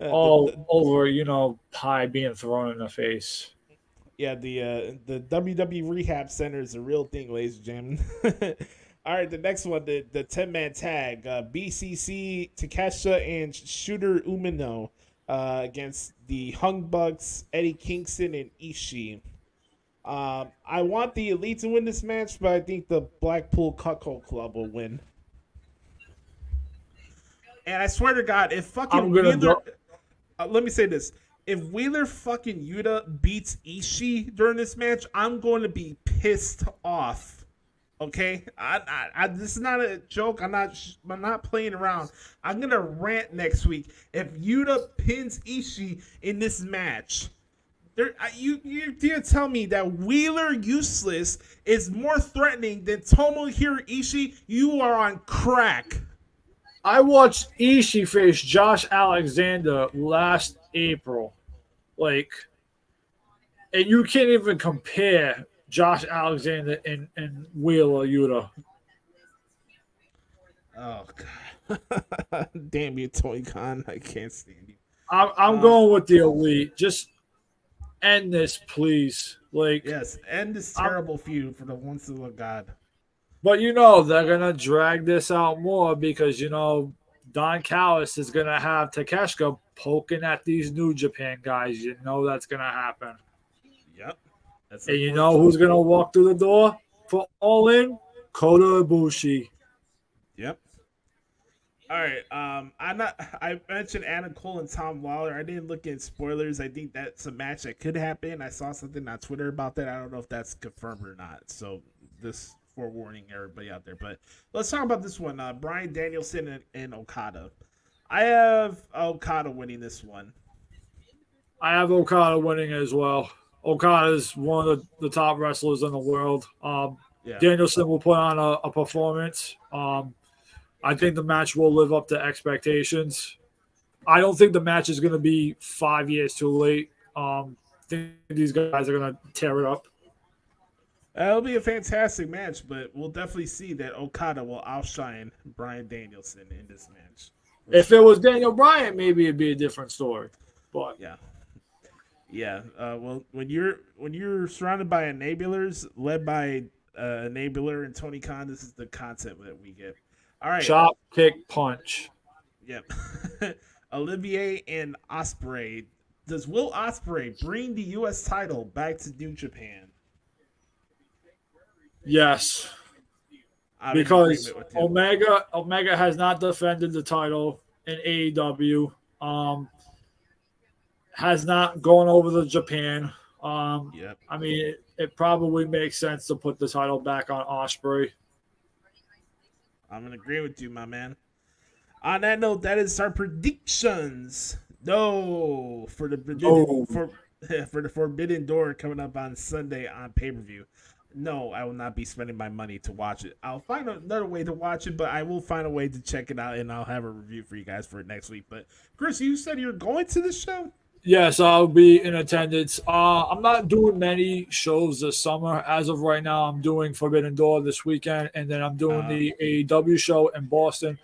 Over, pie being thrown in the face. Yeah, the WWE Rehab Center is a real thing, ladies and gentlemen. All right, the next one, the 10-man tag. BCC, Takeshita, and Shooter Umino against the Hung Bucks, Eddie Kingston, and Ishii. I want the Elite to win this match, but I think the Blackpool Cuckold Club will win. And I swear to God, if fucking Wheeler, let me say this: if Wheeler fucking Yuta beats Ishii during this match, I'm going to be pissed off. Okay, this is not a joke. I'm not playing around. I'm gonna rant next week if Yuta pins Ishii in this match. You're gonna tell me that Wheeler Useless is more threatening than Tomohiro Ishii? You are on crack. I watched Ishii face Josh Alexander last April. And you can't even compare Josh Alexander and Wheeler Yuta. Oh, God. Damn you, Tony Khan. I can't stand you. I'm going with the Elite. Just end this, please. Yes, end this terrible feud for the once in a God. But they're gonna drag this out more because Don Callis is gonna have Takeshita poking at these New Japan guys. That's gonna happen. Yep. And who's gonna walk through the door for All In? Kota Ibushi. Yep. All right. I mentioned Adam Cole and Tom Lawler. I didn't look at spoilers. I think that's a match that could happen. I saw something on Twitter about that. I don't know if that's confirmed or not. So this forewarning everybody out there. But let's talk about this one. Bryan Danielson and Okada. I have Okada winning this one. I have Okada winning as well. Okada is one of the top wrestlers in the world. Danielson will put on a performance. I think the match will live up to expectations. I don't think the match is going to be 5 years too late. I think these guys are going to tear it up. It'll be a fantastic match, but we'll definitely see that Okada will outshine Bryan Danielson in this match. If it was Daniel Bryan, maybe it'd be a different story. But yeah. Well, when you're surrounded by enablers, led by enabler and Tony Khan, this is the concept that we get. All right. Chop, kick, punch. Yep. Olivier and Ospreay. Does Will Ospreay bring the U.S. title back to New Japan? Yes. Because Omega has not defended the title in AEW. Has not gone over to Japan. Yep. I mean, it probably makes sense to put the title back on Ospreay. I'm in agreement with you, my man. On that note, that is our predictions. No, for the Forbidden Door coming up on Sunday on pay-per-view. No, I will not be spending my money to watch it. I'll find another way to watch it, but I will find a way to check it out, and I'll have a review for you guys for it next week. But Chris, you said you're going to the show? Yes, I'll be in attendance. I'm not doing many shows this summer. As of right now, I'm doing Forbidden Door this weekend, and then I'm doing the AEW show in Boston.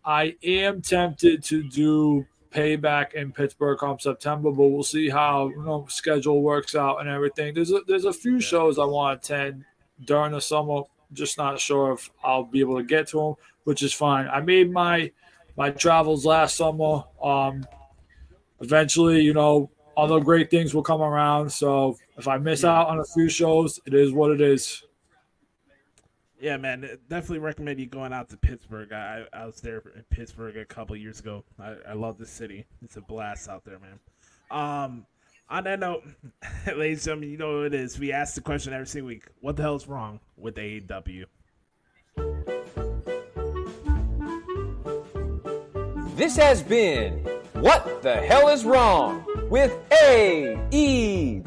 I am tempted to do Payback in Pittsburgh come September, but we'll see how schedule works out and everything. There's a few shows I want to attend during the summer. Just not sure if I'll be able to get to them, which is fine. I made my travels last summer. Eventually, other great things will come around. So if I miss out on a few shows, it is what it is. Yeah, man, definitely recommend you going out to Pittsburgh. I was there in Pittsburgh a couple of years ago. I love the city. It's a blast out there, man. On that note, ladies and gentlemen, you know what it is. We ask the question every single week. What the hell is wrong with AEW? This has been What the Hell is Wrong with AEW.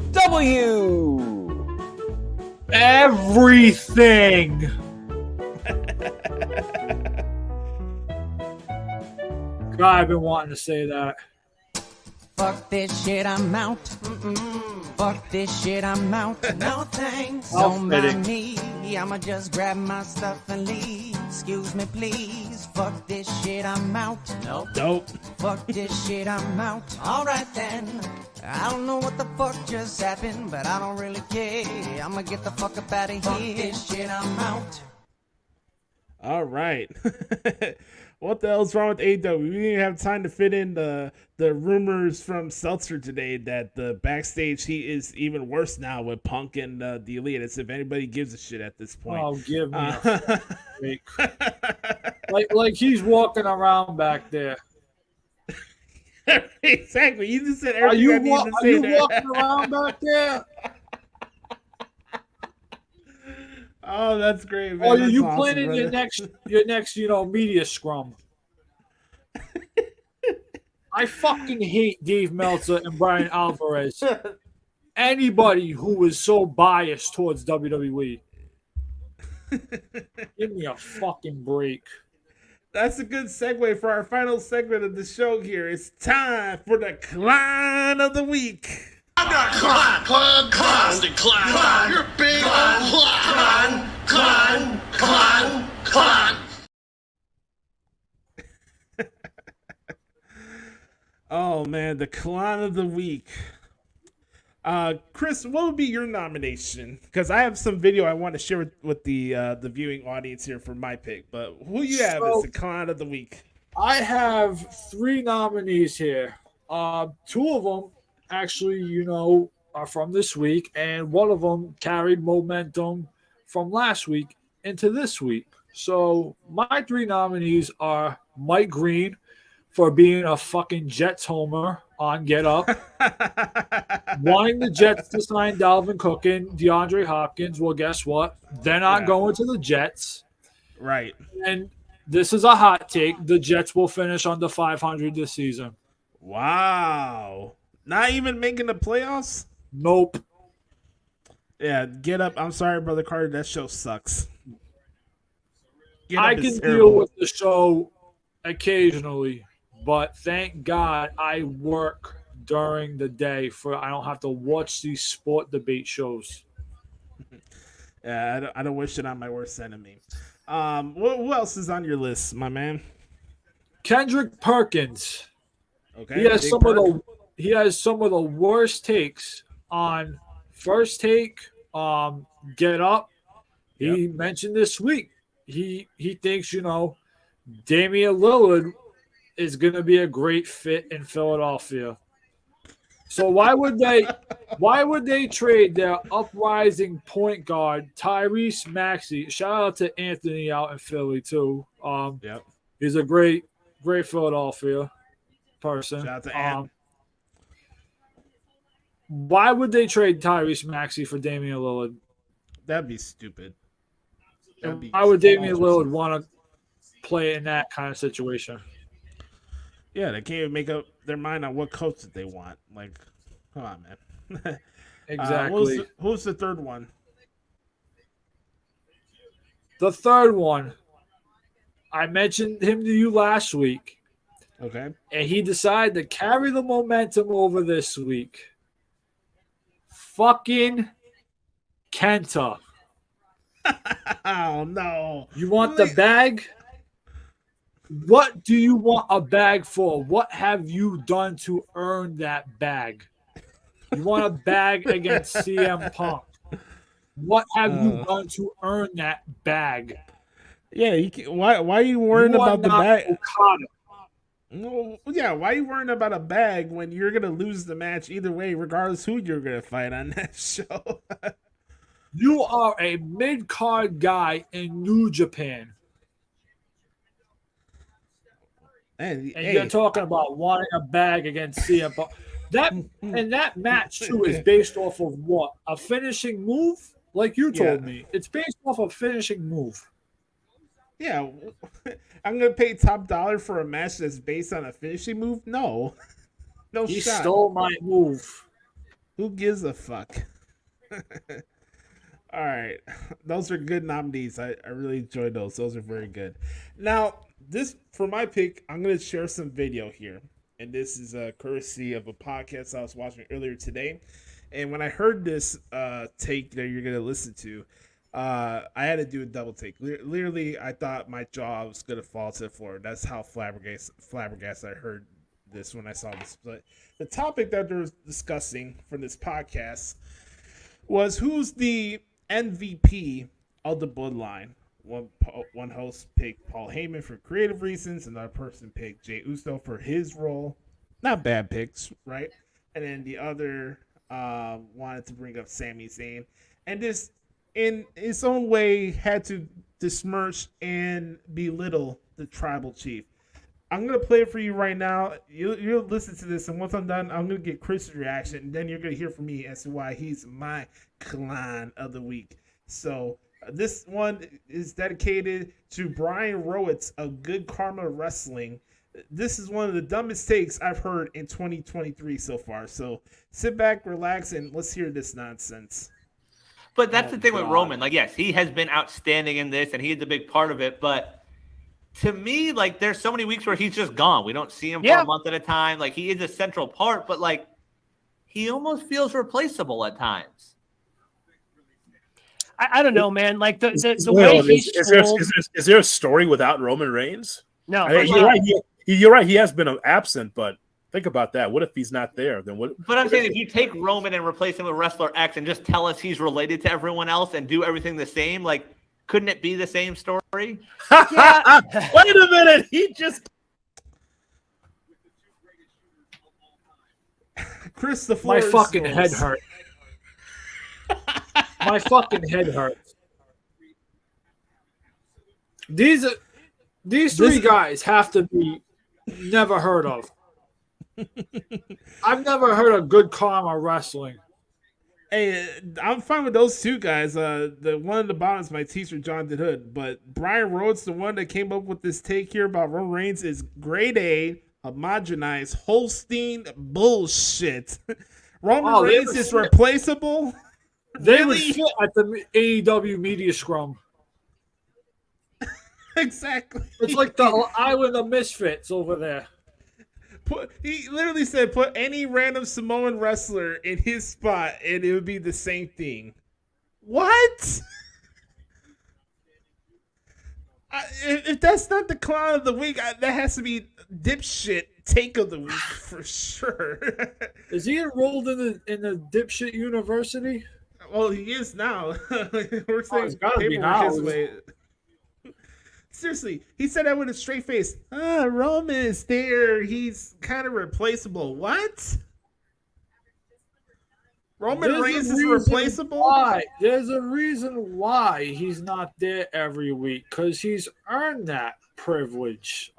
Everything. God, I've been wanting to say that. Fuck this shit, I'm out. Fuck this shit, I'm out. No thanks. Don't mind me. I'ma just grab my stuff and leave. Excuse me, please. Fuck this shit, I'm out. Nope. Fuck this shit, I'm out. Alright then. I don't know what the fuck just happened, but I don't really care. I'ma get the fuck up out of here. Fuck this shit, I'm out. All right. What the hell's wrong with AEW? We didn't have time to fit in the rumors from Seltzer today that the backstage heat is even worse now with Punk and the Elite. As if anybody gives a shit at this point. Oh, give me a break. like he's walking around back there. Exactly. You just said everything I need to say. Are you walking around back there? Oh, that's great, man. Or That's you awesome, planning brother. your next media scrum? I fucking hate Dave Meltzer and Brian Alvarez. Anybody who is so biased towards WWE. Give me a fucking break. That's a good segue for our final segment of the show here. It's time for the CLAHN of the week. I'm not CLAHN. You're big on CLAHN. Oh man, the CLAHN of the week. Chris, what would be your nomination? Because I have some video I want to share with the viewing audience here for my pick. But who you have as the CLAHN of the week? I have 3 nominees here. 2 of them actually, are from this week, and one of them carried momentum from last week into this week. So my 3 nominees are Mike Green for being a fucking Jets homer on Get Up, wanting the Jets to sign Dalvin Cook and DeAndre Hopkins. Well, guess what? They're not going to the Jets. Right. And this is a hot take. The Jets will finish under 500 this season. Wow. Not even making the playoffs? Nope. Yeah, Get Up. I'm sorry, Brother Carter. That show sucks. I can deal with the show occasionally, but thank God I work during the day I don't have to watch these sport debate shows. Yeah, I don't wish it on my worst enemy. Who else is on your list, my man? Kendrick Perkins. Okay. He has some of the worst takes on First Take, Get Up. He mentioned this week. He thinks, Damian Lillard is going to be a great fit in Philadelphia. So why would they trade their uprising point guard Tyrese Maxey? Shout out to Anthony out in Philly too. He's a great Philadelphia person. Shout out to Ant. Why would they trade Tyrese Maxey for Damian Lillard? That'd be stupid. Why would Damian Lillard want to play in that kind of situation? Yeah, they can't even make up their mind on what coach that they want. Like, come on, man. Exactly. Who's the third one? The third one, I mentioned him to you last week. Okay. And he decided to carry the momentum over this week. Fucking Kenta. Oh, no. You want the bag? What do you want a bag for? What have you done to earn that bag? You want a bag against CM Punk. What have you done to earn that bag? Yeah, why are you worrying about the bag? Okada. No, yeah, why are you worrying about a bag when you're going to lose the match either way, regardless who you're going to fight on that show? You are a mid-card guy in New Japan. And you're talking about wanting a bag against CM Punk. That match, too, is based off of what? A finishing move? Like you told me. It's based off a finishing move. Yeah. I'm going to pay top dollar for a match that's based on a finishing move? No. No he shot. He stole my move. Who gives a fuck? All right. Those are good nominees. I really enjoyed those. Those are very good. Now, for my pick, I'm going to share some video here. And this is a courtesy of a podcast I was watching earlier today. And when I heard this take that you're going to listen to, I had to do a double take. Literally, I thought my jaw was going to fall to the floor. That's how flabbergasted I heard this when I saw this. But the topic that they're discussing from this podcast was who's the MVP of the Bloodline. One host picked Paul Heyman for creative reasons. Another person picked Jey Uso for his role. Not bad picks, right? And then the other wanted to bring up Sami Zayn. And this, in its own way, had to besmirch and belittle the tribal chief. I'm going to play it for you right now. You'll listen to this, and once I'm done, I'm going to get Chris's reaction, and then you're going to hear from me as to why he's my CLAHN of the week. So this one is dedicated to Brian Rowitz of Good Karma Wrestling. This is one of the dumbest takes I've heard in 2023 so far. So sit back, relax, and let's hear this nonsense. But that's the thing with Roman. Like, yes, he has been outstanding in this, and he is a big part of it, but to me, like, there's so many weeks where he's just gone. We don't see him for a month at a time. Like, he is a central part, but, like, he almost feels replaceable at times. I don't know, man. Like, the way he's is there a story without Roman Reigns? No. You're right. You're right. He has been absent, but think about that. What if he's not there? Then what? But I'm saying if you take Roman and replace him with wrestler X and just tell us he's related to everyone else and do everything the same, like, couldn't it be the same story? Yeah. Wait a minute. He just. Chris, the My fucking head hurts. My fucking head hurts. These three guys have to be never heard of. I've never heard of Good Karma Wrestling. Hey, I'm fine with those two guys. The one at the bottom is my teacher, John Hood. But Brian Rhodes, the one that came up with this take here about Roman Reigns, is grade A, homogenized, Holstein bullshit. Roman Reigns is replaceable. They would fit at the AEW media scrum. Exactly. It's like the Island of Misfits over there. He literally said, put any random Samoan wrestler in his spot, and it would be the same thing. What? If that's not the CLAHN of the week, that has to be dipshit take of the week for sure. Is he enrolled in the dipshit university? Well, he is now. We're saying paperwork his way. Seriously, he said that with a straight face. Roman is there. He's kind of replaceable. What? Roman Reigns is replaceable? There's a reason why he's not there every week, because he's earned that privilege.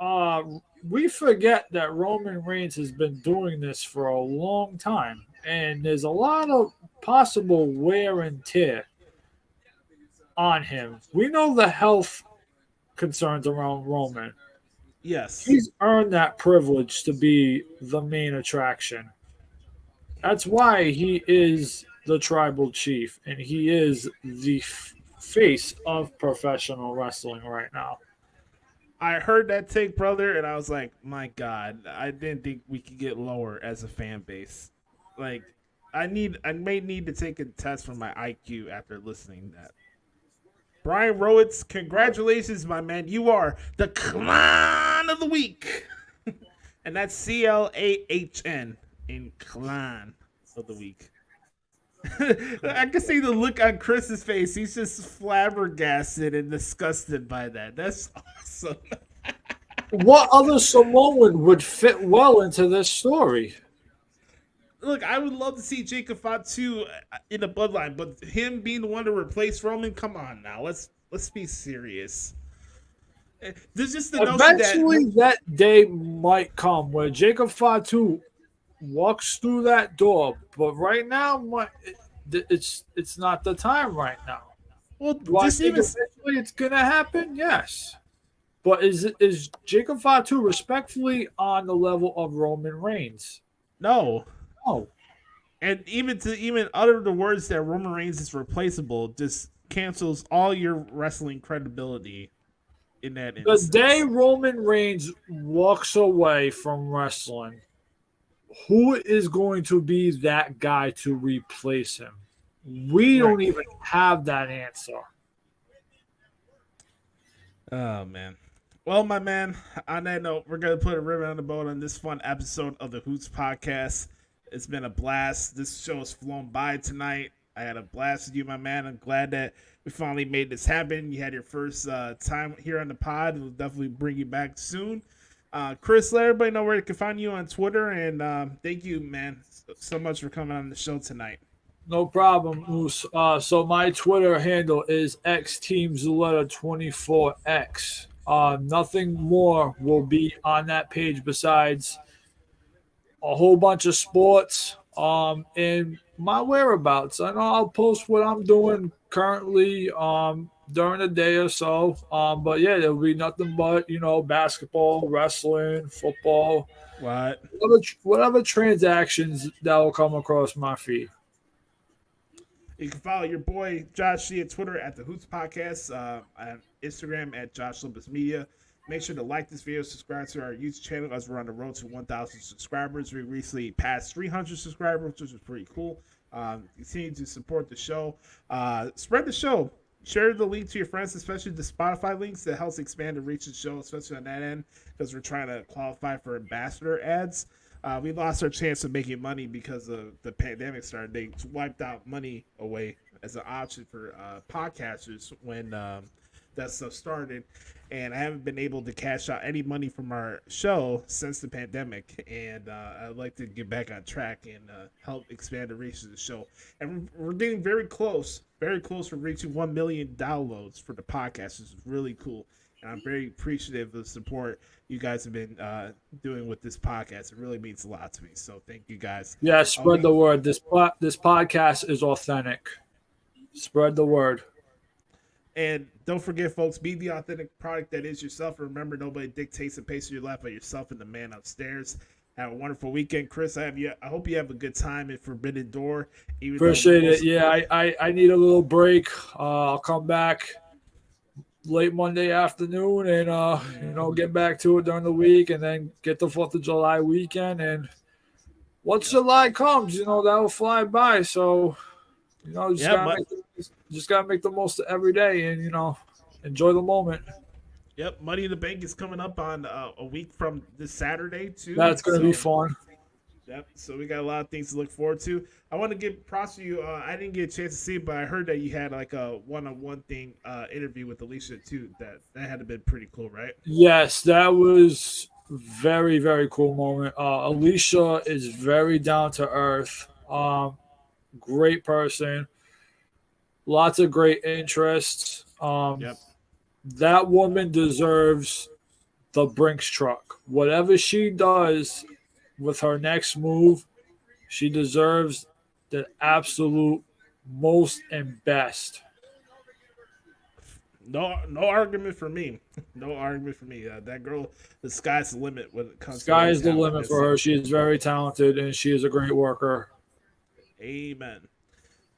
We forget that Roman Reigns has been doing this for a long time, and there's a lot of possible wear and tear on him. We know the health concerns around Roman. Yes. He's earned that privilege to be the main attraction. That's why he is the tribal chief, and he is the face of professional wrestling right now. I heard that take, brother, and I was like, my God, I didn't think we could get lower as a fan base. Like, I may need to take a test for my IQ after listening to that. Brian Rowitz, congratulations, my man. You are the CLAHN of the week. And that's CLAHN in CLAHN of the week. I can see the look on Chris's face. He's just flabbergasted and disgusted by that. That's awesome. What other Samoan would fit well into this story? Look, I would love to see Jacob Fatu in the bloodline, but him being the one to replace Roman, come on now. Let's be serious. There's just the eventually that day might come where Jacob Fatu walks through that door, but right now it's not the time right now. Well, do I think eventually it's gonna happen? Yes. But is Jacob Fatu respectfully on the level of Roman Reigns? No. Oh, and even utter the words that Roman Reigns is replaceable just cancels all your wrestling credibility in that instance. The day Roman Reigns walks away from wrestling, who is going to be that guy to replace him? We don't even have that answer. Oh, man. Well, my man, on that note, we're going to put a ribbon on the boat on this fun episode of the Hoots Podcast. It's been a blast. This show has flown by tonight. I had a blast with you, my man. I'm glad that we finally made this happen. You had your first time here on the pod. We'll definitely bring you back soon. Chris, let everybody know where they can find you on Twitter. And thank you, man, so much for coming on the show tonight. No problem, Moose. So my Twitter handle is xteamzuleta24x. Nothing more will be on that page besides a whole bunch of sports and my whereabouts. I know I'll post what I'm doing currently during the day or so. But yeah, there'll be nothing but, basketball, wrestling, football. What? Whatever transactions that will come across my feed. You can follow your boy Joshie at Twitter at the Hoots Podcast, on Instagram at Josh Lopez Media. Make sure to like this video, subscribe to our YouTube channel as we're on the road to 1,000 subscribers. We recently passed 300 subscribers, which was pretty cool. Continue to support the show. Spread the show. Share the link to your friends, especially the Spotify links that helps expand the reach of the show, especially on that end, because we're trying to qualify for ambassador ads. We lost our chance of making money because of the pandemic started. They wiped out money away as an option for podcasters when that stuff started. And I haven't been able to cash out any money from our show since the pandemic. And I'd like to get back on track and help expand the reach of the show. And we're getting very close for reaching 1 million downloads for the podcast. It's really cool. And I'm very appreciative of the support you guys have been doing with this podcast. It really means a lot to me. So thank you guys. Yeah, spread the word. This podcast is authentic. Spread the word. And don't forget, folks, be the authentic product that is yourself. Remember, nobody dictates the pace of your life but yourself and the man upstairs. Have a wonderful weekend, Chris. I hope you have a good time at Forbidden Door. Appreciate it. Yeah, I need a little break. I'll come back late Monday afternoon and get back to it during the week and then get the 4th of July weekend. And once July comes, that will fly by. So, just gotta make the most of every day and enjoy the moment. Yep, Money in the Bank is coming up on a week from this Saturday too. That's gonna be fun. Yep, so we got a lot of things to look forward to. I want to give props to you. I didn't get a chance to see it, but I heard that you had like a one-on-one thing interview with Alicia too. That had to been pretty cool, right? Yes, that was very, very cool moment. Alicia is very down to earth. Great person. Lots of great interests. Yep. That woman deserves the Brinks truck. Whatever she does with her next move, she deserves the absolute most and best. No argument for me. No argument for me. That girl, the sky's the limit when it comes. Sky is the limit for her. She is very talented and she is a great worker. Amen.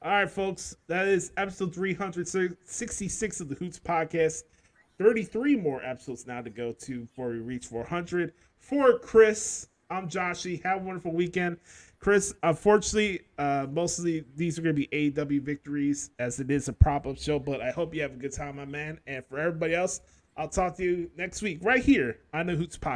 All right, folks, that is episode 366 of the Hoots Podcast. 33 more episodes now to go to before we reach 400. For Chris, I'm Joshie. Have a wonderful weekend. Chris, unfortunately, mostly these are going to be AEW victories as it is a prop-up show, but I hope you have a good time, my man. And for everybody else, I'll talk to you next week right here on the Hoots Podcast.